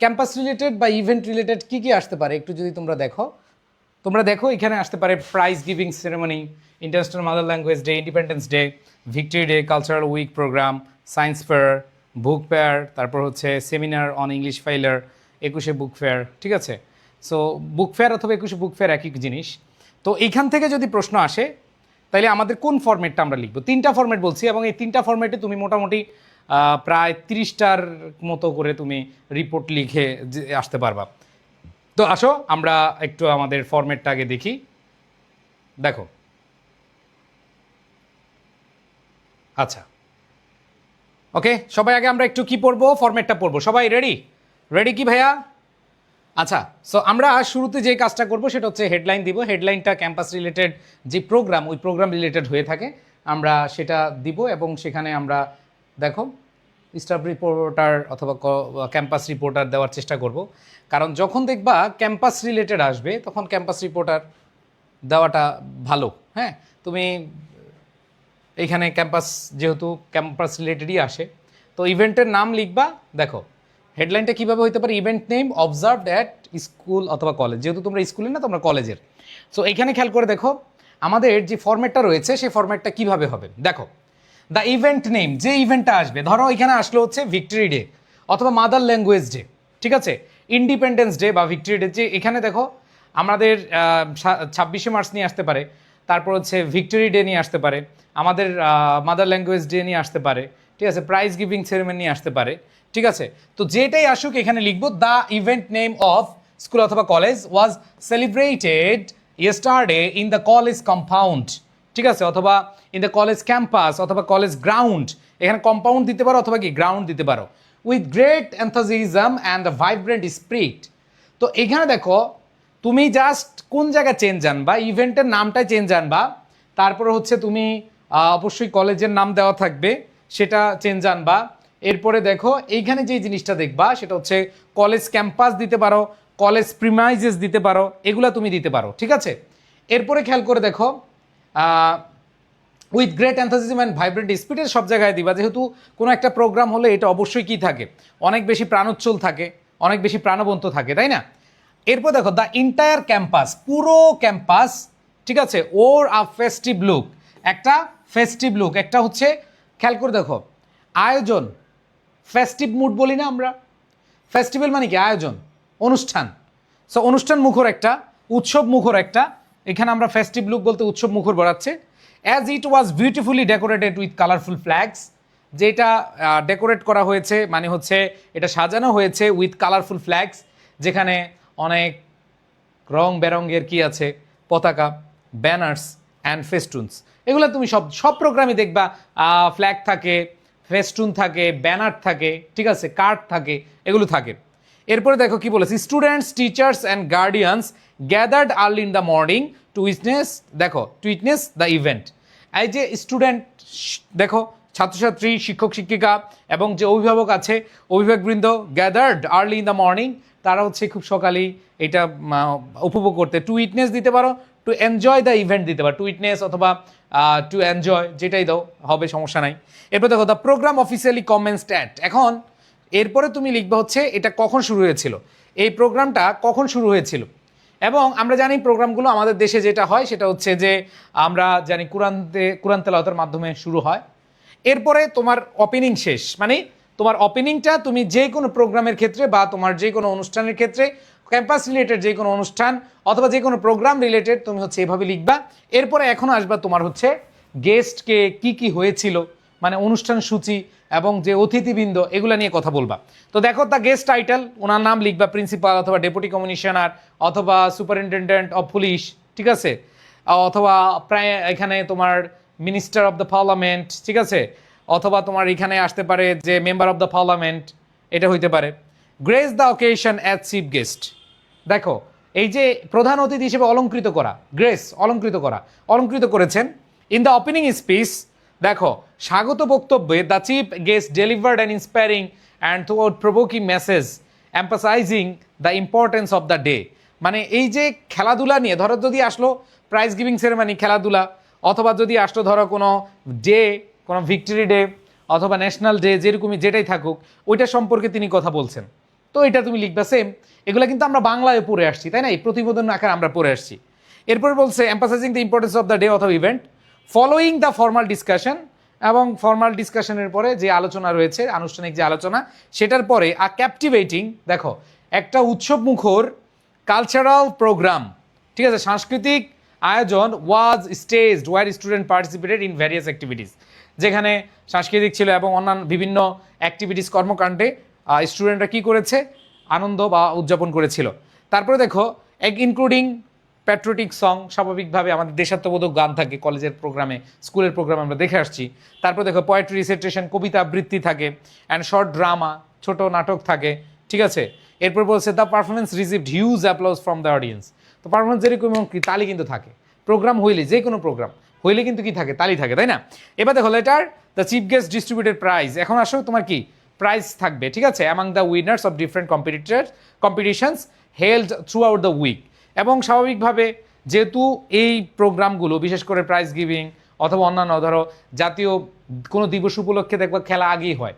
ক্যাম্পাস রিলেটেড বা ইভেন্ট রিলেটেড কী কী আসতে পারে একটু যদি তোমরা দেখো এখানে আসতে পারে prize giving ceremony, international mother language day, independence day, victory day, cultural week program, science fair, book fair, তারপর হচ্ছে সেমিনার অন ইংলিশ ফাইলার, 21শে বুক ফেয়ার, ঠিক আছে? সো বুক ফেয়ার অথবা 21শে বুক ফেয়ার একই জিনিস। তো এইখান থেকে যদি প্রশ্ন আসে তাহলে আমাদের কোন ফরম্যাটটা আমরা লিখবো? 3টা ফরম্যাট বলছি, এবং এই 3টা ফরম্যাটে তুমি মোটামুটি প্রায় 30টার মতো করে তুমি রিপোর্ট লিখে আসতে পারবা। তো আসো আমরা একটু আমাদের ফরম্যাটটা আগে দেখি। দেখো, আচ্ছা, ওকে, সবাই আগে আমরা একটু কি পড়বো, ফরম্যাটটা পড়বো। সবাই রেডি কি ভাইয়া? আচ্ছা, সো আমরা শুরুতে যে কাজটা করব সেটা হচ্ছে হেডলাইন দিব। হেডলাইনটা ক্যাম্পাস রিলেটেড যে প্রোগ্রাম, ওই প্রোগ্রাম রিলেটেড হয়ে থাকে, আমরা সেটা দিব এবং সেখানে আমরা দেখো স্টাফ রিপোর্টার অথবা ক্যাম্পাস রিপোর্টার দেওয়ার চেষ্টা করব। কারণ যখন দেখবা ক্যাম্পাস রিলেটেড আসবে তখন ক্যাম্পাস রিপোর্টার দেওয়াটা ভালো। হ্যাঁ, তুমি এইখানে ক্যাম্পাস যেহেতু ক্যাম্পাস রিলেটেডই আসে, তো ইভেন্টের নাম লিখবা। দেখো হেডলাইনটা কীভাবে হইতে পারে, event name observed at school অথবা কলেজ, যেহেতু তোমরা স্কুলের না, তোমরা কলেজের। সো এখানে খেয়াল করে দেখো আমাদের যে ফরম্যাটটা রয়েছে সেই ফরম্যাটটা কীভাবে হবে। দেখো, দ্য ইভেন্ট নেম, যে ইভেন্টটা আসবে, ধরো এখানে আসলো হচ্ছে ভিক্টরি ডে অথবা মাদার ল্যাঙ্গুয়েজ ডে, ঠিক আছে, ইন্ডিপেন্ডেন্স ডে বা ভিক্টরি ডে। যে এখানে দেখো আমাদের 26শে মার্চ নিয়ে আসতে পারে, তারপর হচ্ছে ভিক্টরি ডে নিয়ে আসতে পারে, আমাদের মাদার ল্যাঙ্গুয়েজ ডে নিয়ে আসতে পারে, ঠিক আছে, প্রাইজ গিভিং সেরেমনি নিয়ে আসতে পারে, ঠিক আছে। তো যেটাই আসুক এখানে লিখবো the event name of school অথবা college was celebrated yesterday in the college compound, ঠিক আছে, অথবা ইন দ্য কলেজ ক্যাম্পাস অথবা কলেজ গ্রাউন্ড। এখানে কম্পাউন্ড দিতে পারো অথবা কি গ্রাউন্ড দিতে পারো। With great enthusiasm and the vibrant spirit. তো এখানে দেখো তুমি জাস্ট কোন জায়গায় চেঞ্জ আনবা, ইভেন্টের নামটাই চেঞ্জ আনবা, তারপরে হচ্ছে তুমি অবশ্যই কলেজের নাম দেওয়া থাকবে সেটা চেঞ্জ আনবা। এরপরে দেখো এইখানে যে জিনিসটা দেখবা সেটা হচ্ছে কলেজ ক্যাম্পাস দিতে পারো, কলেজ প্রিমাইজেস দিতে পারো, এগুলা তুমি দিতে পারো, ঠিক আছে। এরপরে খেয়াল করে দেখো with great enthusiasm and vibrant spirit সব জায়গায় দিবা, যেহেতু কোনো একটা প্রোগ্রাম হলে এটা অবশ্যই কি থাকে, অনেক বেশি প্রাণোচ্ছল থাকে, অনেক বেশি প্রাণবন্ত থাকে, তাই না? এরপর দেখো দ্য এন্টায়ার ক্যাম্পাস, পুরো ক্যাম্পাস, ঠিক আছে, ওর আ ফেস্টিভ লুক, একটা ফেস্টিভ লুক, একটা হচ্ছে খেয়াল করে দেখো আয়োজন, ফেস্টিভ মুড বলি না আমরা, ফেস্টিভ্যাল মানে কি আয়োজন, অনুষ্ঠান। সো অনুষ্ঠান মুখর একটা, উৎসব মুখর একটা, এখানে আমরা ফেস্টিভ লুক বলতে উৎসব মুখর বাড়াচ্ছে। As it was beautifully decorated with colourful flags, যেটা ডেকোরেট করা হয়েছে মানে হচ্ছে এটা সাজানো হয়েছে উইথ কালারফুল ফ্ল্যাগস, যেখানে অনেক রং বেরঙের কি আছে, পতাকা, ব্যানার্স অ্যান্ড ফেস্টুনস। এগুলো তুমি সব প্রোগ্রামে দেখবা ফ্ল্যাগ থাকে, ফেস্টুন থাকে, ব্যানার থাকে, ঠিক আছে, কার্ড থাকে, এগুলো থাকে। এরপরে দেখো কি বলেছে, students, teachers and guardians gathered early in the morning to witness, দেখো টু উইটনেস দ্য ইভেন্ট। এই যে স্টুডেন্ট, দেখো ছাত্রছাত্রী, শিক্ষক শিক্ষিকা এবং যে অভিভাবক আছে, অভিভাবকবৃন্দ gathered early in the morning, তারা হচ্ছে খুব সকালেই এটা উপভোগ করতে। টু উইটনেস দিতে পারো, টু এনজয় দ্য ইভেন্ট দিতে পারো, টু উইটনেস অথবা টু এনজয়, যেটাই দাও হবে, সমস্যা নাই। এরপর দেখো the programme officially commenced at, এখন এরপরে তুমি লিখবা হচ্ছে এটা কখন শুরু হয়েছিল, এই প্রোগ্রামটা কখন শুরু হয়েছিল। এবং আমরা জানি প্রোগ্রামগুলো আমাদের দেশে যেটা হয় সেটা হচ্ছে যে আমরা জানি কোরআন তেলাওয়াতের মাধ্যমে শুরু হয়। এরপরে তোমার ওপেনিং শেষ, মানে তোমার ওপেনিংটা তুমি যে কোনো প্রোগ্রামের ক্ষেত্রে বা তোমার যে কোনো অনুষ্ঠানের ক্ষেত্রে ক্যাম্পাস রিলেটেড যে কোনো অনুষ্ঠান অথবা যে কোনো প্রোগ্রাম রিলেটেড তুমি হচ্ছে এভাবে লিখবা। এরপরে এখনো আসবা তোমার হচ্ছে গেস্টকে কি হয়েছিল, মানে অনুষ্ঠান সূচি এবং যে অতিথিবৃন্দ এগুলো নিয়ে কথা বলবা। তো দেখো দ্য গেস্ট টাইটেল, ওনার নাম লিখবা, প্রিন্সিপাল অথবা ডেপুটি কমিশনার অথবা সুপারিনটেন্ডেন্ট অফ পুলিশ, ঠিক আছে, অথবা প্রায় এখানে তোমার মিনিস্টার অফ দ্য পার্লামেন্ট, ঠিক আছে, অথবা তোমার এখানে আসতে পারে যে মেম্বার অফ দ্য পার্লামেন্ট, এটা হইতে পারে। Grace the occasion as chief guest, দেখো এই যে প্রধান অতিথি হিসেবে অলঙ্কৃত করা, গ্রেস অলঙ্কৃত করেছেন। ইন দ্য ওপেনিং স্পিচ, দেখো স্বাগত বক্তব্যে the chief guest delivered an inspiring and throughout provoking message emphasising the importance of the day. মানে এই যে খেলাধুলা নিয়ে, ধরো যদি আসলো প্রাইজ গিভিং সেরেমনি খেলাধুলা, অথবা যদি আসলো ধরো কোনো ডে, কোনো ভিক্টরি ডে অথবা ন্যাশনাল ডে, যেরকমই যেটাই থাকুক ওইটা সম্পর্কে তিনি কথা বলছেন। তো এটা তুমি লিখবা সেম। এগুলো কিন্তু আমরা বাংলায় পড়ে আসছি, তাই না, এই প্রতিবেদন আকারে আমরা পড়ে আসছি। এরপরে বলছে emphasising the importance of the day অথবা event following the formal discussion, এবং ফর্মাল ডিসকাশনের পরে যে আলোচনা রয়েছে, আনুষ্ঠানিক যে আলোচনা, সেটার পরে আর ক্যাপটিভেটিং, দেখো একটা উৎসব মুখর কালচারাল প্রোগ্রাম, ঠিক আছে, সাংস্কৃতিক আয়োজন was staged where student participated in various activities, যেখানে সাংস্কৃতিক ছিল এবং অন্যান্য বিভিন্ন অ্যাক্টিভিটিস কর্মকাণ্ডে স্টুডেন্টরা কী করেছে, আনন্দ বা উদযাপন করেছিল। তারপরে দেখো ইনক্লুডিং প্যাট্রিয়টিক সং, স্বাভাবিকভাবে আমাদের দেশাত্মবোধক গান থাকে কলেজের প্রোগ্রামে, স্কুলের প্রোগ্রামে আমরা দেখে আসছি। তারপরে দেখো পোয়েট্রি রিসাইটেশন, কবিতা আবৃত্তি থাকে, অ্যান্ড শর্ট ড্রামা, ছোট নাটক থাকে, ঠিক আছে। এরপর বলছে the performance received huge applause from the audience. তো পারফরমেন্স যেরকম কি তালি কিন্তু থাকে, প্রোগ্রাম হইলে, যে কোনো প্রোগ্রাম হইলে কিন্তু কি থাকে, তালি থাকে, তাই না। এবার দেখো later the chief guest distributed prize, এখন আসো তোমার কি প্রাইজ থাকবে, ঠিক আছে, among the winners of different competitions held throughout the week. এবং স্বাভাবিকভাবে যেহেতু এই প্রোগ্রামগুলো বিশেষ করে প্রাইজ গিভিং অথবা অন্যান্য ধরো জাতীয় কোনো দিবস উপলক্ষে দেখবা খেলা আগেই হয়,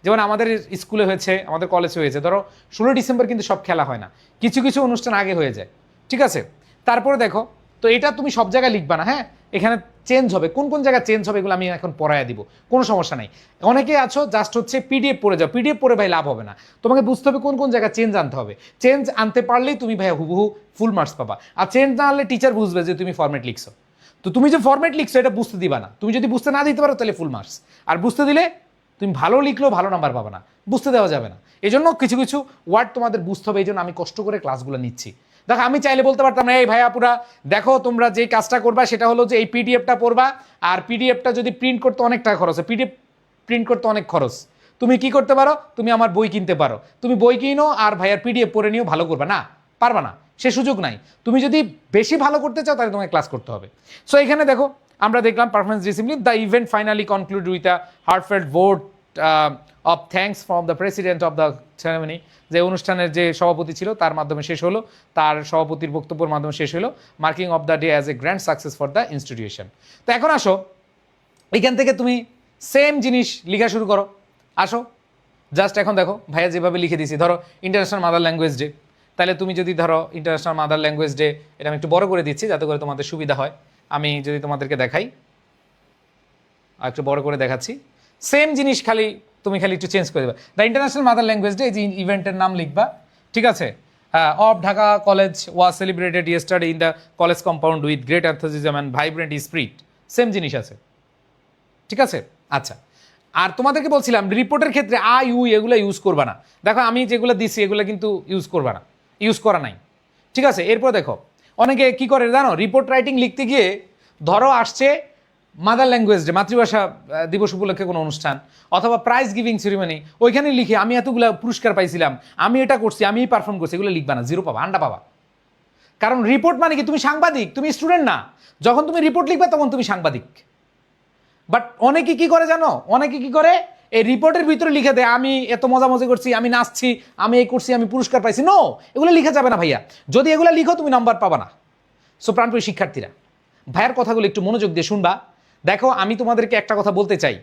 যেমন আমাদের স্কুলে হয়েছে, আমাদের কলেজে হয়েছে, ধরো 16 ডিসেম্বর কিন্তু সব খেলা হয় না, কিছু কিছু অনুষ্ঠান আগে হয়ে যায়, ঠিক আছে। তারপরে দেখো, তো এটা তুমি সব জায়গায় লিখবা না, হ্যাঁ, এখানে চেঞ্জ হবে, কোন কোন জায়গায় চেঞ্জ হবে এগুলো আমি এখন পড়াইয়া দিব, কোনো সমস্যা নাই। অনেকে আছো জাস্ট হচ্ছে পিডিএফ পড়ে যাও, পিডিএফ পড়ে ভাই লাভ হবে না, তোমাকে বুঝতে হবে কোন কোন জায়গায় চেঞ্জ আনতে হবে। চেঞ্জ আনতে পারলেই তুমি ভাই হুবহু ফুল মার্কস পাবা, আর চেঞ্জ না আনলে টিচার বুঝবে যে তুমি ফরম্যাট লিখছো। তো তুমি যে ফরম্যাট লিখছো এটা বুঝতে দিবা না, তুমি যদি বুঝতে না দিতে পারো তাহলে ফুল মার্কস, আর বুঝতে দিলে তুমি ভালো লিখলেও ভালো নাম্বার পাবে না, বুঝতে দেওয়া যাবে না। এই জন্য কিছু কিছু ওয়ার্ড তোমাদের বুঝতে হবে, এই জন্য আমি কষ্ট করে ক্লাসগুলো নিচ্ছি। দেখো আমি চাইলে বলতে পারতাম না, এই ভাইয়া পুরা দেখো তোমরা যেই কাজটা করবা সেটা হলো যে এই পিডিএফটা পড়বা, আর পিডিএফটা যদি প্রিন্ট করতে অনেক টাকা খরচ হয়, পিডিএফ প্রিন্ট করতে অনেক খরচ, তুমি কি করতে পারো, তুমি আমার বই কিনতে পারো, তুমি বই কিনো আর ভাইয়ার পিডিএফ পড়ে নিও, ভালো করবা না, পারবা না, সে সুযোগ নাই। তুমি যদি বেশি ভালো করতে চাও তাহলে তোমাকে ক্লাস করতে হবে। সো এখানে দেখো আমরা দেখলাম performance discipline, the event finally conclude with a heartfelt vote of thanks from the president of the ceremony, যে অনুষ্ঠানের যে সভাপতি ছিল তার মাধ্যমে শেষ হলো, তার সভাপতির বক্তব্যের মাধ্যমে শেষ হলো, marking of the day as a grand success for the institution. তো এখন আসো এখান থেকে তুমি সেম জিনিস লেখা শুরু করো, আসো জাস্ট এখন দেখো ভাইয়া যেভাবে লিখে দিয়েছি, ধরো ইন্টারন্যাশনাল মাদার ল্যাঙ্গুয়েজ ডে, তাহলে তুমি যদি ধরো ইন্টারন্যাশনাল মাদার ল্যাঙ্গুয়েজ ডে, এটা আমি একটু বড় করে দিচ্ছি যাতে করে তোমাদের সুবিধা হয়। আমি যদি তোমাদেরকে দেখাই, আর একটু বড় করে দেখাচ্ছি, সেম জিনিস খালি তুমি খালি একটু চেঞ্জ করে দেবে। The international mother language day, এই যে ইভেন্টের নাম লিখবা, ঠিক আছে। Of Dhaka college was celebrated yesterday in the college compound with great enthusiasm and vibrant spirit, same জিনিস আছে, ঠিক আছে। আচ্ছা, আর তোমাদেরকে বলছিলাম রিপোর্টের ক্ষেত্রে আই ইউ এগুলো ইউজ করবা না। দেখো আমি যেগুলো দিছি এগুলো কিন্তু ইউজ করবা না, ইউজ করা নাই, ঠিক আছে। এরপর দেখো অনেকে কি করে জানো, রিপোর্ট রাইটিং লিখতে গিয়ে ধরো আসছে মাদার ল্যাঙ্গুয়েজ ডে, মাতৃভাষা দিবস উপলক্ষে কোনো অনুষ্ঠান অথবা প্রাইজ গিভিং সেরিমনি, ওইখানে লিখে আমি এতগুলো পুরস্কার পাইছিলাম, আমি এটা করছি, আমি পারফর্ম করছি, এগুলো লিখবা না, জিরো পাবা, আন্ডা পাবা। কারণ রিপোর্ট মানে কি, তুমি সাংবাদিক, তুমি স্টুডেন্ট না। যখন তুমি রিপোর্ট লিখবে তখন তুমি সাংবাদিক। বাট অনেকে কি করে জানো, অনেকে কি করে এই রিপোর্টের ভিতরে লিখে দেয় আমি এত মজা করছি, আমি নাচছি, আমি এই করছি, আমি পুরস্কার পাইছি। নো, এগুলো লিখা যাবে না ভাইয়া, যদি এগুলো লিখো তুমি নাম্বার পাবা না। সো প্রাণপ্রিয় শিক্ষার্থীরা, ভাইয়ার কথাগুলো একটু মনোযোগ দিয়ে শুনবা। দেখো আমি তোমাদেরকে একটা কথা বলতে চাই,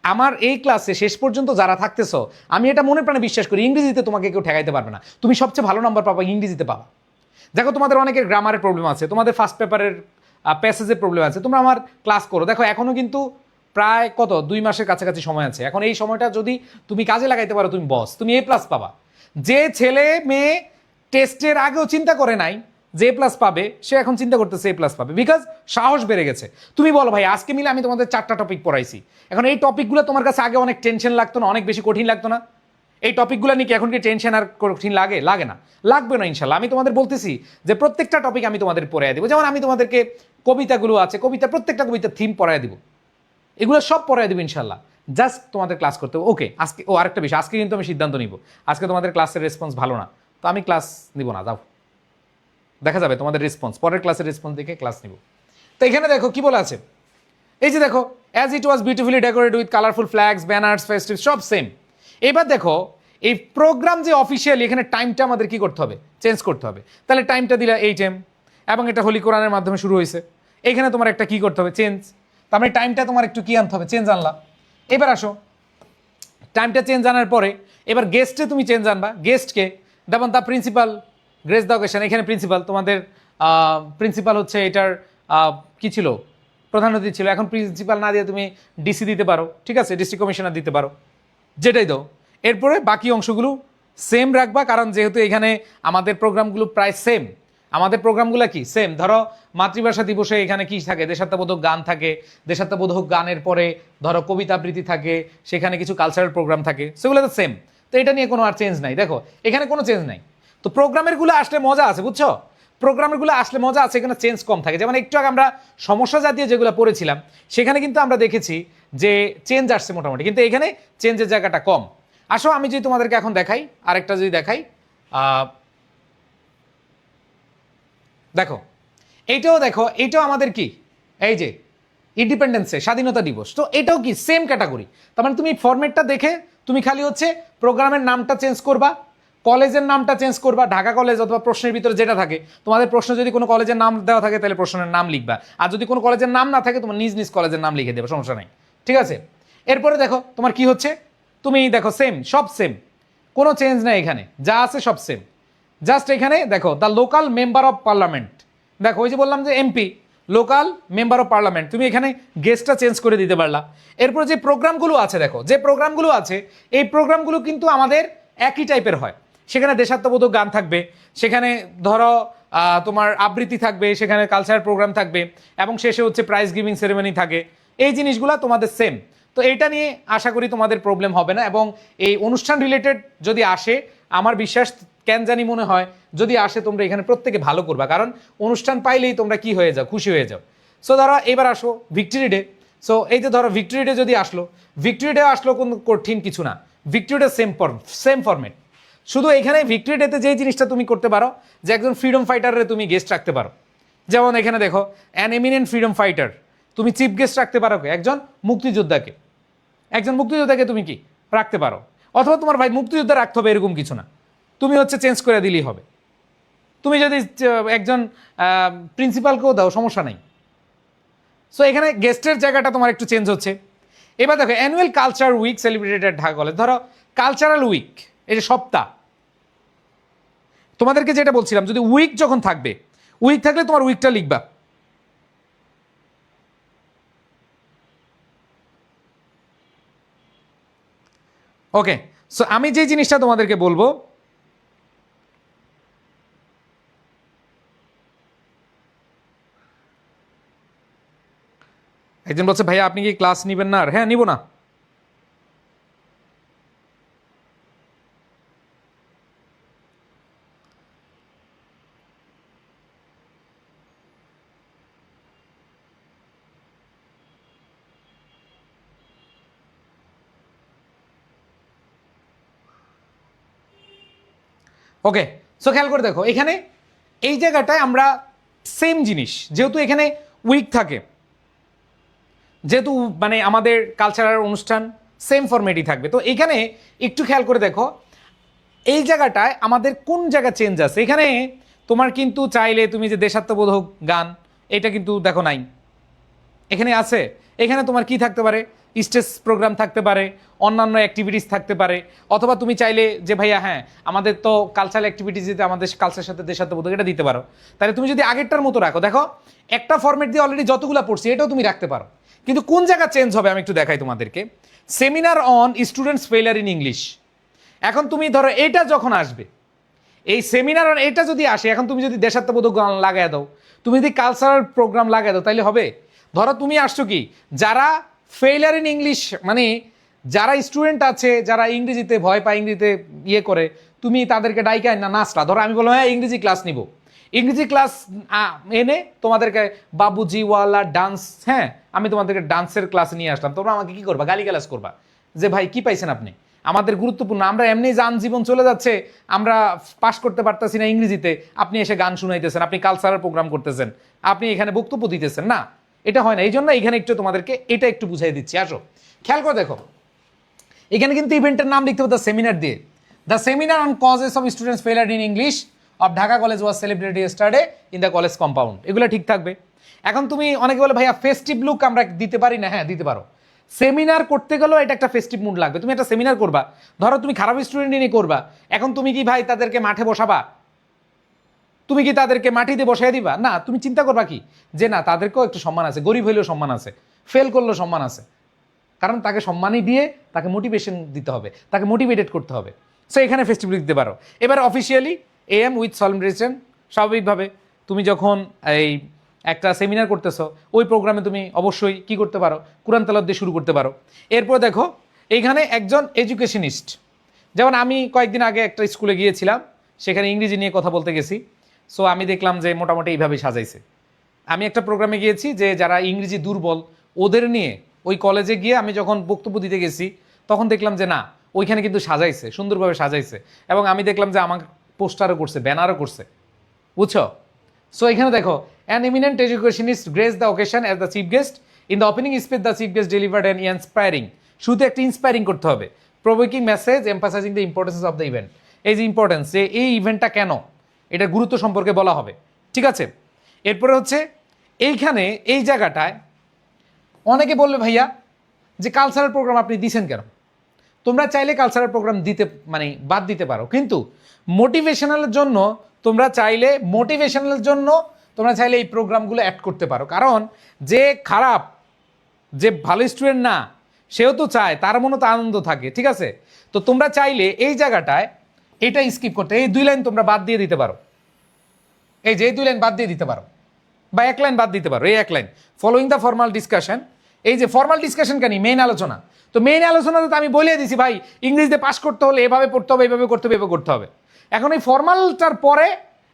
আমার এই ক্লাসে শেষ পর্যন্ত যারা থাকতেছো, আমি এটা মনে প্রাণে বিশ্বাস করি, ইংরেজিতে তোমাকে কেউ ঠেকাইতে পারবে না, তুমি সবচেয়ে ভালো নাম্বার পাবা ইংরেজিতে পাবা। দেখো তোমাদের অনেকের গ্রামারের প্রবলেম আছে, তোমাদের ফার্স্ট পেপারের প্যাসেজের প্রবলেম আছে, তোমরা আমার ক্লাস করো। দেখো এখনও কিন্তু প্রায় 2 মাসের কাছাকাছি সময় আছে, এখন এই সময়টা যদি তুমি কাজে লাগাইতে পারো তুমি বস, তুমি A+ পাবা। যে ছেলে মেয়ে টেস্টের আগেও চিন্তা করে নাই যে প্লাস পাবে, সে এখন চিন্তা করতেছে এ প্লাস পাবে, বিকজ সাহস বেড়ে গেছে। তুমি বলো ভাই আজকে মিলে আমি তোমাদের 4টা টপিক পড়াইছি, এখন এই টপিকগুলো তোমার কাছে আগে অনেক টেনশন লাগতো না, অনেক বেশি কঠিন লাগতো না? এই টপিকগুলো নিয়ে কি এখন কি টেনশন আর কঠিন লাগে? লাগে না, লাগবে না ইনশাল্লাহ। আমি তোমাদের বলতেছি যে প্রত্যেকটা টপিক আমি তোমাদের পড়াই দেবো। যেমন আমি তোমাদেরকে কবিতাগুলো আছে, কবিতা প্রত্যেকটা কবিতার থিম পড়াই দিব, এগুলো সব পড়াই দেবো ইনশাল্লাহ। জাস্ট তোমাদের ক্লাস করতে হবে। ওকে, আজকে আরেকটা বিষয়, আজকে কিন্তু আমি সিদ্ধান্ত নিব, আজকে তোমাদের ক্লাসের রেসপন্স ভালো না, তো আমি ক্লাস নিব না, যাও, দেখা যাবে তোমাদের রেসপন্স, পরের ক্লাসের রেসপন্স দেখে ক্লাস নিব। তো এখানে দেখো কি বলা আছে, এই যে দেখো, as it was beautifully decorated with colourful flags, banners, festive, সব সেম। এবার দেখো এই প্রোগ্রাম যে অফিসিয়ালি, এখানে টাইমটা আমাদের কি করতে হবে, চেঞ্জ করতে হবে। তাহলে টাইমটা দিলা 8 AM, এবং এটা হোলি কোরআনের মাধ্যমে শুরু হয়েছে। এখানে তোমার একটা কি করতে হবে, চেঞ্জ। তার মানে টাইমটা তোমার একটু কি আনতে হবে, চেঞ্জ আনলা। এবার আসো, টাইমটা চেঞ্জ আনার পরে এবার গেস্টে তুমি চেঞ্জ আনবা। গেস্টকে যেমন the principal, grace the occasion, এখানে প্রিন্সিপাল তোমাদের প্রিন্সিপাল হচ্ছে এটার কি ছিল, প্রধান অতিথি ছিল। এখন প্রিন্সিপাল না দিয়ে তুমি ডিসি দিতে পারো, ঠিক আছে, ডিস্ট্রিক্ট কমিশনার দিতে পারো, যেটাই দাও। এরপরে বাকি অংশগুলো সেম রাখবা, কারণ যেহেতু এখানে আমাদের প্রোগ্রামগুলো প্রায় সেম। আমাদের প্রোগ্রামগুলো কি সেম। ধরো মাতৃভাষা দিবসে এখানে কি থাকে, দেশাত্মবোধক গান থাকে, দেশাত্মবোধক গানের পরে ধরো কবিতা আবৃত্তি থাকে, সেখানে কিছু কালচারাল প্রোগ্রাম থাকে, সেগুলো তো সেম। তো এটা নিয়ে কোনো আর চেঞ্জ নাই, দেখো এখানে কোনো চেঞ্জ নাই। তো প্রোগ্রামেরগুলো আসলে মজা আছে, বুঝছো, প্রোগ্রামেরগুলো আসলে মজা আছে, এখানে চেঞ্জ কম থাকে। যেমন একটু আগে আমরা সমস্যা জাতীয় যেগুলো পড়েছিলাম, সেখানে কিন্তু আমরা দেখেছি যে চেঞ্জ আসছে মোটামুটি, কিন্তু এখানে চেঞ্জের জায়গাটা কম। আসো আমি যদি তোমাদেরকে এখন দেখাই, আরেকটা যদি দেখাই, দেখো এইটাও, দেখো এইটাও আমাদের কি, এই যে ইন্ডিপেন্ডেন্সে, স্বাধীনতা দিবস, তো এটাও কি সেম ক্যাটাগরি। তার মানে তুমি ফরম্যাটটা দেখে তুমি খালি হচ্ছে প্রোগ্রামের নামটা চেঞ্জ করবা, কলেজের নামটা চেঞ্জ করবা, ঢাকা কলেজ অথবা প্রশ্নের ভিতরে যেটা থাকে, তোমাদের প্রশ্ন যদি কোনো কলেজের নাম দেওয়া থাকে তাহলে প্রশ্নের নাম লিখবা, আর যদি কোনো কলেজের নাম না থাকে তোমার নিজ নিজ কলেজের নাম লিখে দেবে, সমস্যা নাই, ঠিক আছে। এরপরে দেখো তোমার কি হচ্ছে, তুমি দেখো সেম, সব সেম, কোনো চেঞ্জ নাই এখানে, যা আছে সব সেম। জাস্ট এখানে দেখো the local member of parliament, দেখো ওই যে বললাম যে MP, local member of parliament, তুমি এখানে গেস্টটা চেঞ্জ করে দিতে পারলা। এরপর যে প্রোগ্রামগুলো আছে, দেখো যে প্রোগ্রামগুলো আছে, এই প্রোগ্রামগুলো কিন্তু আমাদের একই টাইপের হয়। সেখানে দেশাত্মবোধক গান থাকবে, সেখানে ধরো তোমার আবৃত্তি থাকবে, সেখানে কালচারাল প্রোগ্রাম থাকবে, এবং শেষে হচ্ছে প্রাইজ গিভিং সেরেমনি থাকে। এই জিনিসগুলো তোমাদের সেম। তো এইটা নিয়ে আশা করি তোমাদের প্রবলেম হবে না, এবং এই অনুষ্ঠান রিলেটেড যদি আসে, আমার বিশ্বাস কেন জানি মনে হয় যদি আসে তোমরা এখানে প্রত্যেকে ভালো করবা, কারণ অনুষ্ঠান পাইলেই তোমরা কি হয়ে যাও, খুশি হয়ে যাও। সো ধরো এবার আসো ভিক্টরি ডে। সো এই যে ধরো ভিক্টরি ডে যদি আসলো, ভিক্টরি ডে আসলো কোনো কঠিন কিছু না, ভিক্টরি ডে সেম ফরম্যাট। শুধু এখানে ভিক্টরি ডেতে যে জিনিসটা তুমি করতে পারো, যে একজন ফ্রিডম ফাইটারে তুমি গেস্ট রাখতে পারো। যেমন এখানে দেখো অ্যান এমিনেন্ট ফ্রিডম ফাইটার, তুমি চিফ গেস্ট রাখতে পারো একজন মুক্তিযোদ্ধাকে, একজন মুক্তিযোদ্ধাকে তুমি কি রাখতে পারো, অথবা তোমার ভাই মুক্তিযোদ্ধা রাখতে হবে এরকম কিছু না, তুমি হচ্ছে চেঞ্জ করে দিলেই হবে। তুমি যদি একজন প্রিন্সিপালকেও দাও, সমস্যা নেই। সো এখানে গেস্টের জায়গাটা তোমার একটু চেঞ্জ হচ্ছে। এবার দেখো annual culture week celebrated Dhaka college, ধরো কালচারাল উইক, এই যে সপ্তাহ, তোমাদেরকে যেটা বলছিলাম, যদি উইক যখন থাকবে, উইক থাকলে তোমার উইকটা লিখবা। ওকে, সো আমি যে জিনিসটা তোমাদেরকে বলবো, একজন বলছে ভাইয়া আপনি কি ক্লাস নিবেন না? আর হ্যাঁ, নিব না। ওকে, সো খেয়াল করে দেখো এখানে এই জায়গাটায় আমরা সেম জিনিস, যেহেতু এখানে উইক থাকে, যেহেতু মানে আমাদের কালচারাল অনুষ্ঠান সেম ফরম্যাটই থাকবে, তো এখানে একটু খেয়াল করে দেখো এই জায়গাটায় আমাদের কোন জায়গা চেঞ্জ আছে। এখানে তোমার কিন্তু চাইলে তুমি যে দেশাত্মবোধক গান, এটা কিন্তু দেখো নাই, এখানে আছে। এখানে তোমার কি থাকতে পারে, স্টেজ প্রোগ্রাম থাকতে পারে, অন্যান্য অ্যাক্টিভিটিস থাকতে পারে, অথবা তুমি চাইলে যে ভাইয়া হ্যাঁ আমাদের তো কালচারাল অ্যাক্টিভিটিস দিতে, আমাদের কালচারের সাথে দেশাত্মবোধক এটা দিতে পারো। তাহলে তুমি যদি আগেরটার মতো রাখো, দেখো একটা ফরম্যাট দিয়ে অলরেডি যতগুলো পড়ছি এটাও তুমি রাখতে পারো, কিন্তু কোন জায়গা চেঞ্জ হবে আমি একটু দেখাই তোমাদেরকে। Seminar on students failure in English, এখন তুমি ধরো এটা যখন আসবে, এই সেমিনার এটা যদি আসে, এখন তুমি যদি দেশাত্মবোধক গান লাগাই দাও, তুমি যদি কালচারাল প্রোগ্রাম লাগাই দাও, তাইলে হবে? ধরো তুমি আসছো কি, যারা ফেইলার ইন ইংলিশ, মানে যারা স্টুডেন্ট আছে যারা ইংরেজিতে ভয় পায়, ইংরেজিতে ইয়ে করে, তুমি তাদেরকে ডাইকায় না নাচলা। ধরো আমি বললাম হ্যাঁ ইংরেজি ক্লাস নিব, ইংরেজি ক্লাস এনে তোমাদেরকে বাবুজি ওয়ালা ডান্স, হ্যাঁ আমি তোমাদেরকে ডান্সের ক্লাস নিয়ে আসলাম, তোমরা আমাকে কি করবা? গালি গালাজ করবা যে ভাই কি পাইছেন আপনি, আমাদের গুরুত্বপূর্ণ, আমরা এমনি যান জীবন চলে যাচ্ছে, আমরা পাস করতে পারতেছি না ইংরেজিতে, আপনি এসে গান শুনাইতেছেন, আপনি কালচারাল প্রোগ্রাম করতেছেন, আপনি এখানে বক্তব্য দিতেছেন না, এটা হয় না। এই জন্য এখানে একটু তোমাদেরকে এটা একটু বুঝাই দিচ্ছি। আসো খেয়াল করে দেখো, এখানে কিন্তু ইভেন্টের নাম লিখতে হবে দ্য সেমিনার দিয়ে। The seminar on causes of students failure in English of Dhaka college was celebrated yesterday in the college compound. এগুলো ঠিক থাকবে। এখন তুমি অনেকে বলে ভাইয়া ফেস্টিভ লুক আমরা দিতে পারি না, হ্যাঁ দিতে পারো। সেমিনার করতে গেলেও এটা একটা ফেস্টিভ মুড লাগবে। তুমি একটা সেমিনার করবা, ধরো তুমি খারাপ স্টুডেন্ট নিয়ে করবা, এখন তুমি কি ভাই তাদেরকে মাঠে বসাবা? তুমি কি তাদেরকে মাটিতে বসাই দিবা? না, তুমি চিন্তা করবা কি যে না তাদেরকেও একটু সম্মান আছে, গরিব হইলেও সম্মান আছে, ফেল করলেও সম্মান আছে, কারণ তাকে সম্মানই দিয়ে তাকে মোটিভেশন দিতে হবে, তাকে মোটিভেটেড করতে হবে। সো এখানে ফেস্টিভ্যাল দিতে পারো। এবার অফিসিয়ালি এম উইথ সলিব্রেশন, স্বাভাবিকভাবে তুমি যখন এই একটা সেমিনার করতেছো, ওই প্রোগ্রামে তুমি অবশ্যই কি করতে পারো? কুরআন তেলাওয়াত দিয়ে শুরু করতে পারো। এরপর দেখো এইখানে একজন এডুকেশনিস্ট, যেমন আমি কয়েকদিন আগে একটা স্কুলে গিয়েছিলাম, সেখানে ইংরেজি নিয়ে কথা বলতে গেছি। সো আমি দেখলাম যে মোটামুটি এইভাবে সাজাইছে। আমি একটা প্রোগ্রামে গিয়েছি যে যারা ইংরেজি দুর্বল ওদের নিয়ে, ওই কলেজে গিয়ে আমি যখন বক্তব্য দিতে গেছি তখন দেখলাম যে না ওইখানে কিন্তু সাজাইছে, সুন্দরভাবে সাজাইছে, এবং আমি দেখলাম যে আমার পোস্টারও করছে, ব্যানারও করছে, বুঝছো? সো এখানে দেখো an eminent educationist grace the occasion as the chief guest in the opening speech the chief guest delivered an inspiring, শুধু একটা ইন্সপায়ারিং করতে হবে, provoking message emphasising the importance of the event. এই যে ইম্পর্টেন্স, যে এই ইভেন্টটা কেন, এটা গুরুত্ব সম্পর্কে বলা হবে, ঠিক আছে? এরপরে হচ্ছে এইখানে এই জায়গাটায় অনেকে বলবে ভাইয়া যে কালচারাল প্রোগ্রাম আপনি দিছেন কেন? তোমরা চাইলে কালচারাল প্রোগ্রাম দিতে মানে বাদ দিতে পারো, কিন্তু মোটিভেশনালের জন্য তোমরা চাইলে তোমরা চাইলে এই প্রোগ্রামগুলো অ্যাড করতে পারো। কারণ যে খারাপ, যে ভালো স্টুডেন্ট না, সেও তো চায় তার মনে তো আনন্দ থাকে, ঠিক আছে? তো তোমরা চাইলে এই জায়গাটায় এটা স্কিপ করতে, এই 2 লাইন তোমরা বাদ দিয়ে দিতে পারো, এই যে এই 2 লাইন বাদ দিয়ে দিতে পারো, বা 1 লাইন বাদ দিতে পারো, এই 1 line following the formal discussion. এই যে ফর্মাল ডিসকাশন কেন? মেইন আলোচনা। তো মেইন আলোচনাতে তো আমি বলে দিছি ভাই ইংরেজিতে পাস করতে হলে এভাবে পড়তে হবে, এভাবে করতে হবে, এভাবে করতে হবে। এখন এই ফর্মালটার পরে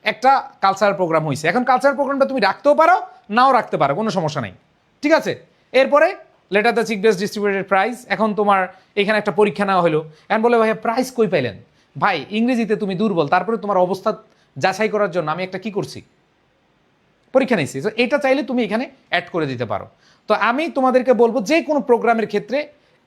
একটা কালচারাল প্রোগ্রাম হয়েছে, এখন কালচারাল প্রোগ্রামটা তুমি রাখতেও পারো নাও রাখতে পারো, কোনো সমস্যা নেই, ঠিক আছে? এরপরে letter the chief guest distributed prize. এখন তোমার এখানে একটা পরীক্ষা নেওয়া হলো, এখন বলে ভাইয়া প্রাইজ কই পাইলেন? ভাই ইংরেজিতে তুমি দুর্বল, তারপরে তোমার অবস্থা যাচাই করার জন্য আমি একটা কি করছি, পরীক্ষা নিচ্ছি। তো এটা চাইলে তুমি এখানে অ্যাড করে দিতে পারো। তো আমি তোমাদেরকে বলবো যে কোনো প্রোগ্রামের ক্ষেত্রে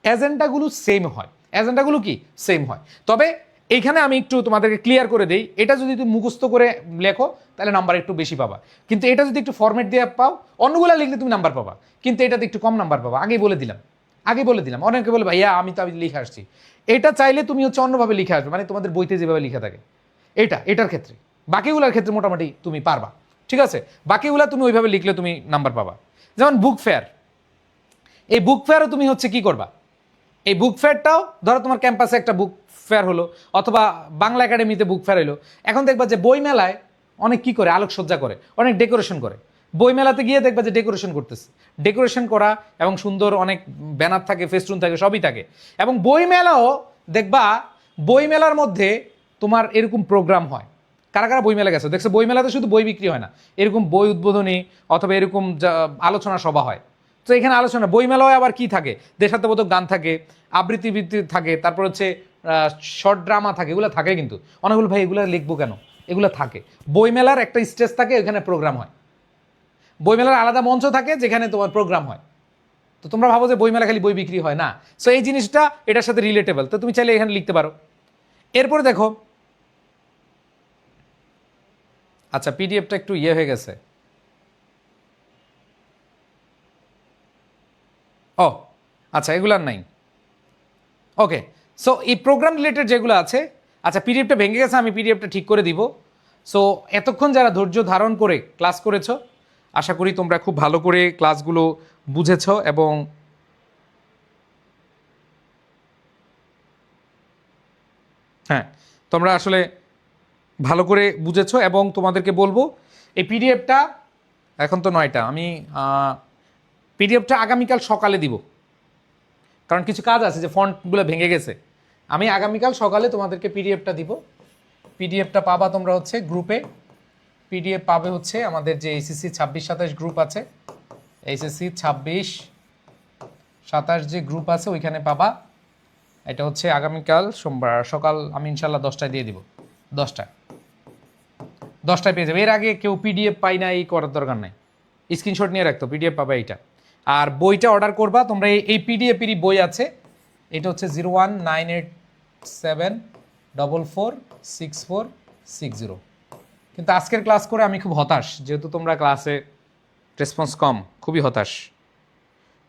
এজেন্ডাগুলো সেম হয়, এজেন্ডাগুলো কি সেম হয়। তবে এইখানে আমি একটু তোমাদেরকে ক্লিয়ার করে দেই, এটা যদি তুমি মুখস্থ করে লেখো তাহলে নাম্বার একটু বেশি পাবা, কিন্তু এটা যদি একটু ফরম্যাট দিয়ে পাও, অন্যগুলো লিখলে তুমি নাম্বার পাবা, কিন্তু এটাতে একটু কম নাম্বার পাবা। আগেই বলে দিলাম। অনেকে বলে ভাইয়া আমি লিখে আসছি, এটা চাইলে তুমি হচ্ছে অন্যভাবে লিখে আসবে, মানে তোমাদের বইতে যেভাবে লিখা থাকে এটার ক্ষেত্রে, বাকিগুলোর ক্ষেত্রে মোটামুটি তুমি পারবা, ঠিক আছে? বাকিগুলো তুমি ওইভাবে লিখলে তুমি নাম্বার পাবা। যেমন বুক ফেয়ার, এই বুক ফেয়ারও তুমি হচ্ছে কি করবা, এই বুক ফেয়ারটাও ধরো তোমার ক্যাম্পাসে একটা বুক ফেয়ার হলো, অথবা বাংলা একাডেমিতে বুক ফেয়ার হলো, এখন দেখবা যে বই মেলায় অনেক কি করে, আলোকসজ্জা করে, অনেক ডেকোরেশন করে। বই মেলাতে গিয়ে দেখবা যে ডেকোরেশন করতেছে, ডেকোরেশন করা এবং সুন্দর অনেক ব্যানার থাকে, ফেস্টুন থাকে, সবই থাকে। এবং বই মেলাও দেখবা, বই মেলার মধ্যে তোমার এরকম প্রোগ্রাম হয়। কারা কারা বই মেলা গেছে দেখছো? বই মেলাতে শুধু বই বিক্রি হয় না, এরকম বই উদ্বোধনী অথবা এরকম আলোচনা সভা হয়। তো এখানে আলোচনা, বই মেলায় আবার কি থাকে, দেশাত্মবোধক গান থাকে, আবৃত্তি বৃত্তি থাকে, তারপর হচ্ছে শর্ট ড্রামা থাকে, এগুলো থাকে। কিন্তু অনেকগুলো ভাই এগুলো লিখবো কেন, এগুলো থাকে। বইমেলার একটা স্টেজ থাকে, ওইখানে প্রোগ্রাম হয়। বইমেলার আলাদা মঞ্চ থাকে যেখানে তোমার প্রোগ্রাম হয়। তো তোমরা ভাবো যে বইমেলা খালি বই বিক্রি হয় না, সো এই জিনিসটা এটার সাথে রিলেটেবল, তো তুমি চাইলে এখানে লিখতে পারো। এরপরে দেখো, আচ্ছা পিডিএফটা একটু ইয়ে হয়ে গেছে, ও আচ্ছা এগুলার নাই, ওকে। সো এই প্রোগ্রাম রিলেটেড যেগুলো আছে, আচ্ছা পিডিএফটা ভেঙে গেছে, আমি পিডিএফটা ঠিক করে দিব। সো এতক্ষণ যারা ধৈর্য ধারণ করে ক্লাস করেছো, আশা করি তোমরা খুব ভালো করে ক্লাসগুলো বুঝেছো, এবং হ্যাঁ তোমরা আসলে ভালো করে বুঝেছো এবং তোমাদেরকে বলবো এই পিডিএফটা এখন তো 9টা, আমি পিডিএফটা আগামীকাল সকালে দিব, কারণ কিছু কাজ আছে যে ফন্টগুলো ভেঙে গেছে। আমি আগামীকাল সকালে তোমাদেরকে পিডিএফটা দিব। পিডিএফটা পাবা তোমরা হচ্ছে গ্রুপে, পিডিএফ পাবে হচ্ছে আমাদের যে এইচএসসি 26-27 গ্রুপ আছে, এইচএসসি 26-27 যে গ্রুপ আছে ওইখানে পাবা। এটা হচ্ছে আগামীকাল সোমবার সকাল, আমি ইনশাল্লাহ 10টায় দিয়ে দিব। 10টায় পেয়ে যাবে। এর আগে কেউ পিডিএফ পাই না এই করার দরকার নাই, স্ক্রিনশট নিয়ে রাখতো, পিডিএফ পাবে এইটা। আর বইটা অর্ডার করবা তোমরা, এই পিডিএফেরই বই আছে, এটা হচ্ছে 01987446460। কিন্তু আজকের ক্লাস করে আমি খুব হতাশ, যেহেতু তোমরা ক্লাসে রেসপন্স কম, খুবই হতাশ।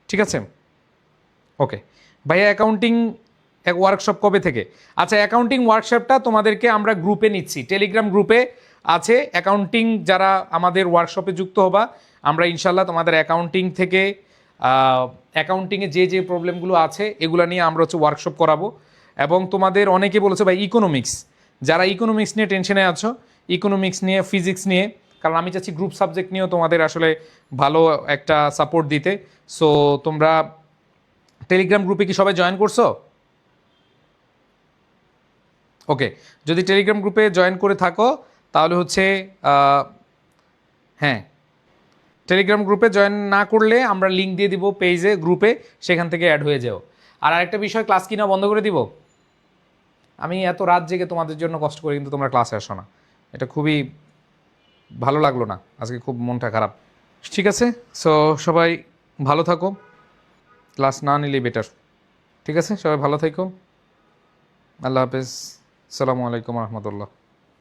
ঠিক আছে, ওকে ভাইয়া। অ্যাকাউন্টিং এক ওয়ার্কশপ কবে থেকে? আচ্ছা, অ্যাকাউন্টিং ওয়ার্কশপটা তোমাদেরকে আমরা গ্রুপে নিচ্ছি, টেলিগ্রাম গ্রুপে আছে অ্যাকাউন্টিং। যারা আমাদের ওয়ার্কশপে যুক্ত হবা, আমরা ইনশাল্লাহ তোমাদের অ্যাকাউন্টিং থেকে অ্যাকাউন্টিংয়ে যে যে প্রবলেমগুলো আছে এগুলো নিয়ে আমরা হচ্ছে ওয়ার্কশপ করাবো। এবং তোমাদের অনেকে বলেছে ভাই ইকোনমিক্স, যারা ইকোনমিক্স নিয়ে টেনশনে আছো, ইকোনমিক্স নিয়ে, ফিজিক্স নিয়ে, কারণ আমি চাচ্ছি গ্রুপ সাবজেক্ট নিয়েও তোমাদের আসলে ভালো একটা সাপোর্ট দিতে। সো তোমরা টেলিগ্রাম গ্রুপে কি সবাই জয়েন করছো? ওকে, যদি টেলিগ্রাম গ্রুপে জয়েন করে থাকো তাহলে হচ্ছে হ্যাঁ, টেলিগ্রাম গ্রুপে জয়েন না করলে আমরা লিঙ্ক দিয়ে দিব পেজে, গ্রুপে, সেখান থেকে অ্যাড হয়ে যাও। আর আরেকটা বিষয়, ক্লাস কি না বন্ধ করে দিব? আমি এত রাত জেগে তোমাদের জন্য কষ্ট করি, কিন্তু তোমরা ক্লাসে আসো না, এটা খুবই ভালো লাগলো না, আজকে খুব মনটা খারাপ। ঠিক আছে, সো সবাই ভালো থাকো, ক্লাস না নিলেই বেটার। ঠিক আছে, সবাই ভালো থেকো, আল্লাহ হাফেজ, আসসালামু আলাইকুম রহমতুল্লাহ।